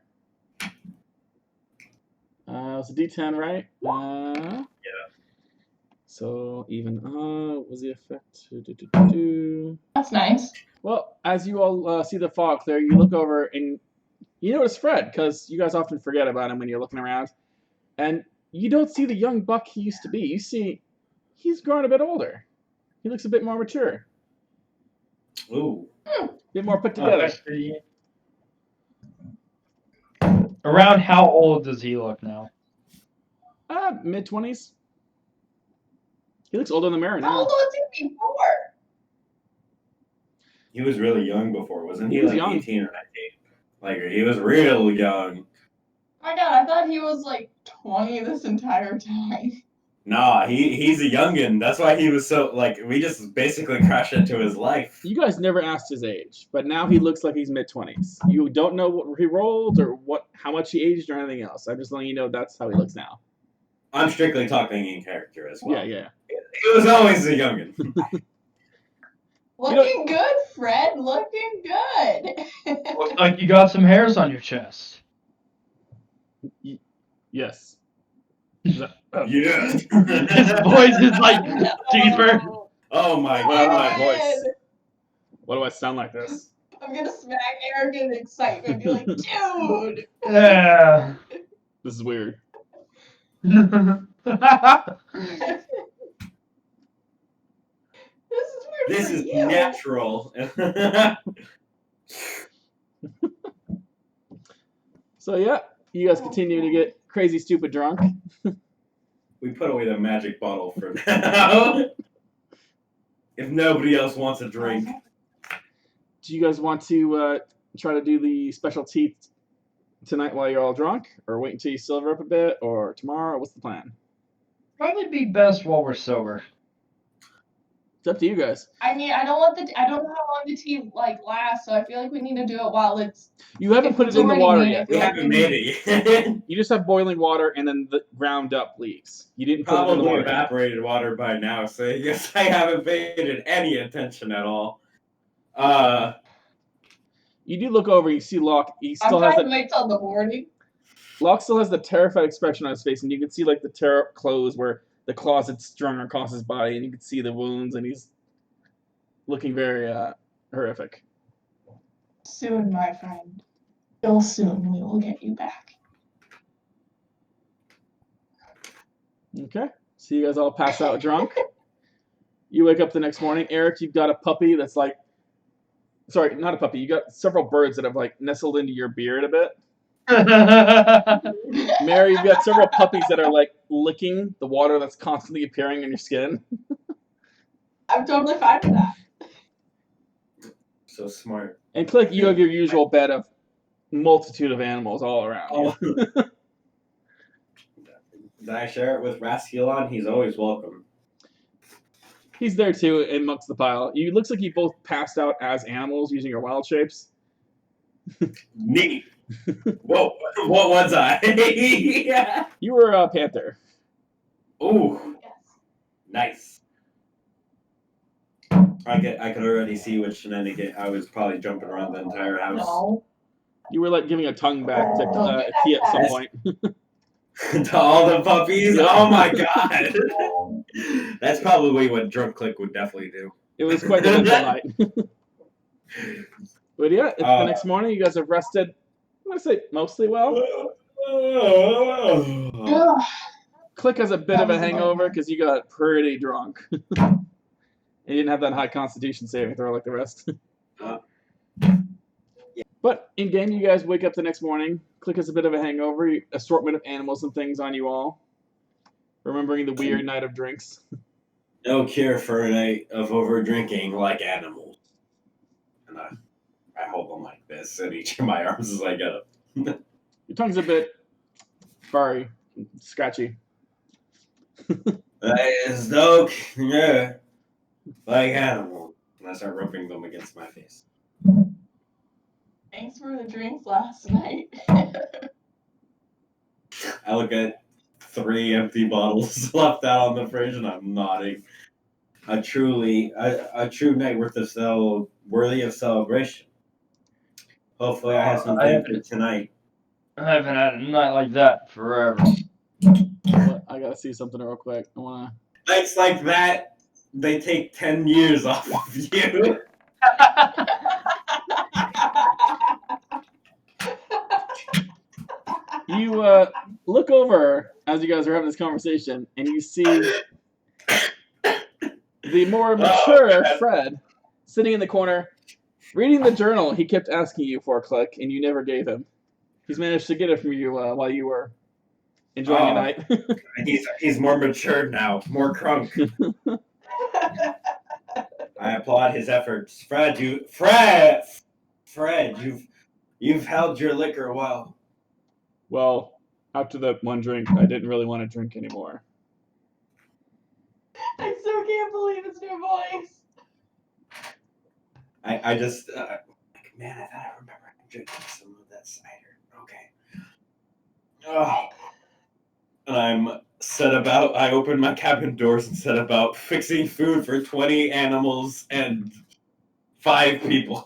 Speaker 1: It's a D10, right?
Speaker 4: Yeah.
Speaker 1: So even was the effect?
Speaker 2: That's nice.
Speaker 1: Well, as you all see the fog clear, you look over and you notice Fred, because you guys often forget about him when you're looking around. And you don't see the young buck he used to be. You see he's grown a bit older. He looks a bit more mature.
Speaker 4: Ooh.
Speaker 1: A bit more put together.
Speaker 3: Around how old does he look now?
Speaker 1: Mid-20s. He looks older in the mirror now.
Speaker 2: How old was he before?
Speaker 4: He was really young before, wasn't he?
Speaker 1: He was
Speaker 4: like
Speaker 1: young.
Speaker 4: 18 or 19. He was real young.
Speaker 2: My God, I thought he was 20 this entire time.
Speaker 4: Nah, he's a youngin. That's why he was so like. We just basically crashed into his life.
Speaker 1: You guys never asked his age, but now he looks like he's mid-20s. You don't know what he rolled or how much he aged or anything else. I'm just letting you know that's how he looks now.
Speaker 4: I'm strictly talking in character as well.
Speaker 1: Yeah.
Speaker 4: He was always a youngin.
Speaker 2: Looking good, Fred. Looking good.
Speaker 3: Looks like you got some hairs on your chest.
Speaker 1: Yes.
Speaker 4: Yes.
Speaker 3: His voice is like deeper.
Speaker 4: Oh my
Speaker 1: What
Speaker 4: god.
Speaker 1: voice? What do I sound like this?
Speaker 2: I'm gonna smack Eric in excitement. Be like, dude.
Speaker 3: Yeah.
Speaker 1: This is weird.
Speaker 2: This is weird.
Speaker 4: This is
Speaker 2: you.
Speaker 4: natural.
Speaker 1: So yeah, you guys continue to get crazy, stupid drunk.
Speaker 4: We put away the magic bottle for now. If nobody else wants a drink.
Speaker 1: Do you guys want to try to do the special tea tonight while you're all drunk, or wait until you sober up a bit, or tomorrow? What's the plan?
Speaker 3: Probably be best while we're sober.
Speaker 1: It's up to you guys.
Speaker 2: I mean, I don't know how long the tea lasts, so I feel like we need to do it while it's.
Speaker 1: You haven't put it in the water yet.
Speaker 4: We haven't made it yet.
Speaker 1: You just have boiling water and then the ground up leaves. You didn't put it in the
Speaker 4: Probably
Speaker 1: water.
Speaker 4: evaporated water by now, so yes, I haven't paid it any attention at all.
Speaker 1: You do look over. You see Locq. He
Speaker 2: I'm
Speaker 1: still
Speaker 2: trying
Speaker 1: has
Speaker 2: to wait till the morning.
Speaker 1: Locq still has the terrified expression on his face, and you can see like the tear up clothes where the claws had strung across his body, and you can see the wounds, and he's looking very horrific.
Speaker 2: Soon, my friend. Real soon, we will get you back.
Speaker 1: Okay, so you guys all pass out drunk. You wake up the next morning. Eric, you've got a puppy that's like, sorry, not a puppy. You got several birds that have like nestled into your beard a bit. Mary, you've got several puppies that are like licking the water that's constantly appearing in your skin.
Speaker 2: I'm totally fine with that.
Speaker 4: So smart.
Speaker 1: And Klik, you have your usual bed of multitude of animals all around you.
Speaker 4: Did I share it with Rasculon? He's always welcome.
Speaker 1: He's there too, amongst the pile. You looks like you both passed out as animals using your wild shapes.
Speaker 4: Neat. Whoa, what was I? Yeah.
Speaker 1: You were a panther.
Speaker 4: Ooh,
Speaker 2: Yes.
Speaker 4: nice. I could already see which shenanigan. I was probably jumping around the entire house.
Speaker 2: No.
Speaker 1: You were like giving a tongue back to Key at some point.
Speaker 4: To all the puppies? Oh my god. That's probably what Drunk Klik would definitely do.
Speaker 1: It was quite the mental night. But yeah, it's the next morning. You guys have rested. I'm gonna say mostly well. Klik has a bit of a hangover because you got pretty drunk. And you didn't have that high constitution saving throw like the rest. But in game, you guys wake up the next morning. Klik has a bit of a hangover. Assortment of animals and things on you all. Remembering the weird night of drinks.
Speaker 4: No cure for a night of over drinking like animals. And I hold them like this in each of my arms as I get up.
Speaker 1: Your tongue's a bit furry, scratchy.
Speaker 4: That is dope. Yeah. Like animals. And I start rubbing them against my face.
Speaker 2: Thanks for the drinks last night.
Speaker 4: I look at 3 empty bottles left out on the fridge and I'm nodding. A true night worthy of celebration. Hopefully I have something for tonight.
Speaker 3: I haven't had a night like that forever.
Speaker 1: I gotta see something real quick. I wanna.
Speaker 4: Nights like that, they take 10 years off of you.
Speaker 1: You look over as you guys are having this conversation, and you see the more mature Fred sitting in the corner, reading the journal he kept asking you for, Klik, and you never gave him. He's managed to get it from you while you were enjoying your night.
Speaker 4: He's more mature now, more crunk. I applaud his efforts, Fred. You've held your liquor well.
Speaker 1: Well, after that one drink, I didn't really want to drink anymore.
Speaker 2: I can't believe it's your voice.
Speaker 4: I just, man, I thought I remember drinking some of that cider. Okay. Oh. And I opened my cabin doors and set about fixing food for 20 animals and 5 people.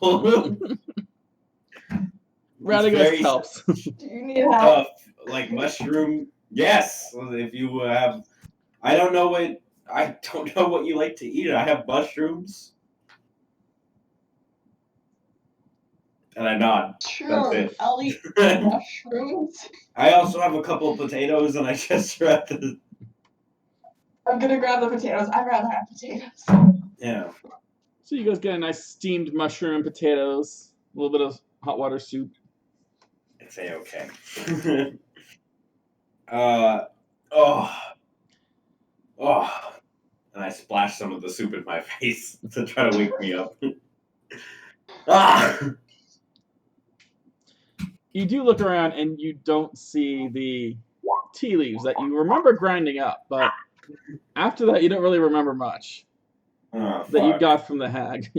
Speaker 1: Radagast helps.
Speaker 2: Do you need help?
Speaker 4: Like mushroom. Yes. If you have, I don't know what you like to eat. I have mushrooms. And I nod.
Speaker 2: Sure,
Speaker 4: That's it.
Speaker 2: I'll eat mushrooms.
Speaker 4: I also have a couple of potatoes, and I just grabbed the.
Speaker 2: I'm gonna grab the potatoes. I'd rather have potatoes.
Speaker 4: Yeah.
Speaker 1: So you guys get a nice steamed mushroom, potatoes, a little bit of hot water soup.
Speaker 4: It's okay. Oh. And I splashed some of the soup in my face to try to wake me up. Ah!
Speaker 1: You do look around and you don't see the tea leaves that you remember grinding up, but after that you don't really remember much that you got from the hag.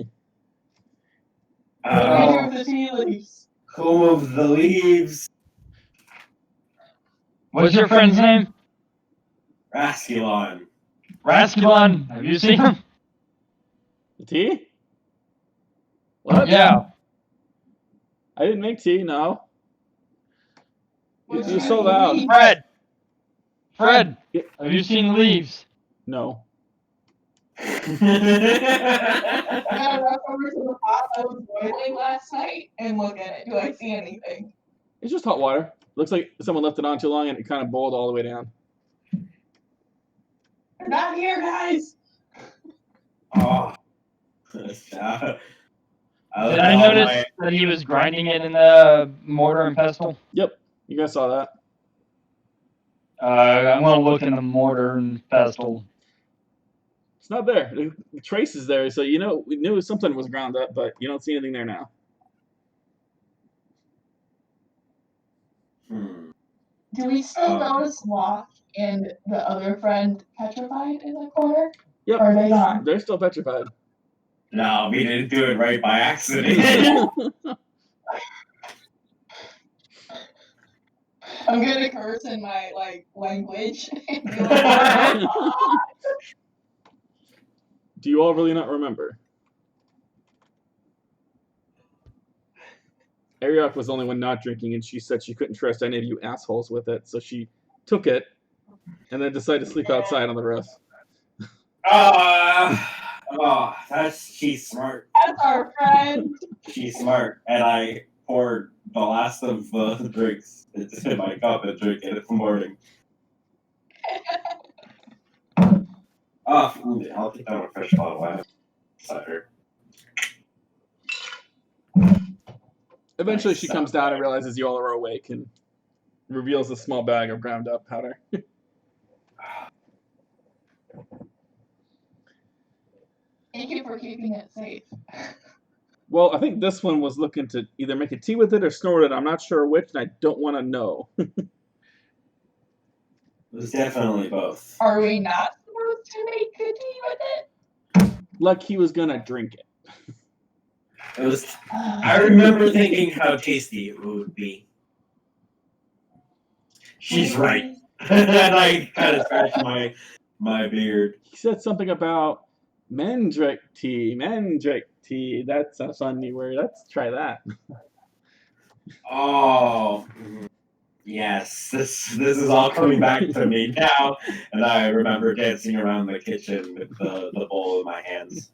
Speaker 2: What do we do with the tea leaves?
Speaker 4: Home of the leaves.
Speaker 3: What's your friend's name?
Speaker 4: Rasculon.
Speaker 3: Rasculon. Have you seen him?
Speaker 1: The tea? What?
Speaker 3: Yeah.
Speaker 1: I didn't make tea, no.
Speaker 2: What's
Speaker 1: You're
Speaker 2: your
Speaker 1: so loud.
Speaker 2: leaf?
Speaker 3: Fred. Have you seen leaves?
Speaker 1: No.
Speaker 2: I gotta walk over to the pot I was boiling last night and look at it. Do I see anything?
Speaker 1: It's just hot water. Looks like someone left it on too long and it kind of boiled all the way down.
Speaker 2: They're not here, guys.
Speaker 4: Oh.
Speaker 3: Did I notice that he was grinding it in the mortar and pestle?
Speaker 1: Yep, you guys saw that.
Speaker 3: I'm gonna look in the mortar and pestle.
Speaker 1: It's not there. The trace is there, so we knew something was ground up, but you don't see anything there now.
Speaker 2: Do we still notice Locq and the other friend petrified in the corner?
Speaker 1: Yep.
Speaker 2: Or are they gone?
Speaker 1: They're still petrified.
Speaker 4: No, we didn't do it right by accident.
Speaker 2: I'm gonna curse in my language.
Speaker 1: Do you all really not remember? Ariok was the only one not drinking, and she said she couldn't trust any of you assholes with it, so she took it and then decided to sleep outside on the roof.
Speaker 4: She's smart.
Speaker 2: That's our friend.
Speaker 4: She's smart. And I poured the last of the drinks into my cup and drank it in the morning. I'll take down a fresh bottle of wine. Cider.
Speaker 1: Eventually, she comes down and realizes you all are awake and reveals a small bag of ground up powder.
Speaker 2: Thank you for keeping it safe.
Speaker 1: Well, I think this one was looking to either make a tea with it or snort it. I'm not sure which, and I don't want to know.
Speaker 4: It was definitely both.
Speaker 2: Are we not supposed to make the tea with it?
Speaker 1: Like he was gonna drink it.
Speaker 4: It was. I remember thinking how tasty it would be. She's right. And I kind of scratched my beard.
Speaker 1: He said something about Mandrake tea. That's a funny word. Let's try that.
Speaker 4: Oh, yes. This is all coming back to me now, and I remember dancing around the kitchen with the bowl in my hands.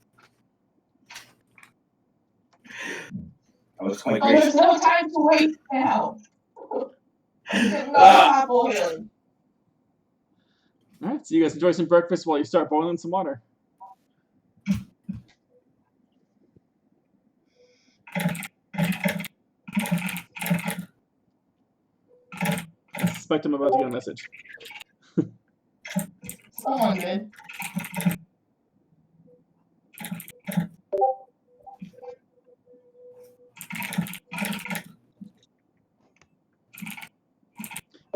Speaker 4: I was quite
Speaker 2: Oh, there's
Speaker 4: gracious.
Speaker 2: no time to waste now. Stop boiling.
Speaker 1: All right, so you guys enjoy some breakfast while you start boiling some water. I suspect I'm about to get a message.
Speaker 2: Someone did.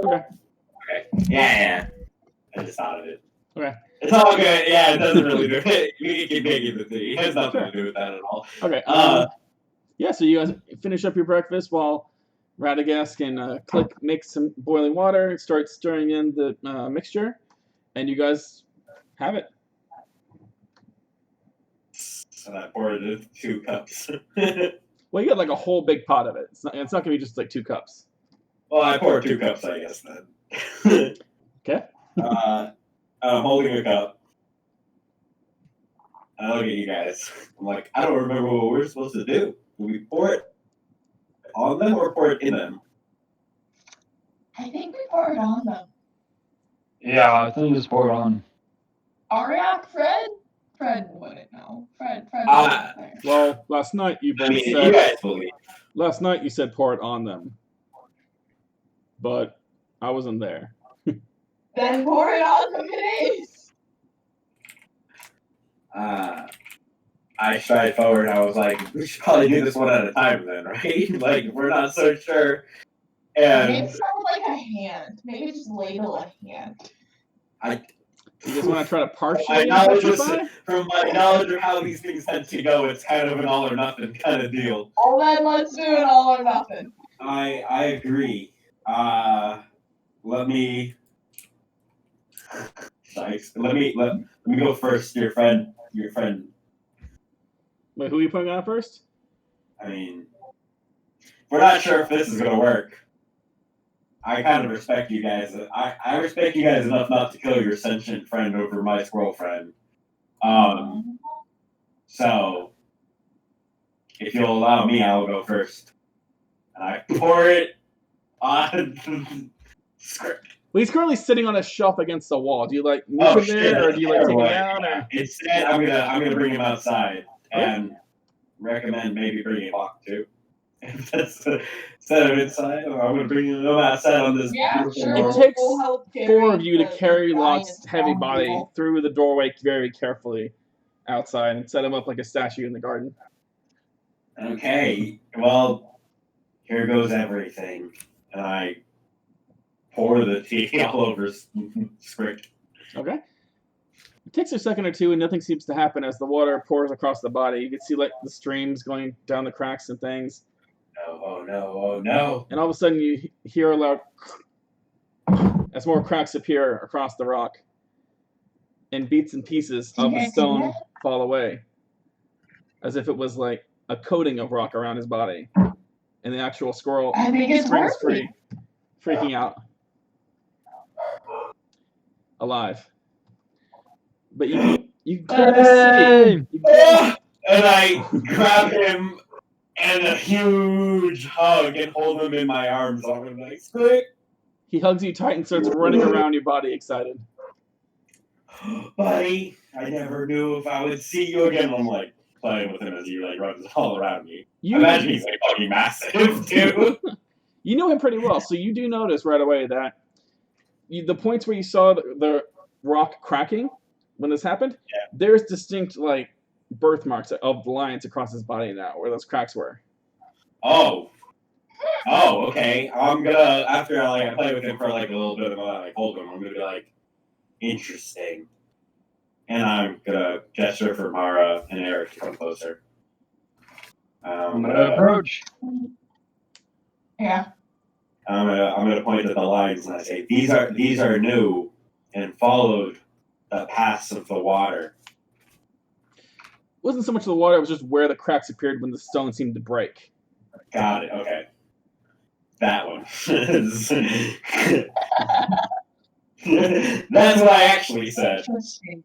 Speaker 1: Okay.
Speaker 4: Yeah. I just thought of it.
Speaker 1: Okay.
Speaker 4: It's all good. Yeah, it doesn't really do it. You can keep making the tea. It has nothing to do with that at all.
Speaker 1: Okay. Yeah, so you guys finish up your breakfast while Radagast and Klik make some boiling water, start stirring in the mixture, and you guys have it.
Speaker 4: And I poured it in 2 cups.
Speaker 1: Well, you got like a whole big pot of it. It's not going to be just like 2 cups.
Speaker 4: Well, I poured 2 cups, I guess, then.
Speaker 1: Okay.
Speaker 4: I'm holding a cup. I look at you guys. I'm like, I don't remember what we're supposed to do. Do we pour it on them or pour it in them?
Speaker 2: I think we pour it on them.
Speaker 3: Yeah, I think just pour it on.
Speaker 2: Ariak, Fred wouldn't know. Fred
Speaker 4: Ah.
Speaker 2: wasn't there.
Speaker 1: Well, last night you both
Speaker 4: You
Speaker 1: said.
Speaker 4: guys believe.
Speaker 1: Last night you said pour it on them, but I wasn't there.
Speaker 2: Then pour it on them it is.
Speaker 4: I stride forward. I was like, we should probably do this one at a time, then, right? Like, we're not so sure.
Speaker 2: Maybe
Speaker 4: And
Speaker 2: it's not like a hand. Maybe just label a hand.
Speaker 1: You just want to try to partially
Speaker 4: my knowledge
Speaker 1: identify?
Speaker 4: from my knowledge of how these things tend to go, it's kind of an all or nothing kind of deal.
Speaker 2: Well, then let's do it all or nothing.
Speaker 4: I agree. Let me go first. Your friend.
Speaker 1: Wait, who are you putting on first?
Speaker 4: I mean, we're not sure if this is gonna work. I kind of respect you guys. I respect you guys enough not to kill your sentient friend over my squirrel friend. So if you'll allow me, I'll go first. And I pour it on script.
Speaker 1: Well, he's currently sitting on a shelf against the wall. Do you like move him there, or do you like take him down? Or?
Speaker 4: Instead, I'm gonna bring him outside and recommend maybe bringing Locq too. Instead of inside, I'm gonna bring him outside on this.
Speaker 2: Yeah,
Speaker 4: beautiful
Speaker 2: sure.
Speaker 1: It
Speaker 4: road.
Speaker 1: takes
Speaker 2: We'll help
Speaker 1: 4 of you to carry
Speaker 2: the
Speaker 1: Locq's
Speaker 2: giant
Speaker 1: heavy
Speaker 2: strong
Speaker 1: body
Speaker 2: people.
Speaker 1: through the doorway very carefully outside and set him up like a statue in the garden.
Speaker 4: Okay, well, here goes everything, and I pour the tea all over script.
Speaker 1: Okay. It takes a second or two, and nothing seems to happen as the water pours across the body. You can see like the streams going down the cracks and things.
Speaker 4: Oh no!
Speaker 1: And all of a sudden, you hear a loud as more cracks appear across the rock, and bits and pieces of the stone fall away, as if it was like a coating of rock around his body. And the actual squirrel
Speaker 2: I think it's
Speaker 1: springs
Speaker 2: working.
Speaker 1: free, freaking out, alive. But you clearly see.
Speaker 4: And I grab him and a huge hug and hold him in my arms. I'm like, script.
Speaker 1: He hugs you tight and starts running around your body, excited.
Speaker 4: Buddy, I never knew if I would see you again. I'm like playing with him as he like runs all around me. I imagine he's like fucking massive too.
Speaker 1: You know him pretty well, so you do notice right away that the points where you saw the rock cracking when this happened, there's distinct like birthmarks of lines across his body now where those cracks were.
Speaker 4: Oh, okay. I'm gonna after I play with him for like a little bit and I like hold him. I'm gonna be like, interesting. And I'm gonna gesture for Mara and Eric to come closer.
Speaker 3: I'm gonna approach.
Speaker 2: Yeah.
Speaker 4: I'm gonna point at the lines and I say, these are new and followed the paths of the water.
Speaker 1: It wasn't so much the water, it was just where the cracks appeared when the stone seemed to break.
Speaker 4: Got it, okay. That one. That's what I actually said.
Speaker 2: Interesting.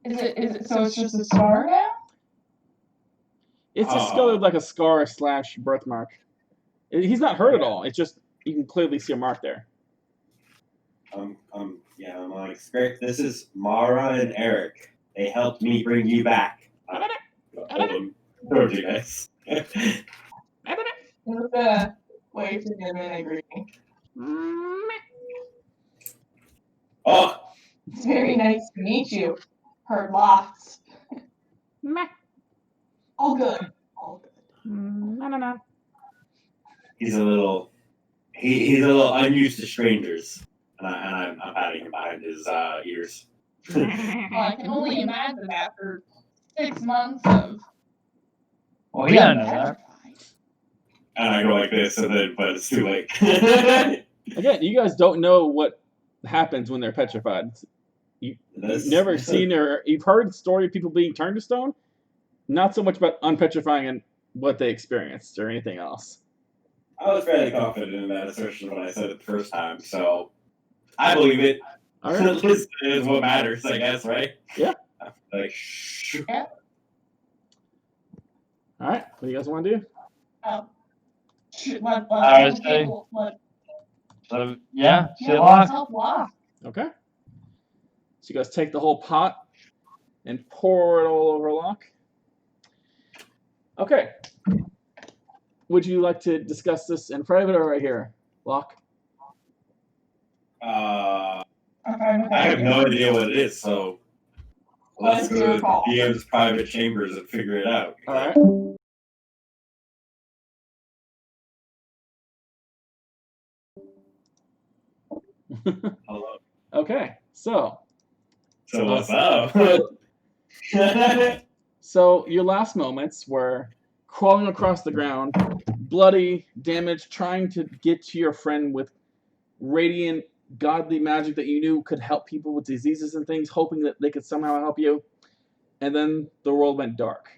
Speaker 2: Is it so it's just a scar now?
Speaker 1: It's discolored like a scar / birthmark. He's not hurt at all. It's just you can clearly see a mark there.
Speaker 4: I'm like, Script, this is Mara and Eric. They helped me bring you back. Hold them towards you guys.
Speaker 2: Wait for him and agree.
Speaker 4: Oh!
Speaker 2: It's very nice to meet you. Heard lots. All good. All good.
Speaker 4: He's a little unused to strangers. and I'm patting him behind his ears.
Speaker 2: Well, I can only imagine after 6 months of.
Speaker 3: Well, yeah, I know that.
Speaker 4: And I go like this, and then, but it's too late.
Speaker 1: Again, you guys don't know what happens when they're petrified. You've never seen or you've heard the story of people being turned to stone. Not so much about unpetrifying and what they experienced or anything else.
Speaker 4: I was fairly confident in that assertion when I said it the first time, so I believe it.
Speaker 1: All right.
Speaker 4: This is what matters, I guess, right?
Speaker 1: Yeah.
Speaker 4: Like,
Speaker 1: All right. What do you guys want to do?
Speaker 3: I would say. So, yeah, see Locq.
Speaker 1: Okay. So you guys take the whole pot and pour it all over Locq. Okay. Would you like to discuss this in private or right here, Locq?
Speaker 4: I have no idea what it is, so let's go to the DM's private chambers and figure it out.
Speaker 1: All right.
Speaker 4: Hello.
Speaker 1: Okay. So
Speaker 4: what's up?
Speaker 1: So your last moments were crawling across the ground, bloody, damaged, trying to get to your friend with radiant, godly magic that you knew could help people with diseases and things, hoping that they could somehow help you. And then the world went dark.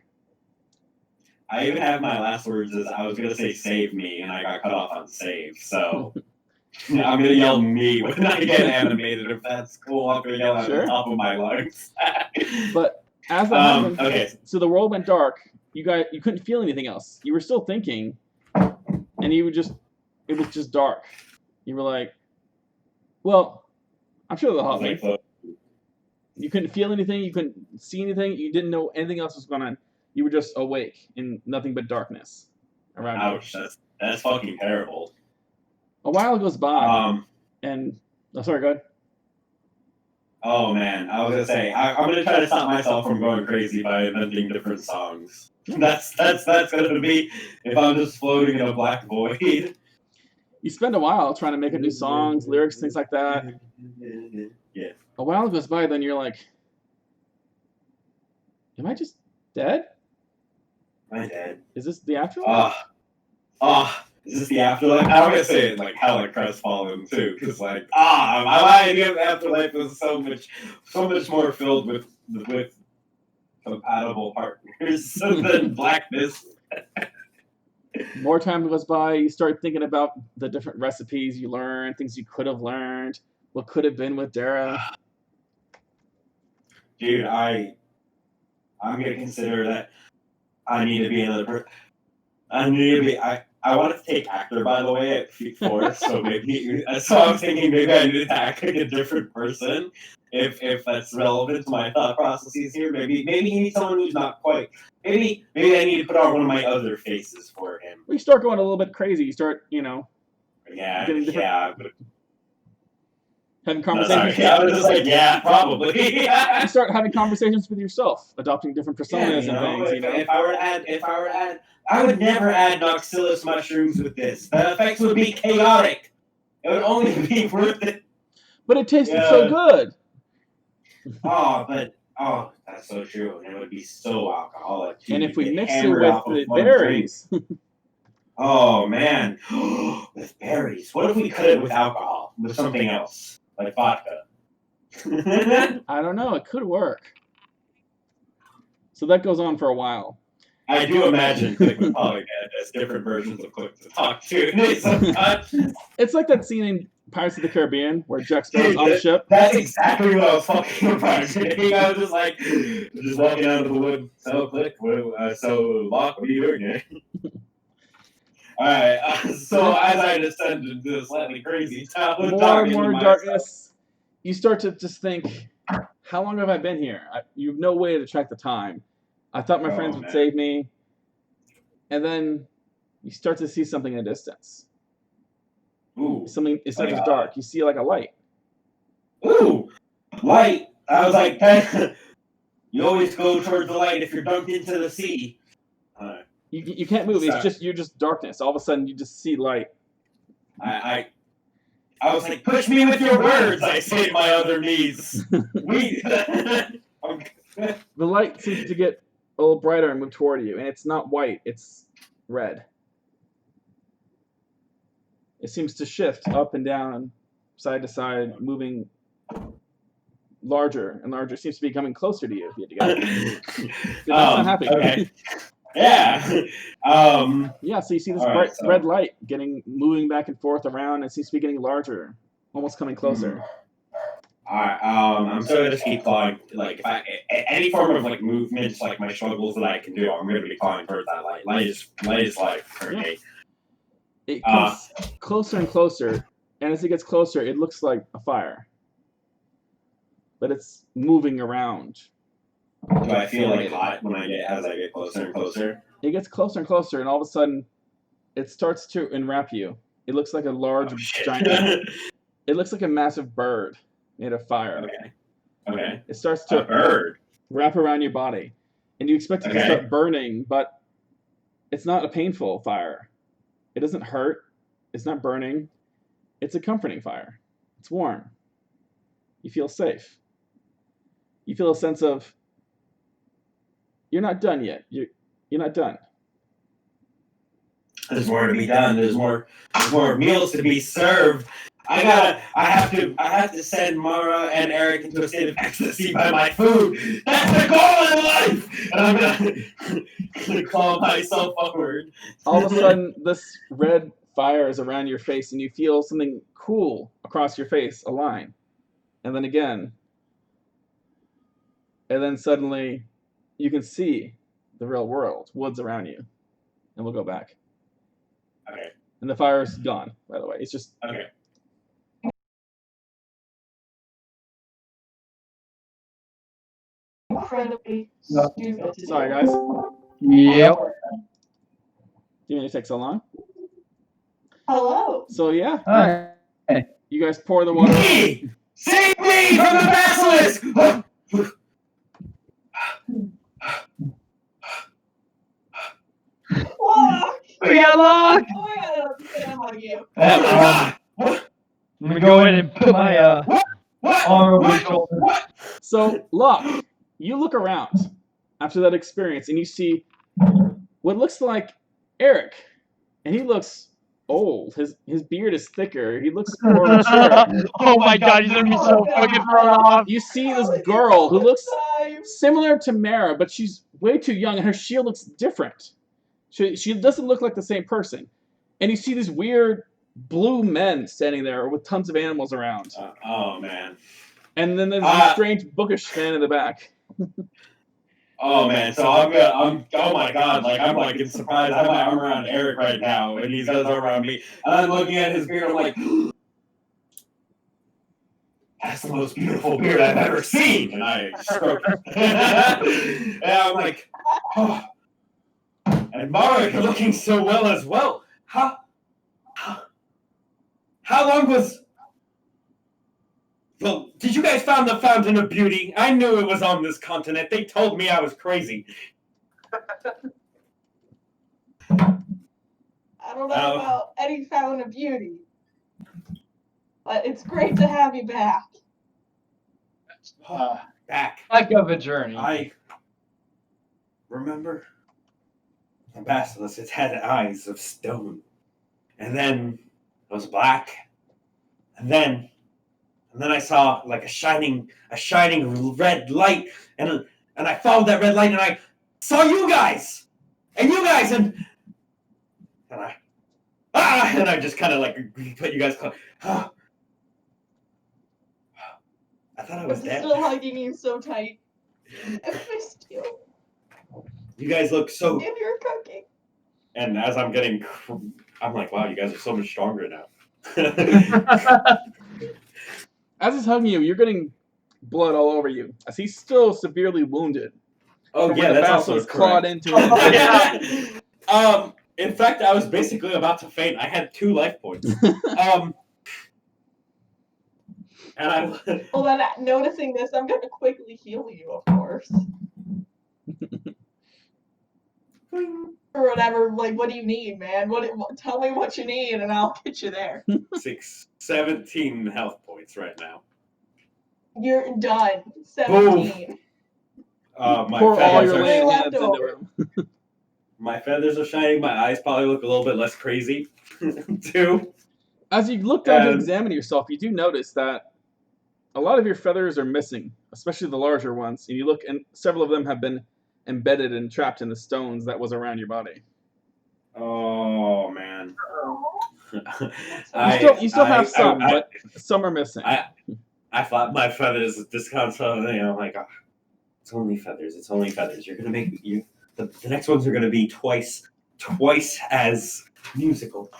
Speaker 4: I even have my last words as I was going to say save me, and I got cut off on save, so I'm going to yell me when I get animated. If that's cool, I'm going to yell at the top of my lungs.
Speaker 1: But as that happened,
Speaker 4: okay.
Speaker 1: So the world went dark. You couldn't feel anything else. You were still thinking, and it was just dark. You were like, well, I'm sure they'll help me. You couldn't feel anything. You couldn't see anything. You didn't know anything else was going on. You were just awake in nothing but darkness around you.
Speaker 4: Ouch, that's fucking terrible.
Speaker 1: A while goes by, and sorry, go ahead.
Speaker 4: Oh man, I was gonna say I'm gonna try to stop myself from going crazy by inventing different songs. That's gonna be if I'm just floating in a black void.
Speaker 1: You spend a while trying to make up new songs, lyrics, things like that.
Speaker 4: Yeah.
Speaker 1: A while goes by, then you're like, am I just dead?
Speaker 4: Am I dead?
Speaker 1: Is this the afterlife?
Speaker 4: Is this the afterlife? I don't want to say it like hella crestfallen too, because like my idea of the afterlife was so much more filled with compatible partners than blackness.
Speaker 1: More time goes by, you start thinking about the different recipes you learned, things you could have learned, what could have been with Dara.
Speaker 4: Dude, I'm gonna consider that I need to be another person. I wanted to take actor, by the way, at Feet 4, so I'm thinking maybe I need to act like a different person, if that's relevant to my thought processes here. Maybe you need someone who's not quite. Maybe I need to put on one of my other faces for him.
Speaker 1: Well, you start going a little bit crazy. You start, having conversations.
Speaker 4: I was just like, yeah, probably.
Speaker 1: You start having conversations with yourself, adopting different personas and things.
Speaker 4: If I were to add, I would never add Noxillus mushrooms with this. The effects would be chaotic. It would only be worth it.
Speaker 1: But it tasted so good.
Speaker 4: That's so true. And it would be so alcoholic too.
Speaker 1: And if we mix it with the berries.
Speaker 4: Oh man, with berries. What if we cut it with alcohol, with something else, like vodka?
Speaker 1: I don't know. It could work. So that goes on for a while.
Speaker 4: I do imagine Klik would probably get us different versions of Klik to talk to.
Speaker 1: It's like that scene in Pirates of the Caribbean where Jack Sparrow's on the ship.
Speaker 4: That's exactly what I was fucking imagining. I was just like, just walking out of the wood. So Klik, so Locq, what are you doing here? Alright, so as I descend into this slightly crazy town,
Speaker 1: more and more darkness, you start to just think, how long have I been here? You have no way to track the time. I thought my friends would save me. And then you start to see something in the distance.
Speaker 4: Ooh.
Speaker 1: Something's dark. You see like a light.
Speaker 4: Ooh! Light! I was like, you always go towards the light if you're dunked into the sea.
Speaker 1: You can't move. You're just darkness. All of a sudden, you just see light.
Speaker 4: I I was like, push me with your words, I say to my other knees. We.
Speaker 1: The light seems to get a little brighter and move toward you, and it's not white, it's red. It seems to shift up and down, side to side, moving larger and larger. It seems to be coming closer to you. If you had to guess. That's not happy.
Speaker 4: Okay. Yeah.
Speaker 1: Yeah, so you see this
Speaker 4: All right,
Speaker 1: red light moving back and forth around. It seems to be getting larger, almost coming closer.
Speaker 4: Alright, I'm still gonna just keep clawing. Like, if any form of like movements, like my struggles that I can do, I'm gonna be clawing towards that light. Light is like for me.
Speaker 1: It comes closer and closer, and as it gets closer, it looks like a fire, but it's moving around.
Speaker 4: Do I feel like hot as I get closer and closer?
Speaker 1: It gets closer and closer, and all of a sudden, it starts to enwrap you. It looks like a large, giant. It looks like a massive bird made of fire.
Speaker 4: Okay.
Speaker 1: It starts to wrap around your body, and you expect it to start burning, but it's not a painful fire. It doesn't hurt. It's not burning. It's a comforting fire. It's warm. You feel safe. You feel a sense of you're not done yet. You're not done.
Speaker 4: There's more to be done. There's more meals to be served. I have to send Mara and Eric into a state of ecstasy by my food. That's the goal in life. And I'm gonna claw myself upward.
Speaker 1: All of a sudden, this red fire is around your face, and you feel something cool across your face, a line, and then again, and then suddenly, you can see the real world, woods around you, and we'll go back.
Speaker 4: Okay.
Speaker 1: And the fire's gone, by the way. It's just
Speaker 4: okay.
Speaker 2: Incredibly stupid.
Speaker 1: Sorry, guys.
Speaker 3: Yep.
Speaker 1: Do you mean it take so long?
Speaker 2: Hello.
Speaker 1: So yeah,
Speaker 3: Hi.
Speaker 1: you guys pour the water.
Speaker 4: Me! Save me from the basilisk!
Speaker 2: Locq!
Speaker 3: We got Locq!
Speaker 2: Oh my god, I'm gonna hug you.
Speaker 4: What?
Speaker 3: Let me go in and put my arm over his shoulder.
Speaker 4: What?
Speaker 1: So Locq, you look around after that experience, and you see what looks like Eric, and he looks old. His beard is thicker. He looks more mature.
Speaker 3: Oh my god, he's gonna be so fucking thrown off.
Speaker 1: You see this girl who looks similar to Mara, but she's way too young, and her shield looks different. She doesn't look like the same person. And you see these weird blue men standing there with tons of animals around.
Speaker 4: Oh man.
Speaker 1: And then there's a strange bookish man in the back.
Speaker 4: Oh man, so I'm oh my god, like I'm like in surprise. I have my arm around Eric right now, and he's got his arm around me, and I'm looking at his beard. I'm like, that's the most beautiful beard I've ever seen. And I stroke it. And I'm like, oh. And Mara, you're looking so well as well. How long was? Well, did you guys find the Fountain of Beauty? I knew it was on this continent. They told me I was crazy.
Speaker 2: I don't know about any Fountain of Beauty, but it's great to have you back.
Speaker 4: Back.
Speaker 3: Heck of a journey.
Speaker 4: I remember the basilisk. It had eyes of stone, and then it was black, and then I saw like a shining red light, and I followed that red light, and I saw you guys, and I just kind of like put you guys. I thought I was dead.
Speaker 2: Still hugging you so tight. I missed you.
Speaker 4: You guys look so.
Speaker 2: And you're cooking.
Speaker 4: And as I'm like, wow, you guys are so much stronger now.
Speaker 1: As he's hugging you, you're getting blood all over you, as he's still severely wounded.
Speaker 4: Oh yeah, that's also
Speaker 1: clawed
Speaker 4: correct.
Speaker 1: into him.
Speaker 4: In fact, I was basically about to faint. I had 2 life points. And I.
Speaker 2: Well, then, noticing this, I'm gonna quickly heal you, of course. or whatever. Like, what do you need, man? Tell me what you need, and I'll get you there.
Speaker 4: 17 health points right now.
Speaker 2: You're done. 17.
Speaker 4: My
Speaker 1: Pour all
Speaker 4: feathers
Speaker 1: your
Speaker 4: are
Speaker 1: laying
Speaker 2: left
Speaker 1: hands into
Speaker 2: over.
Speaker 1: him.
Speaker 4: my feathers are shining. My eyes probably look a little bit less crazy, too.
Speaker 1: As you look down to examine yourself, you do notice that a lot of your feathers are missing, especially the larger ones. And you look, and several of them have been embedded and trapped in the stones that was around your body.
Speaker 4: Oh man.
Speaker 1: You still have some, but some are missing.
Speaker 4: I thought my feathers disconsolate. I'm like, oh, it's only feathers. It's only feathers. You're gonna make you. The next ones are gonna be twice as musical.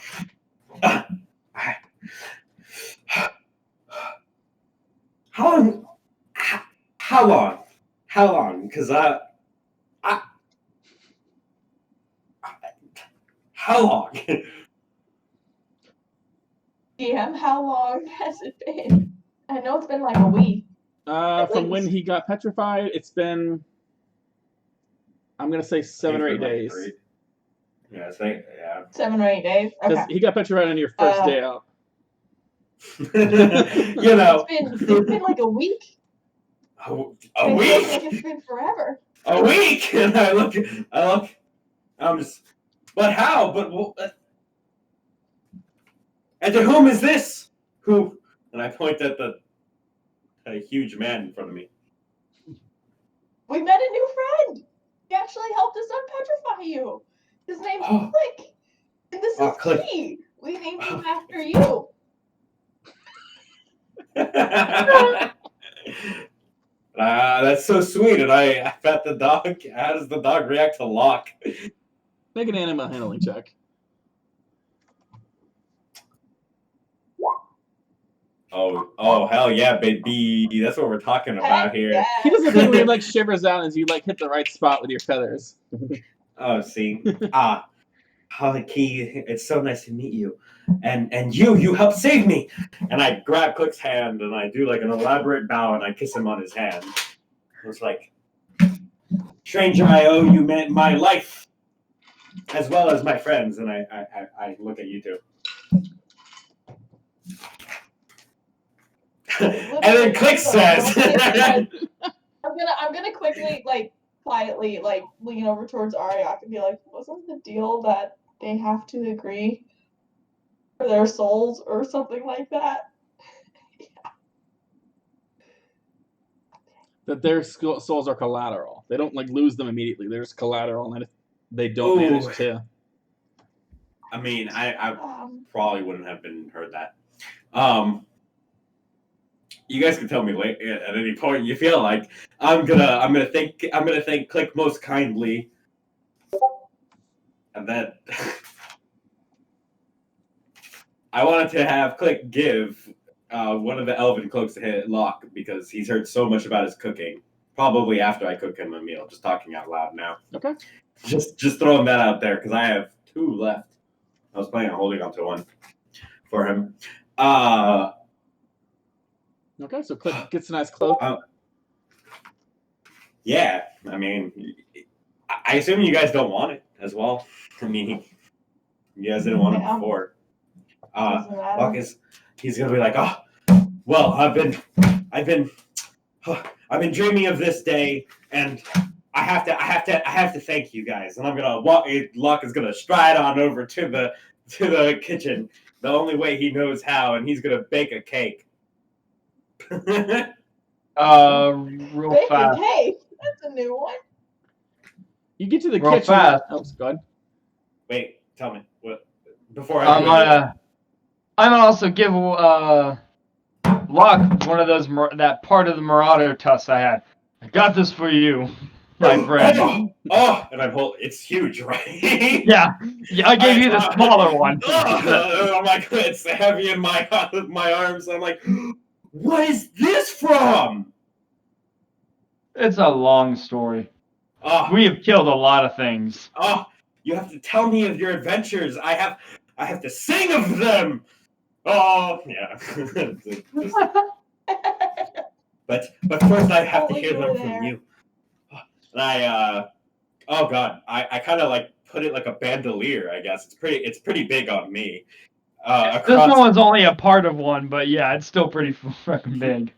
Speaker 4: How long? How long? How long? Because how long?
Speaker 2: DM, how long has it been? I know it's been like a week.
Speaker 1: From when he got petrified, it's been, I'm gonna say 7 or 8 days.
Speaker 4: Yeah,
Speaker 2: 7 or 8 days.
Speaker 1: Because
Speaker 2: Okay.
Speaker 1: he got petrified on your first day out.
Speaker 4: You know,
Speaker 2: it's been like a week.
Speaker 4: A
Speaker 2: I
Speaker 4: week?
Speaker 2: feel like it's been forever.
Speaker 4: A week? And I look. I'm just. But how? But. And to whom is this? Who? And I point at a huge man in front of me.
Speaker 2: We met a new friend. He actually helped us unpetrify you. His name's Klik. And this is
Speaker 4: Klik.
Speaker 2: Key. We named him after you.
Speaker 4: That's so sweet. And I pet the dog. How does the dog react to Locq?
Speaker 1: Make an animal handling check.
Speaker 4: Oh, hell yeah, baby. That's what we're talking about here.
Speaker 2: Yeah.
Speaker 1: He does a thing where he like shivers out as you like hit the right spot with your feathers.
Speaker 4: Oh, see. Hi, Key. It's so nice to meet you. And you helped save me. And I grab Klik's hand and I do like an elaborate bow and I kiss him on his hand. It's like, stranger, I owe you my life as well as my friends. And I look at you two. And then Klik says,
Speaker 2: I'm gonna quickly, like, quietly, like, lean over towards Ariok and be like, wasn't the deal that they have to agree for their souls or something like that?
Speaker 1: That their souls are collateral. They don't like lose them immediately. They're just collateral, and if they don't manage to.
Speaker 4: I mean, I probably wouldn't have heard that. You guys can tell me later at any point you feel like. I'm gonna thank Klik most kindly, and then I wanted to have Klik give one of the elven cloaks to hit Locq because he's heard so much about his cooking. Probably after I cook him a meal. Just talking out loud now.
Speaker 1: Okay.
Speaker 4: Just throwing that out there because I have 2 left. I was planning on holding on to 1 for him.
Speaker 1: Okay, so Klik gets a nice cloak.
Speaker 4: Yeah, I mean, I assume you guys don't want it as well. I mean, you guys didn't want it before. Locq he's gonna be like, oh, well, I've been dreaming of this day, and I have to thank you guys. And I'm gonna Locq is gonna stride on over to the kitchen, the only way he knows how, and he's gonna bake a cake.
Speaker 3: Real
Speaker 2: Bake
Speaker 3: fast.
Speaker 2: a cake. That's a new one.
Speaker 1: You get to the
Speaker 3: Real
Speaker 1: kitchen.
Speaker 3: fast.
Speaker 1: Oh, go ahead.
Speaker 4: Wait, tell me what before
Speaker 3: I'm gonna also give Locq one of those that part of the Marauder tusk I had. I got this for you, my friend.
Speaker 4: And I'm it's huge, right?
Speaker 3: Yeah, I gave you the smaller one.
Speaker 4: Oh my god, it's heavy in my arms. I'm like, what is this from?
Speaker 3: It's a long story. We have killed a lot of things.
Speaker 4: You have to tell me of your adventures. I have to sing of them. Oh, yeah. But first I have to hear them from you. And oh god, I kind of like put it like a bandolier. I guess it's pretty big on me.
Speaker 3: This one's only a part of one, but yeah, it's still pretty fucking big.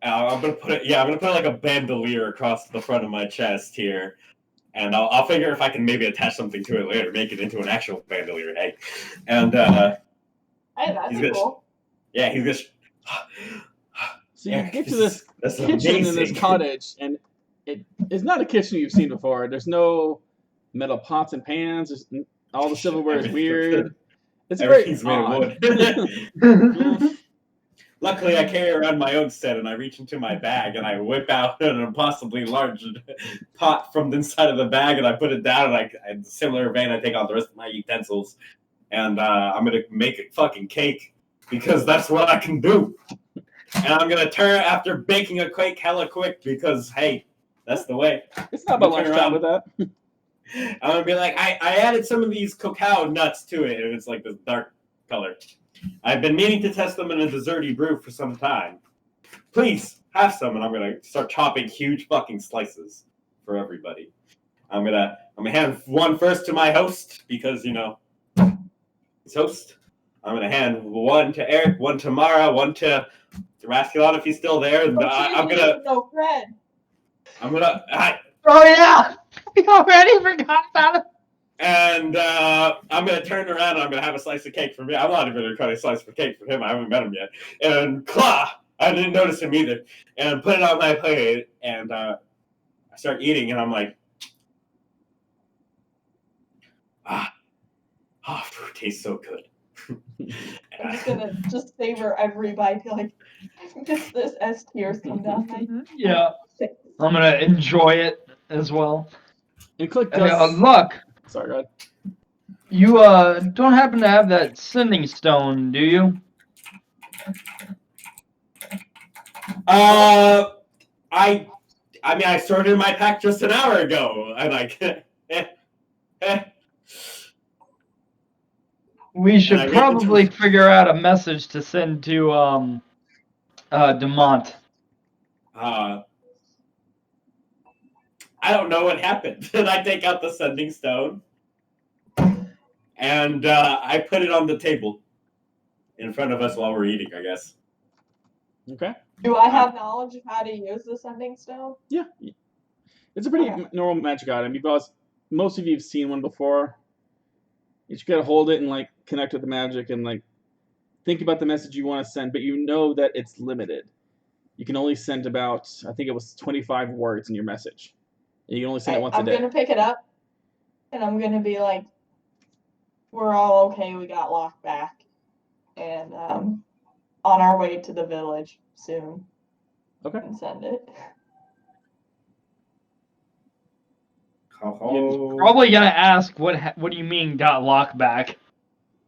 Speaker 4: I'm gonna put it. Yeah, I'm gonna put like a bandolier across the front of my chest here, and I'll figure if I can maybe attach something to it later, make it into an actual bandolier. Hey, and
Speaker 2: Hey, that's cool.
Speaker 4: Yeah, he's gonna.
Speaker 1: So you get to this kitchen in this cottage, and it's not a kitchen you've seen before. There's no metal pots and pans. All the silverware is weird. It's very odd.
Speaker 4: Wood. Luckily, I carry around my own set, and I reach into my bag, and I whip out an impossibly large pot from the inside of the bag, and I put it down, and in a similar vein, I take out the rest of my utensils, and I'm going to make a fucking cake, because that's what I can do. And I'm going to turn after baking a cake hella quick, because, hey, that's the way.
Speaker 1: It's not about lunchtime with that.
Speaker 4: I'm going to be like, I added some of these cacao nuts to it, and it's like this dark color. I've been meaning to test them in a desserty brew for some time. Please, have some, and I'm going to start chopping huge fucking slices for everybody. I'm gonna hand one first to my host, because, you know, he's host. I'm going to hand one to Eric, one to Mara, one to Rascalon if he's still there. And I'm going to...
Speaker 2: No, Fred.
Speaker 4: I'm going to...
Speaker 3: Oh, yeah! We already forgot about it.
Speaker 4: And I'm going to turn around and I'm going to have a slice of cake for me. I'm not even going to cut a slice of cake for him. I haven't met him yet. And claw! I didn't notice him either. And put it on my plate. And I start eating and I'm like, food tastes so good.
Speaker 2: I'm just going to savor every bite. Be like, just this S tears come down my...
Speaker 3: Yeah. I'm going to enjoy it as well.
Speaker 1: And Klik does...
Speaker 3: Look.
Speaker 1: Sorry, go ahead.
Speaker 3: You don't happen to have that sending stone, do you?
Speaker 4: I mean, I sorted in my pack just an hour ago, and
Speaker 3: We should probably figure out a message to send to Demont.
Speaker 4: I don't know what happened. Did I take out the sending stone? And I put it on the table in front of us while we're eating, I guess.
Speaker 1: Okay.
Speaker 2: Do I have knowledge of how to use the sending stone?
Speaker 1: Yeah. It's a pretty normal magic item, because most of you have seen one before. You just gotta hold it and, like, connect with the magic and, like, think about the message you want to send, but you know that it's limited. You can only send about, I think it was 25 words in your message. You can only send it once a day.
Speaker 2: I'm going to pick it up, and I'm going to be like, we're all okay, we got Locq back. And on our way to the village soon.
Speaker 1: Okay.
Speaker 2: And send it.
Speaker 3: Probably going to ask, what do you mean got Locq back?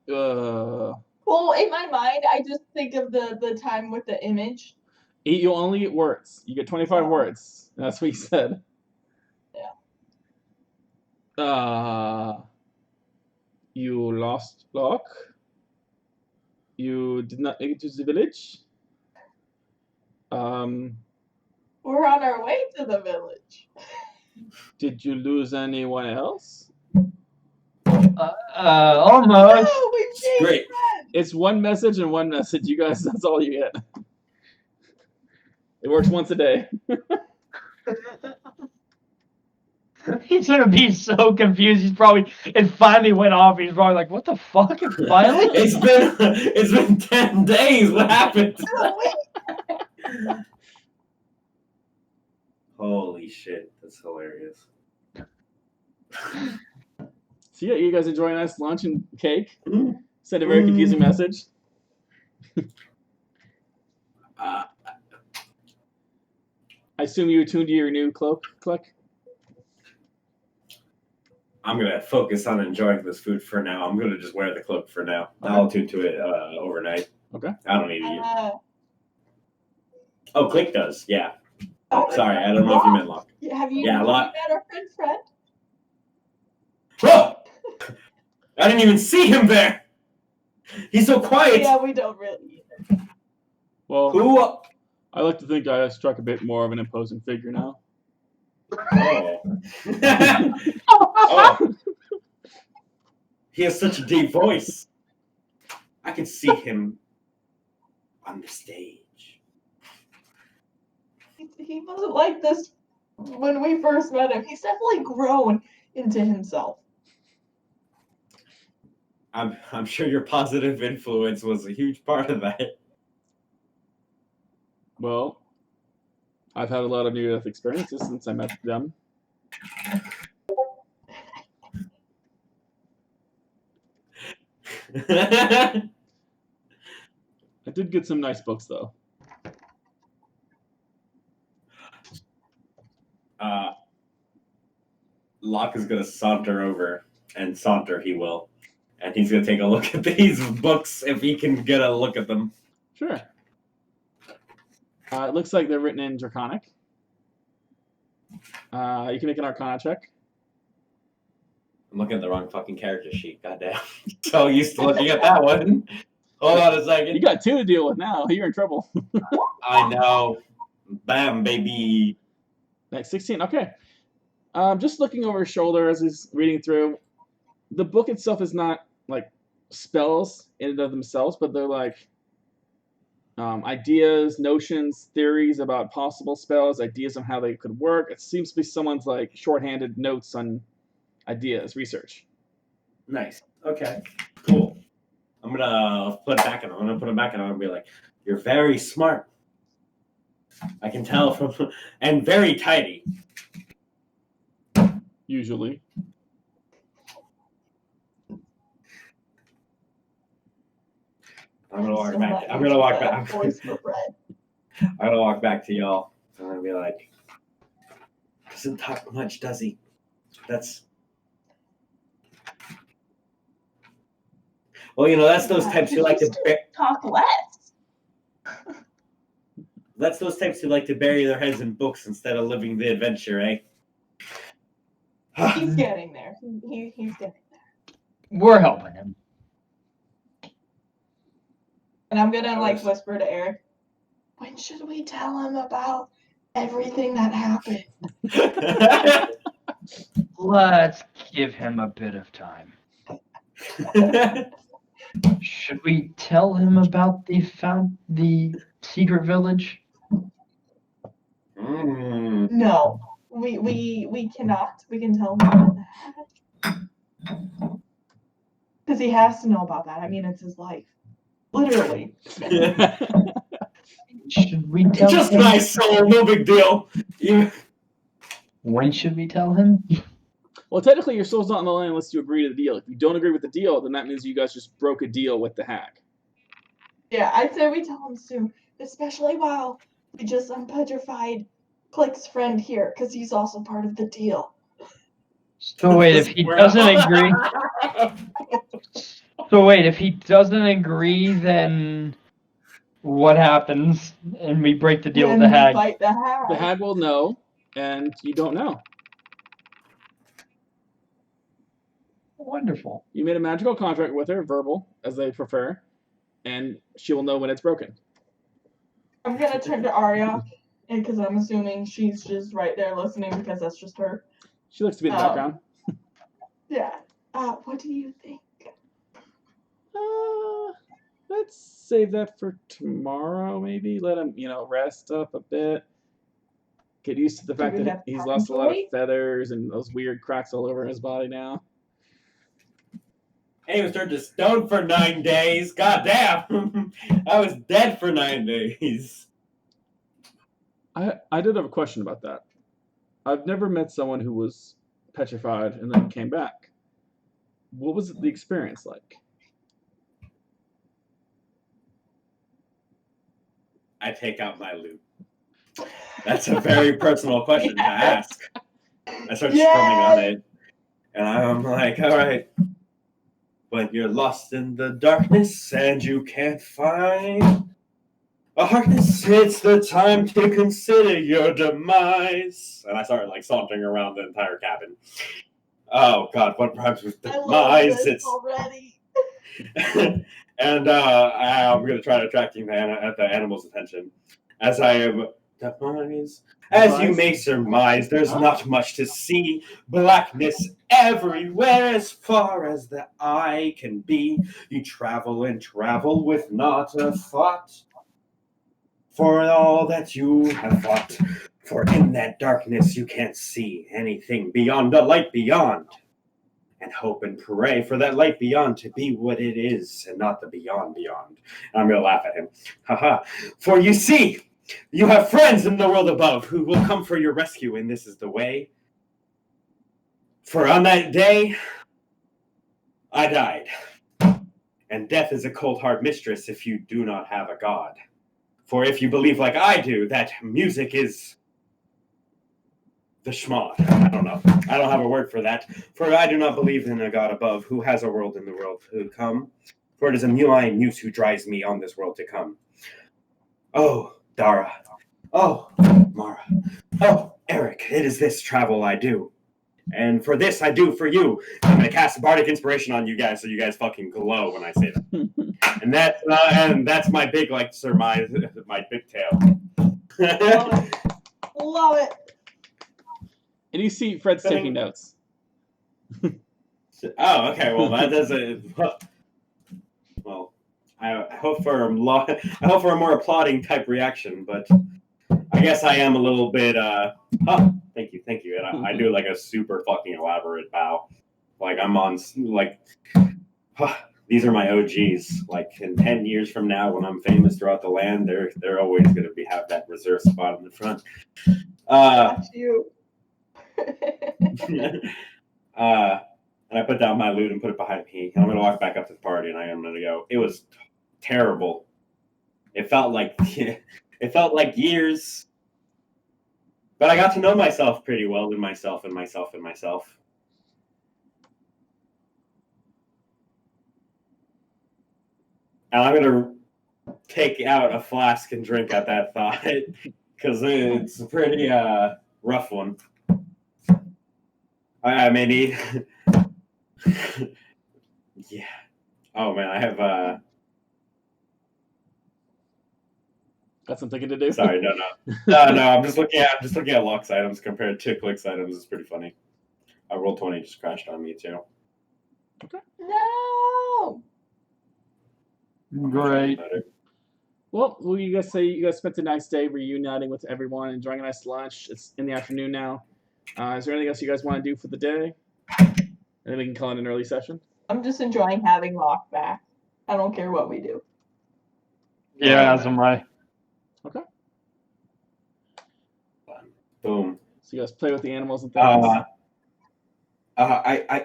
Speaker 2: Well, in my mind, I just think of the time with the image.
Speaker 1: You only get words. You get 25 words. That's what he said. You lost Locq. You did not make it to the village.
Speaker 2: We're on our way to the village.
Speaker 1: Did you lose anyone else?
Speaker 3: Almost.
Speaker 2: No, we changed
Speaker 4: Great.
Speaker 2: friends.
Speaker 1: It's one message and one message, you guys. That's all you get. It works once a day.
Speaker 3: He's gonna be so confused. It finally went off. He's probably like, "What the fuck?" It finally.
Speaker 4: It's been 10 days. What happened? Holy shit, that's hilarious.
Speaker 1: So yeah, you guys enjoy a nice lunch and cake. Send a very confusing message. I assume you attuned to your new cloak, Klik?
Speaker 4: I'm going to focus on enjoying this food for now. I'm going to just wear the cloak for now. Okay. I'll attune to it overnight.
Speaker 1: Okay.
Speaker 4: I don't need to eat it. Oh, Klik does, yeah. Sorry, I don't know if you meant Locq.
Speaker 2: Have you met our friend Fred?
Speaker 4: Oh! I didn't even see him there! He's so quiet!
Speaker 2: Yeah, we don't really either.
Speaker 1: Well,
Speaker 4: who?
Speaker 1: I like to think I struck a bit more of an imposing figure now.
Speaker 4: Oh. Oh. He has such a deep voice. I could see him on the stage.
Speaker 2: He wasn't like this when we first met him. He's definitely grown into himself.
Speaker 4: I'm sure your positive influence was a huge part of that.
Speaker 1: Well, I've had a lot of near-death experiences since I met them. I did get some nice books, though.
Speaker 4: Locq is going to saunter over, and saunter he will. And he's going to take a look at these books if he can get a look at them.
Speaker 1: Sure. It looks like they're written in Draconic. You can make an Arcana check.
Speaker 4: I'm looking at the wrong fucking character sheet. Goddamn. So used to looking at that one. Hold on a second.
Speaker 1: You got 2 to deal with now. You're in trouble.
Speaker 4: I know. Bam, baby.
Speaker 1: Next 16. Okay. Just looking over his shoulder as he's reading through. The book itself is not like spells in and of themselves, but they're like ideas, notions, theories about possible spells, ideas on how they could work. It seems to be someone's like shorthanded notes on ideas, research.
Speaker 4: Nice. Okay. Cool. I'm gonna put it back in. I'm gonna put it back in. I'm gonna be like, "You're very smart. I can tell from, and very tidy."
Speaker 1: Usually.
Speaker 4: I'm gonna walk back. I'm gonna walk back. I'm gonna walk back to y'all. I'm gonna be like, "Doesn't talk much, does he?" That's. Well, that's those types who like to
Speaker 2: talk less.
Speaker 4: That's those types who like to bury their heads in books instead of living the adventure, eh?
Speaker 2: He's getting there. He's getting there.
Speaker 3: We're helping him.
Speaker 2: And I'm gonna whisper to Eric, when should we tell him about everything that happened?
Speaker 3: Let's give him a bit of time. Should we tell him about the secret village?
Speaker 2: No, we cannot. We can tell him about that because he has to know about that. I mean, it's his life, literally.
Speaker 3: Should we tell
Speaker 4: Just
Speaker 3: him?
Speaker 4: my soul, no big deal.
Speaker 3: When should we tell him?
Speaker 1: Well, technically, your soul's not on the line unless you agree to the deal. If you don't agree with the deal, then that means you guys just broke a deal with the hag.
Speaker 2: Yeah, I'd say we tell him soon, especially while we just unpetrified Klik's friend here, because he's also part of the deal.
Speaker 3: So wait, if he doesn't agree. So wait, if he doesn't agree, then what happens? And we break the deal with the hag.
Speaker 2: Fight the hag.
Speaker 1: The hag will know, and you don't know.
Speaker 3: Wonderful.
Speaker 1: You made a magical contract with her, verbal, as they prefer, and she will know when it's broken.
Speaker 2: I'm gonna turn to Arya, because I'm assuming she's just right there listening because that's just her.
Speaker 1: She looks to be in the background.
Speaker 2: Yeah. What do you think?
Speaker 1: Let's save that for tomorrow, maybe. Let him, rest up a bit. Get used to the fact that he's lost a lot of feathers and those weird cracks all over his body now.
Speaker 4: Hey, he was turned to stone for 9 days. God damn. I was dead for 9 days.
Speaker 1: I did have a question about that. I've never met someone who was petrified and then came back. What was the experience like?
Speaker 4: I take out my loot. That's a very personal question to ask. I start strumming on it. And I'm like, all right. When you're lost in the darkness and you can't find a darkness, it's the time to consider your demise. And I started sauntering around the entire cabin. Oh God, what perhaps with demise? It's
Speaker 2: already.
Speaker 4: And I'm gonna try to attract the animal's attention as I am demise. As you may surmise, there's not much to see. Blackness everywhere as far as the eye can be. You travel and travel with not a thought for all that you have fought. For in that darkness you can't see anything beyond the light beyond. And hope and pray for that light beyond to be what it is and not the beyond beyond. And I'm going to laugh at him. Haha. For you see, you have friends in the world above who will come for your rescue, and this is the way. For on that day, I died. And death is a cold hard mistress if you do not have a god. For if you believe like I do, that music is the schmod. I don't know. I don't have a word for that. For I do not believe in a god above who has a world in the world to come. For it is a mewine muse who drives me on this world to come. Oh, Dara. Oh, Mara. Oh, Eric, it is this travel I do. And for this I do for you. I'm going to cast bardic inspiration on you guys so you guys fucking glow when I say that. And that's my big, like, surmise, my big tail.
Speaker 2: Love it.
Speaker 1: And you see Fred's taking notes.
Speaker 4: Oh, okay. Well, that doesn't. Well, I hope for a more applauding type reaction, but I guess I am a little bit. Thank you, and I do like a super fucking elaborate bow, like I'm on like. These are my OGs. Like in 10 years from now, when I'm famous throughout the land, they're always going to have that reserved spot in the front.
Speaker 2: That's you.
Speaker 4: And I put down my loot and put it behind me. And I'm going to walk back up to the party, and I am going to go. It was terrible. It felt like years, but I got to know myself pretty well, and myself. And I'm going to take out a flask and drink at that thought because it's a pretty rough one. I may need. Yeah. Oh man, I have.
Speaker 1: Got some thinking to do.
Speaker 4: Sorry, no. I'm just looking at Locq's items compared to Klik's items. It's pretty funny. Roll 20 just crashed on me too.
Speaker 1: Okay.
Speaker 2: No.
Speaker 3: Great.
Speaker 1: Well, what do you guys say? You guys spent a nice day reuniting with everyone, enjoying a nice lunch. It's in the afternoon now. Is there anything else you guys want to do for the day? And then we can call it an early session.
Speaker 2: I'm just enjoying having Locq back. I don't care what we do.
Speaker 3: Yeah, as am I.
Speaker 1: Okay.
Speaker 4: Boom.
Speaker 1: So you guys play with the animals and things.
Speaker 4: I'm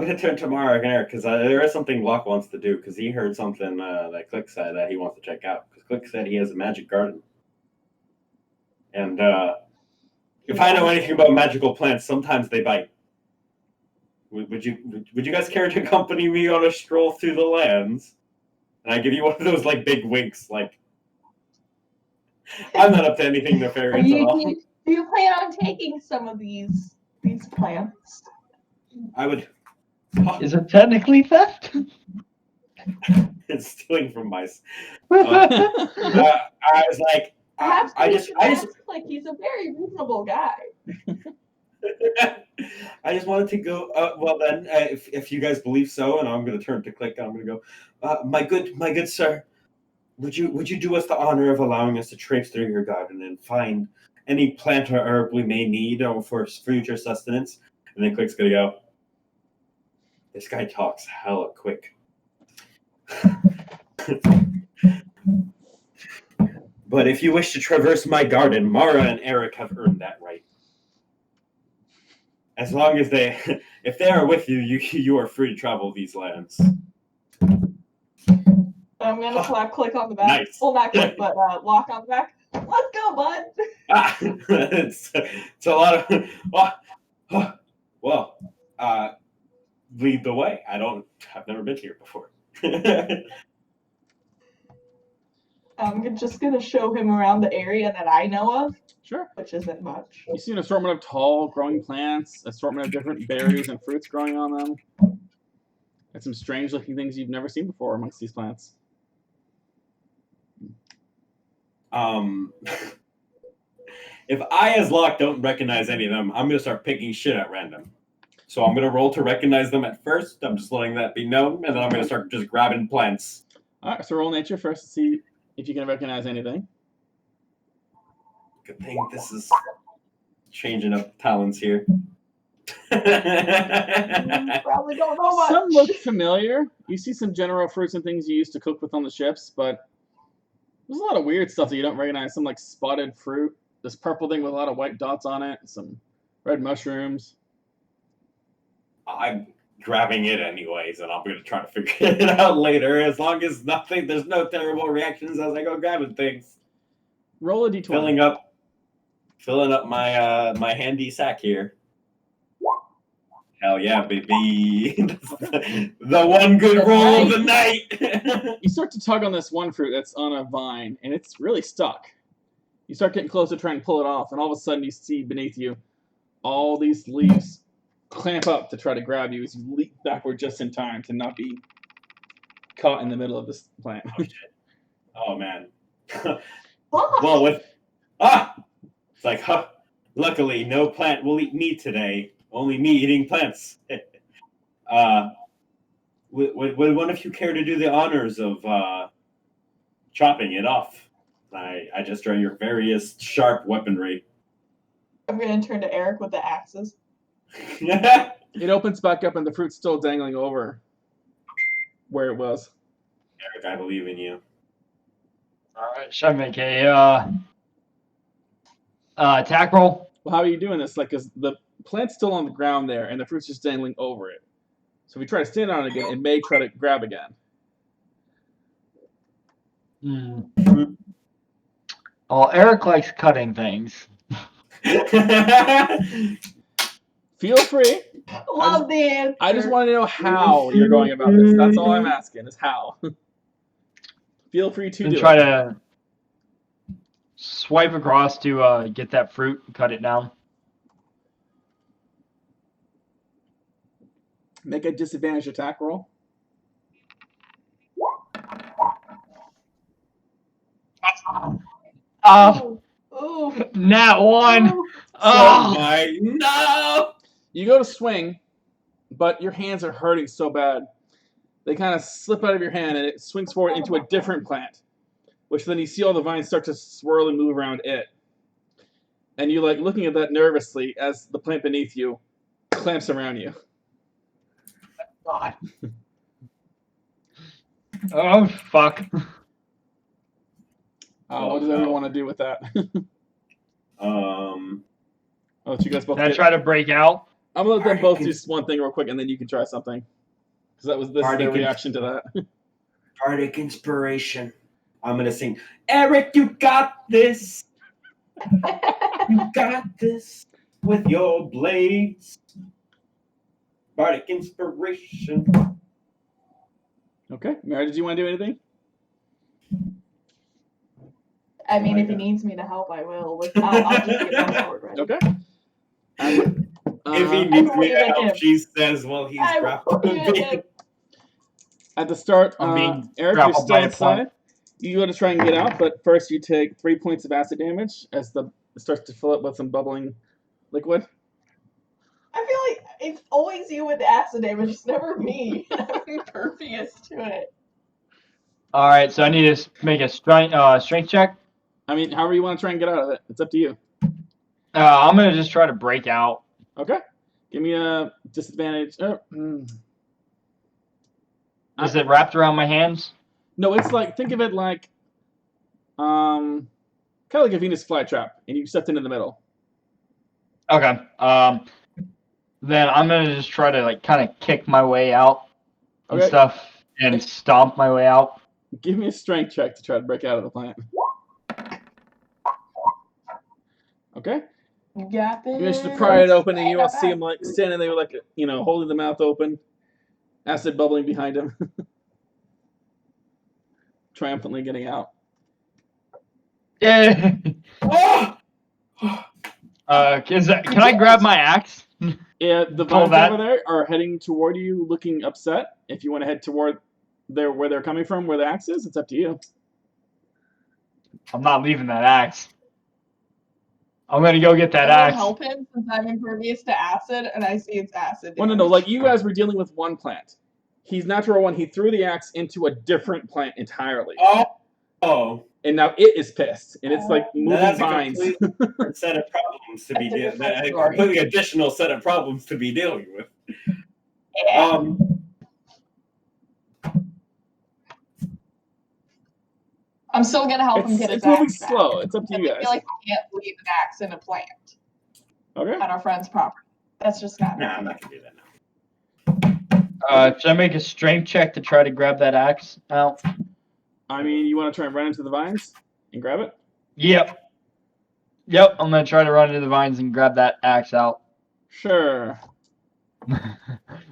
Speaker 4: going to turn to Mara again because there is something Locq wants to do because he heard something that Klik said that he wants to check out. Because Klik said he has a magic garden. And if I know anything about magical plants, sometimes they bite. Would you guys care to accompany me on a stroll through the lands? And I give you one of those like big winks, like I'm not up to anything nefarious at all.
Speaker 2: Do you plan on taking some of these plants?
Speaker 4: I would.
Speaker 3: Is it technically theft?
Speaker 4: It's stealing from mice. I was like, I just
Speaker 2: like he's a very reasonable guy.
Speaker 4: I just wanted to go. Well, then, if you guys believe so, and I'm going to turn to Klik, and I'm going to go. My good sir, would you do us the honor of allowing us to traipse through your garden and find any plant or herb we may need or for future sustenance? And then Klik's going to go. This guy talks hella quick. But if you wish to traverse my garden, Mara and Eric have earned that right. As long as if they are with you, you are free to travel these lands.
Speaker 2: I'm gonna clap Klik on the back.
Speaker 4: Nice.
Speaker 2: Well, not Klik, but Locq on the back. Let's go, bud.
Speaker 4: It's a lot of. Well, lead the way. I've never been here before.
Speaker 2: I'm just gonna show him around the area that I know of.
Speaker 1: Sure.
Speaker 2: Which isn't much.
Speaker 1: You see an assortment of tall, growing plants, assortment of different berries and fruits growing on them. And some strange-looking things you've never seen before amongst these plants.
Speaker 4: If I, as Locq, don't recognize any of them, I'm going to start picking shit at random. So I'm going to roll to recognize them at first. I'm just letting that be known, and then I'm going to start just grabbing plants.
Speaker 1: All right, so roll nature first to see if you can recognize anything.
Speaker 4: Good thing this is changing up talents here.
Speaker 2: Probably don't know much.
Speaker 1: Some look familiar. You see some general fruits and things you used to cook with on the ships, but there's a lot of weird stuff that you don't recognize. Some like spotted fruit, this purple thing with a lot of white dots on it, some red mushrooms.
Speaker 4: I'm grabbing it anyways, and I'm going to try to figure it out later. As long as there's no terrible reactions as I go grabbing things.
Speaker 1: Roll a d20.
Speaker 4: Filling up my my handy sack here. Hell yeah, baby! The one good roll of the night.
Speaker 1: You start to tug on this one fruit that's on a vine, and it's really stuck. You start getting close to trying to pull it off, and all of a sudden you see beneath you all these leaves clamp up to try to grab you as you leap backward just in time to not be caught in the middle of this plant.
Speaker 4: Oh, shit. Oh man. Well, it's like, luckily no plant will eat me today. Only me eating plants. Would one of you care to do the honors of chopping it off? I just draw your various sharp weaponry.
Speaker 2: I'm going to turn to Eric with the axes.
Speaker 1: It opens back up and the fruit's still dangling over where it was.
Speaker 4: Eric, I believe in you.
Speaker 3: All right, should I make a attack roll?
Speaker 1: Well, how are you doing this? Like, because the plant's still on the ground there and the fruit's just dangling over it. So if we try to stand on it again, it may try to grab again.
Speaker 3: Well, Eric likes cutting things.
Speaker 1: Feel free.
Speaker 2: Love the answer.
Speaker 1: I just want to know how you're going about this. That's all I'm asking, is how. Feel free to
Speaker 3: try to swipe across to get that fruit and cut it down.
Speaker 1: Make a disadvantage attack roll.
Speaker 3: Nat 1.
Speaker 4: Oh my, no!
Speaker 1: You go to swing, but your hands are hurting so bad. They kind of slip out of your hand and it swings forward into a different plant, which then you see all the vines start to swirl and move around it. And you're like looking at that nervously as the plant beneath you clamps around you.
Speaker 3: God. Oh, fuck.
Speaker 1: What does everyone want to do with that? I'll let you guys both
Speaker 3: Can I try to break out?
Speaker 1: I'm going to let them both do one thing real quick, and then you can try something. Because this is their reaction to that.
Speaker 4: Bardic inspiration. I'm going to sing, Eric, you got this. You got this with your blades. Bardic inspiration.
Speaker 1: Okay. Mary, did you want to do anything?
Speaker 2: I mean, if he needs me to help, I will. I'll just get my sword ready.
Speaker 1: Okay.
Speaker 4: If he needs me to help, she says, well, he's grappling.
Speaker 1: At the start, Eric, you're still inside. You go to try and get out, but first you take 3 points of acid damage as it starts to fill up with some bubbling liquid.
Speaker 2: I feel like it's always you with the acid damage. It's never me. I'm impervious to it.
Speaker 3: All right, so I need to make a strength check.
Speaker 1: I mean, however you want to try and get out of it. It's up to you.
Speaker 3: I'm going to just try to break out.
Speaker 1: Okay. Give me a disadvantage.
Speaker 3: Is it wrapped around my hands?
Speaker 1: No, it's like, think of it like, kind of like a Venus flytrap, and you stepped into the middle.
Speaker 3: Okay. Then I'm going to just try to, like, kind of kick my way out and stuff and stomp my way out.
Speaker 1: Give me a strength check to try to break out of the plant. Okay.
Speaker 2: You got this.
Speaker 1: You manage to pry it open, and you all see him like standing there, like holding the mouth open, acid bubbling behind him, triumphantly getting out.
Speaker 3: Yeah. Can I grab my axe?
Speaker 1: Yeah, the vines over there are heading toward you, looking upset. If you want to head toward where they're coming from, where the axe is, it's up to you.
Speaker 3: I'm not leaving that axe. I'm gonna go get that
Speaker 2: I
Speaker 3: axe.
Speaker 2: help him since I'm impervious to acid, and I see it's acid.
Speaker 1: Well, no. Like you guys were dealing with one plant. He's natural one. He threw the axe into a different plant entirely.
Speaker 4: Oh.
Speaker 1: And now it is pissed, and it's like moving
Speaker 4: that's
Speaker 1: vines.
Speaker 4: a completely different set of problems to be dealing. A completely additional set of problems to be dealing with.
Speaker 2: Yeah. I'm still gonna help him get his
Speaker 1: It's moving
Speaker 2: axe back.
Speaker 1: slow. It's up to you
Speaker 2: I
Speaker 1: guys.
Speaker 2: feel like we can't leave an axe in a plant
Speaker 1: Okay.
Speaker 2: on our friend's property. That's just not.
Speaker 4: No, I'm not gonna do that now.
Speaker 3: Should I make a strength check to try to grab that axe out?
Speaker 1: I mean, you want to try and run into the vines and grab it?
Speaker 3: Yep, I'm gonna try to run into the vines and grab that axe out.
Speaker 1: Sure.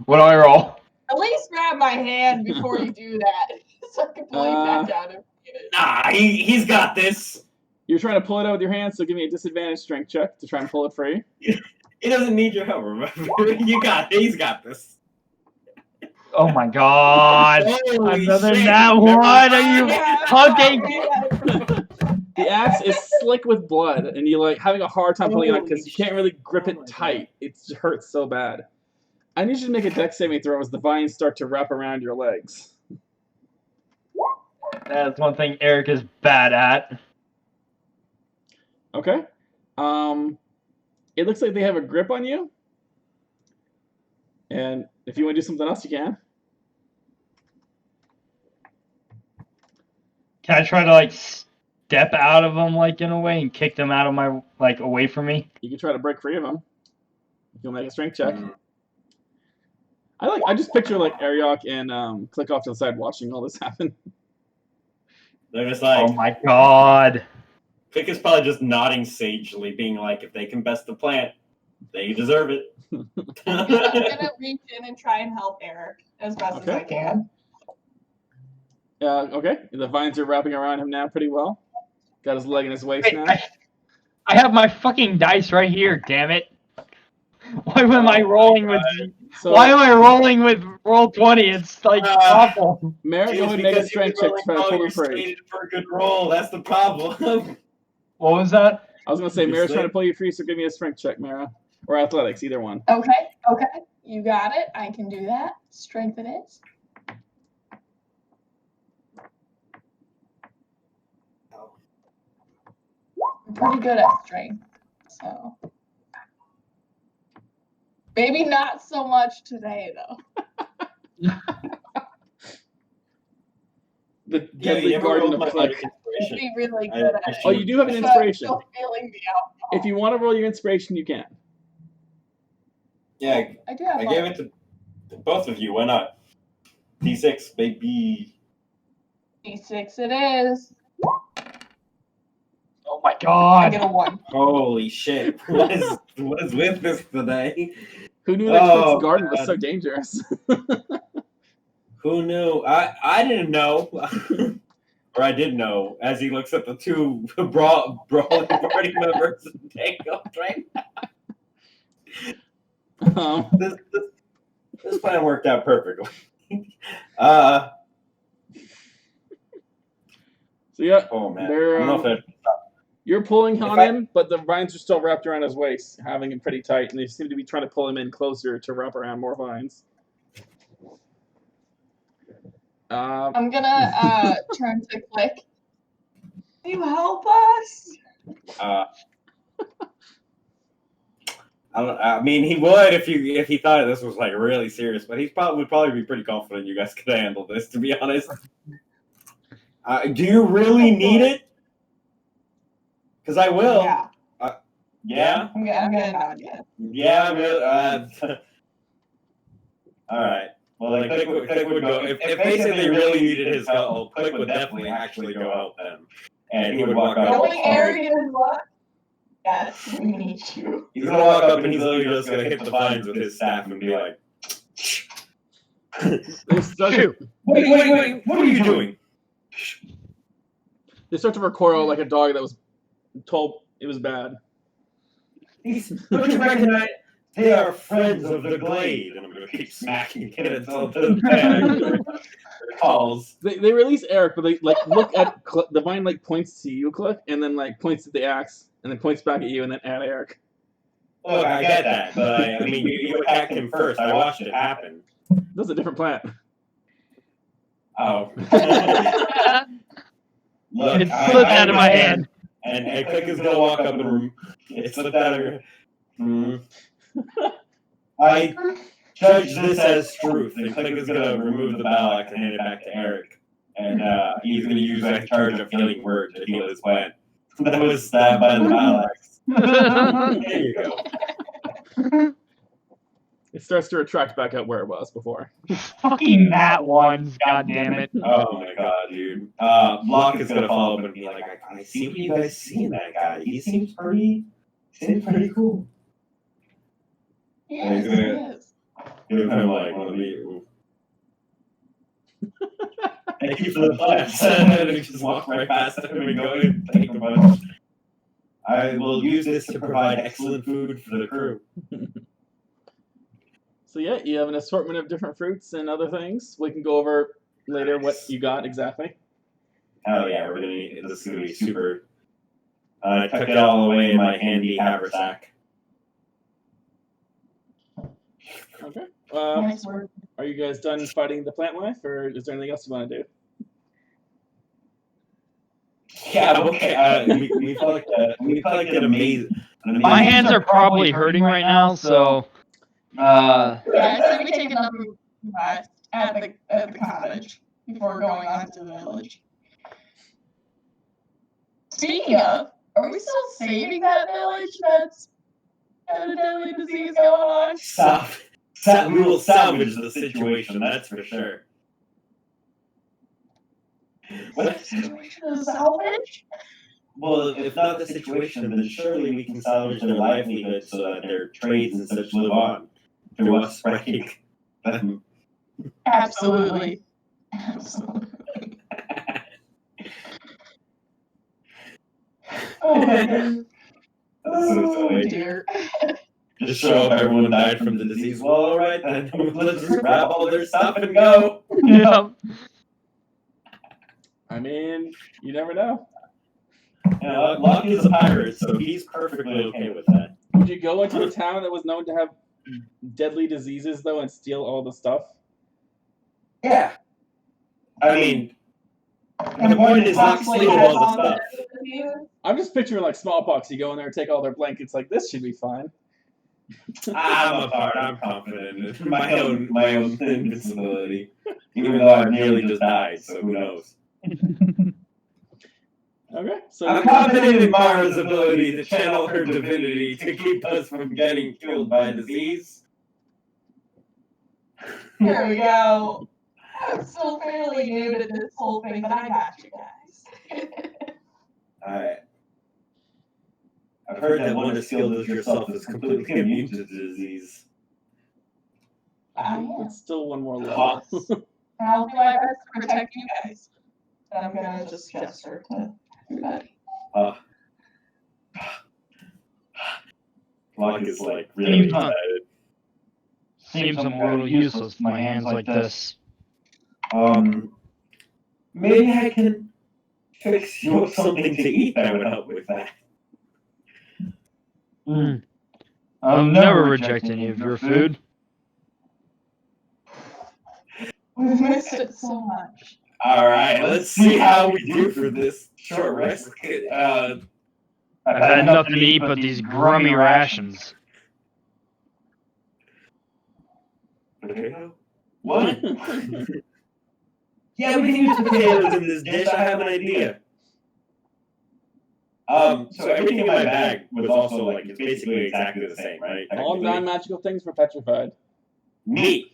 Speaker 3: What do I roll?
Speaker 2: At least grab my hand before you do that, so I can pull you back out and get it.
Speaker 4: Nah, he's got this.
Speaker 1: You're trying to pull it out with your hands, so give me a disadvantage strength check to try and pull it free.
Speaker 4: He doesn't need your help, remember? He's got this.
Speaker 3: Oh my god!
Speaker 4: Holy
Speaker 3: Another
Speaker 4: shit.
Speaker 3: nat one! Are you fucking?
Speaker 1: The axe is slick with blood, and you're like having a hard time pulling it out because you can't really grip it tight. It hurts so bad. I need you to make a dex saving throw as the vines start to wrap around your legs.
Speaker 3: That's one thing Eric is bad at.
Speaker 1: Okay. It looks like they have a grip on you. And if you want to do something else, you can.
Speaker 3: Can I try to like step out of them like in a way and kick them out of my like away from me?
Speaker 1: You can try to break free of them. You'll make a strength check. I just picture like Ariok and Klik off to the side watching all this happen.
Speaker 4: They're just like,
Speaker 3: Oh my god!
Speaker 4: Klik is probably just nodding sagely, being like, if they can best the plant, they deserve it.
Speaker 2: I'm gonna reach in and try and help Eric as best as I can.
Speaker 1: Okay. The vines are wrapping around him now pretty well. Got his leg in his waist now.
Speaker 3: I have my fucking dice right here. Damn it! Why am I rolling with?
Speaker 1: So,
Speaker 3: Why am I rolling with roll 20? It's like awful.
Speaker 1: Merrick, go ahead and make a strength check to try to pull him free.
Speaker 4: For a good roll, that's the problem.
Speaker 3: What was that?
Speaker 1: I was gonna say Mara's trying to pull you free, so give me a strength check, Mara, or athletics, either one.
Speaker 2: Okay, you got it. I can do that. Strength it is. I'm pretty good at strength, so maybe not so much today though.
Speaker 1: The deadly guardian of Klik.
Speaker 2: Be really good at it.
Speaker 1: Oh, you do have an inspiration.
Speaker 2: Still feeling the alcohol.
Speaker 1: If you want to roll your inspiration, you can.
Speaker 4: Yeah,
Speaker 2: I do have
Speaker 4: I gave it to both of you. Why not? D6, baby.
Speaker 2: D6 it is.
Speaker 3: Oh my
Speaker 2: I
Speaker 3: god!
Speaker 2: get a 1.
Speaker 4: Holy shit! What is with this today?
Speaker 1: Who knew that Klik's garden was so dangerous?
Speaker 4: Who knew? I didn't know, or I did know. As he looks at the two brawling party members and tangled right now. This plan worked out perfectly.
Speaker 1: So yeah,
Speaker 4: Oh man,
Speaker 1: they're,
Speaker 4: I don't know if
Speaker 1: you're pulling on him, but the vines are still wrapped around his waist, having him pretty tight, and they seem to be trying to pull him in closer to wrap around more vines.
Speaker 2: I'm gonna turn to Klik. Can you help us?
Speaker 4: I mean, he would if he thought this was like really serious, but he would probably be pretty confident you guys could handle this. To be honest, do you really need it? Because I will.
Speaker 2: Yeah.
Speaker 4: Yeah.
Speaker 2: I'm gonna nod yes.
Speaker 4: Yeah. All right. Well, like Klik would go if they said they really needed his help. Klik would definitely actually go help them, and he would walk up.
Speaker 2: Going arrogant what? Yes, we need you.
Speaker 4: He's gonna walk up and he's literally just gonna hit the vines with his staff and be like, Wait, what are you doing?
Speaker 1: They start to recoil like a dog that was told it was bad.
Speaker 4: Don't you recognize? They are friends of the glade. And I'm going to keep smacking it until it's bad. Eric calls.
Speaker 1: They release Eric, but they like look at the vine like points to you, Klik, and then like points at the axe, and then points back at you, and then at Eric.
Speaker 4: Look, I get that, but I mean, you attacked him first. I watched it happen.
Speaker 1: That's a different plant.
Speaker 4: Oh. Look,
Speaker 3: It slipped out of my hand.
Speaker 4: And Klik is gonna walk up and it slipped out of her. I judge this as truth, and Klik is gonna remove the battle axe and hand it back to Eric, and he's gonna use that charge of healing word to heal his plant. That was stabbed by the battle axe. There you go.
Speaker 1: It starts to retract back out where it was before.
Speaker 3: Fucking that ones, god damn it.
Speaker 4: Oh my god, dude. Locq is gonna follow up and be like, I see what you guys see in that guy. He seems pretty cool.
Speaker 2: Yeah,
Speaker 4: He's gonna give him like one of the thank you for the plants. And he just walk right past him and go and take a bunch. I will use this to provide excellent food for the crew.
Speaker 1: So yeah, you have an assortment of different fruits and other things. We can go over later what you got exactly.
Speaker 4: Oh yeah, this is gonna be super. I took it all away in my handy haversack.
Speaker 1: Okay.
Speaker 2: Nice work.
Speaker 1: Are you guys done fighting the plant life, or is there anything else you want to do?
Speaker 4: Yeah, okay. We collected amazing.
Speaker 3: My hands are probably hurting right now, so.
Speaker 2: Yeah, I said we take another rest at the cottage before going on to the village. Speaking of, are we still saving that village that's got a deadly disease going on?
Speaker 4: We will salvage the situation, that's for sure.
Speaker 2: What situation is salvage?
Speaker 4: Well, if not the situation, then surely we can salvage their livelihood so that their trades and such live on through us spreading them.
Speaker 2: Absolutely. Absolutely. Oh my god. Oh dear.
Speaker 4: Just show up everyone died from the disease. Well, alright then. Let's just grab all their stuff and go.
Speaker 3: Yeah.
Speaker 1: I mean, you never know.
Speaker 4: Yeah, Locq is a pirate, so he's perfectly okay with that.
Speaker 1: Would you go into a town that was known to have deadly diseases, though, and steal all the stuff?
Speaker 4: Yeah. I mean, the point is not steal all the stuff.
Speaker 1: I'm just picturing like smallpox. You go in there and take all their blankets. Like, this should be fine.
Speaker 4: I'm a bard. I'm confident in my own invincibility, even though I've nearly just died. So who knows?
Speaker 1: Okay, so
Speaker 4: I'm confident in Mara's ability to channel her divinity to keep us from getting killed by disease.
Speaker 2: Here we go. I'm still fairly new to this whole thing, but I got you guys.
Speaker 4: I've heard that one as skilled as yourself is completely immune to disease.
Speaker 1: it's still one more level.
Speaker 2: I'll do my best to protect you guys. I'm gonna just gesture to everybody.
Speaker 4: Locq is like really excited.
Speaker 3: Seems I'm a little useless with my hands like this.
Speaker 4: Maybe I can fix you something to eat that would help with that.
Speaker 3: I'll never reject any of your food.
Speaker 2: We've missed it so much.
Speaker 4: Alright, let's see how we do for this short rest.
Speaker 3: I've had nothing to eat but these grummy rations.
Speaker 4: Potato? What? Yeah, we can use potatoes in this dish. I have an idea. So everything in my bag was also like, it's basically exactly the same, right?
Speaker 1: All non-magical things were petrified.
Speaker 4: Meat.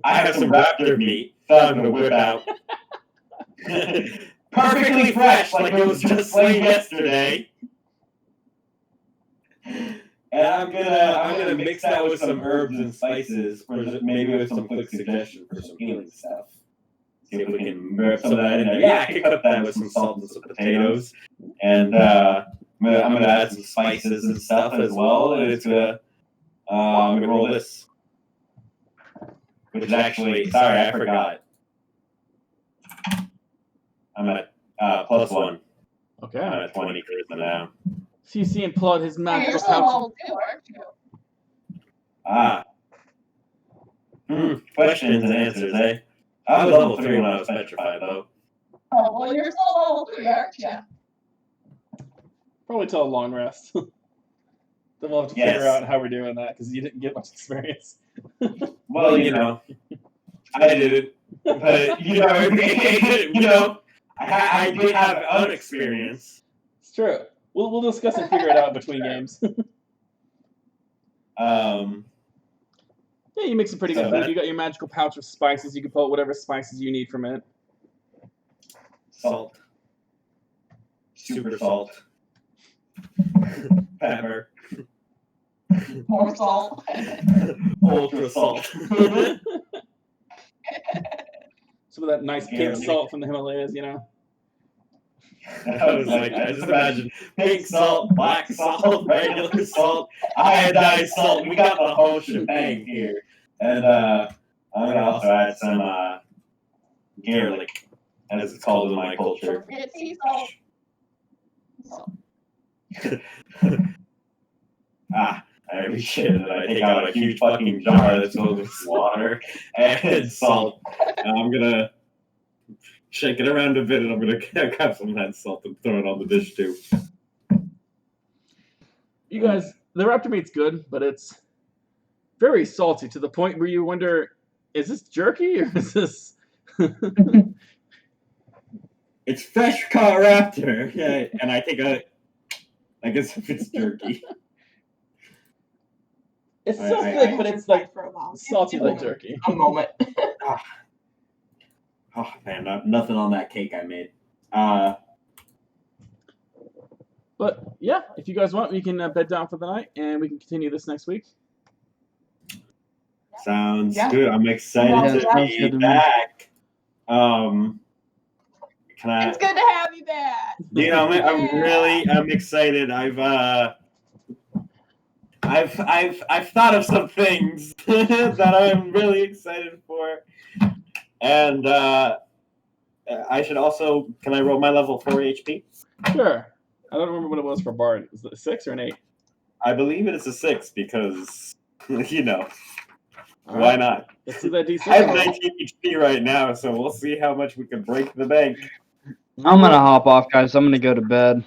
Speaker 4: I have some raptor meat that I'm gonna whip out. Perfectly fresh, like it was just slain yesterday. And I'm gonna mix that with some herbs and spices, or maybe with some quick suggestion for some healing stuff. See if we can rip some of that in there. Yeah, I can cook that with some salt and some potatoes, and I'm gonna add some spices and stuff as well. And it's I'm gonna roll this, which is actually, sorry, I forgot. I'm at +1.
Speaker 1: Okay.
Speaker 4: I'm at 20 charisma now.
Speaker 1: So you see him pull out his
Speaker 2: Hey,
Speaker 1: magical
Speaker 2: you're still
Speaker 1: pouch.
Speaker 2: level 2, aren't you?
Speaker 4: Questions and answers, eh? I was level 3 when I was petrified, though.
Speaker 2: Oh, well, you're still level 3, aren't you?
Speaker 1: Probably till a long rest. Then we'll have to figure out how we're doing that because you didn't get much experience.
Speaker 4: Well, you know, I did it, but you know, I did have unexperience.
Speaker 1: It's true. We'll discuss and figure it out between games. Yeah, you make some pretty good food. You got your magical pouch of spices. You can pull out whatever spices you need from it.
Speaker 4: Salt. Super salt. Pepper.
Speaker 2: More salt.
Speaker 4: Ultra salt.
Speaker 1: Some of that nice pink salt from the Himalayas, you know.
Speaker 4: I was like, I just imagine pink salt, black salt, regular salt, iodized salt. We got the whole shebang here. And I'm gonna also add some garlic, as it's called in my culture.
Speaker 2: Don't forget sea salt.
Speaker 4: Every shit that I take out a huge fucking jar that's filled with water and salt. And I'm gonna shake it around a bit, and I'm gonna grab some of that salt and throw it on the dish too.
Speaker 1: You guys, the raptor meat's good, but it's very salty to the point where you wonder, is this jerky or is this?
Speaker 4: It's fresh caught raptor, yeah, and I guess if it's jerky.
Speaker 1: It's so thick, but it's like salty like jerky.
Speaker 2: A moment.
Speaker 4: Oh man, nothing on that cake I made.
Speaker 1: But yeah, if you guys want, we can bed down for the night, and we can continue this next week.
Speaker 4: Sounds good. I'm excited to be back. Can I?
Speaker 2: It's good to have you back.
Speaker 4: You know, I'm excited. I've thought of some things that I'm really excited for, and I should also. Can I roll my level 4 HP?
Speaker 1: Sure. I don't remember what it was for Bard. Is it a 6 or an 8?
Speaker 4: I believe it is a 6 because you know.
Speaker 1: All
Speaker 4: Why
Speaker 1: right.
Speaker 4: not?
Speaker 1: Let's do that DC.
Speaker 4: I have 19 HP right now, so we'll see how much we can break the bank.
Speaker 5: I'm gonna hop off, guys. I'm gonna go to bed.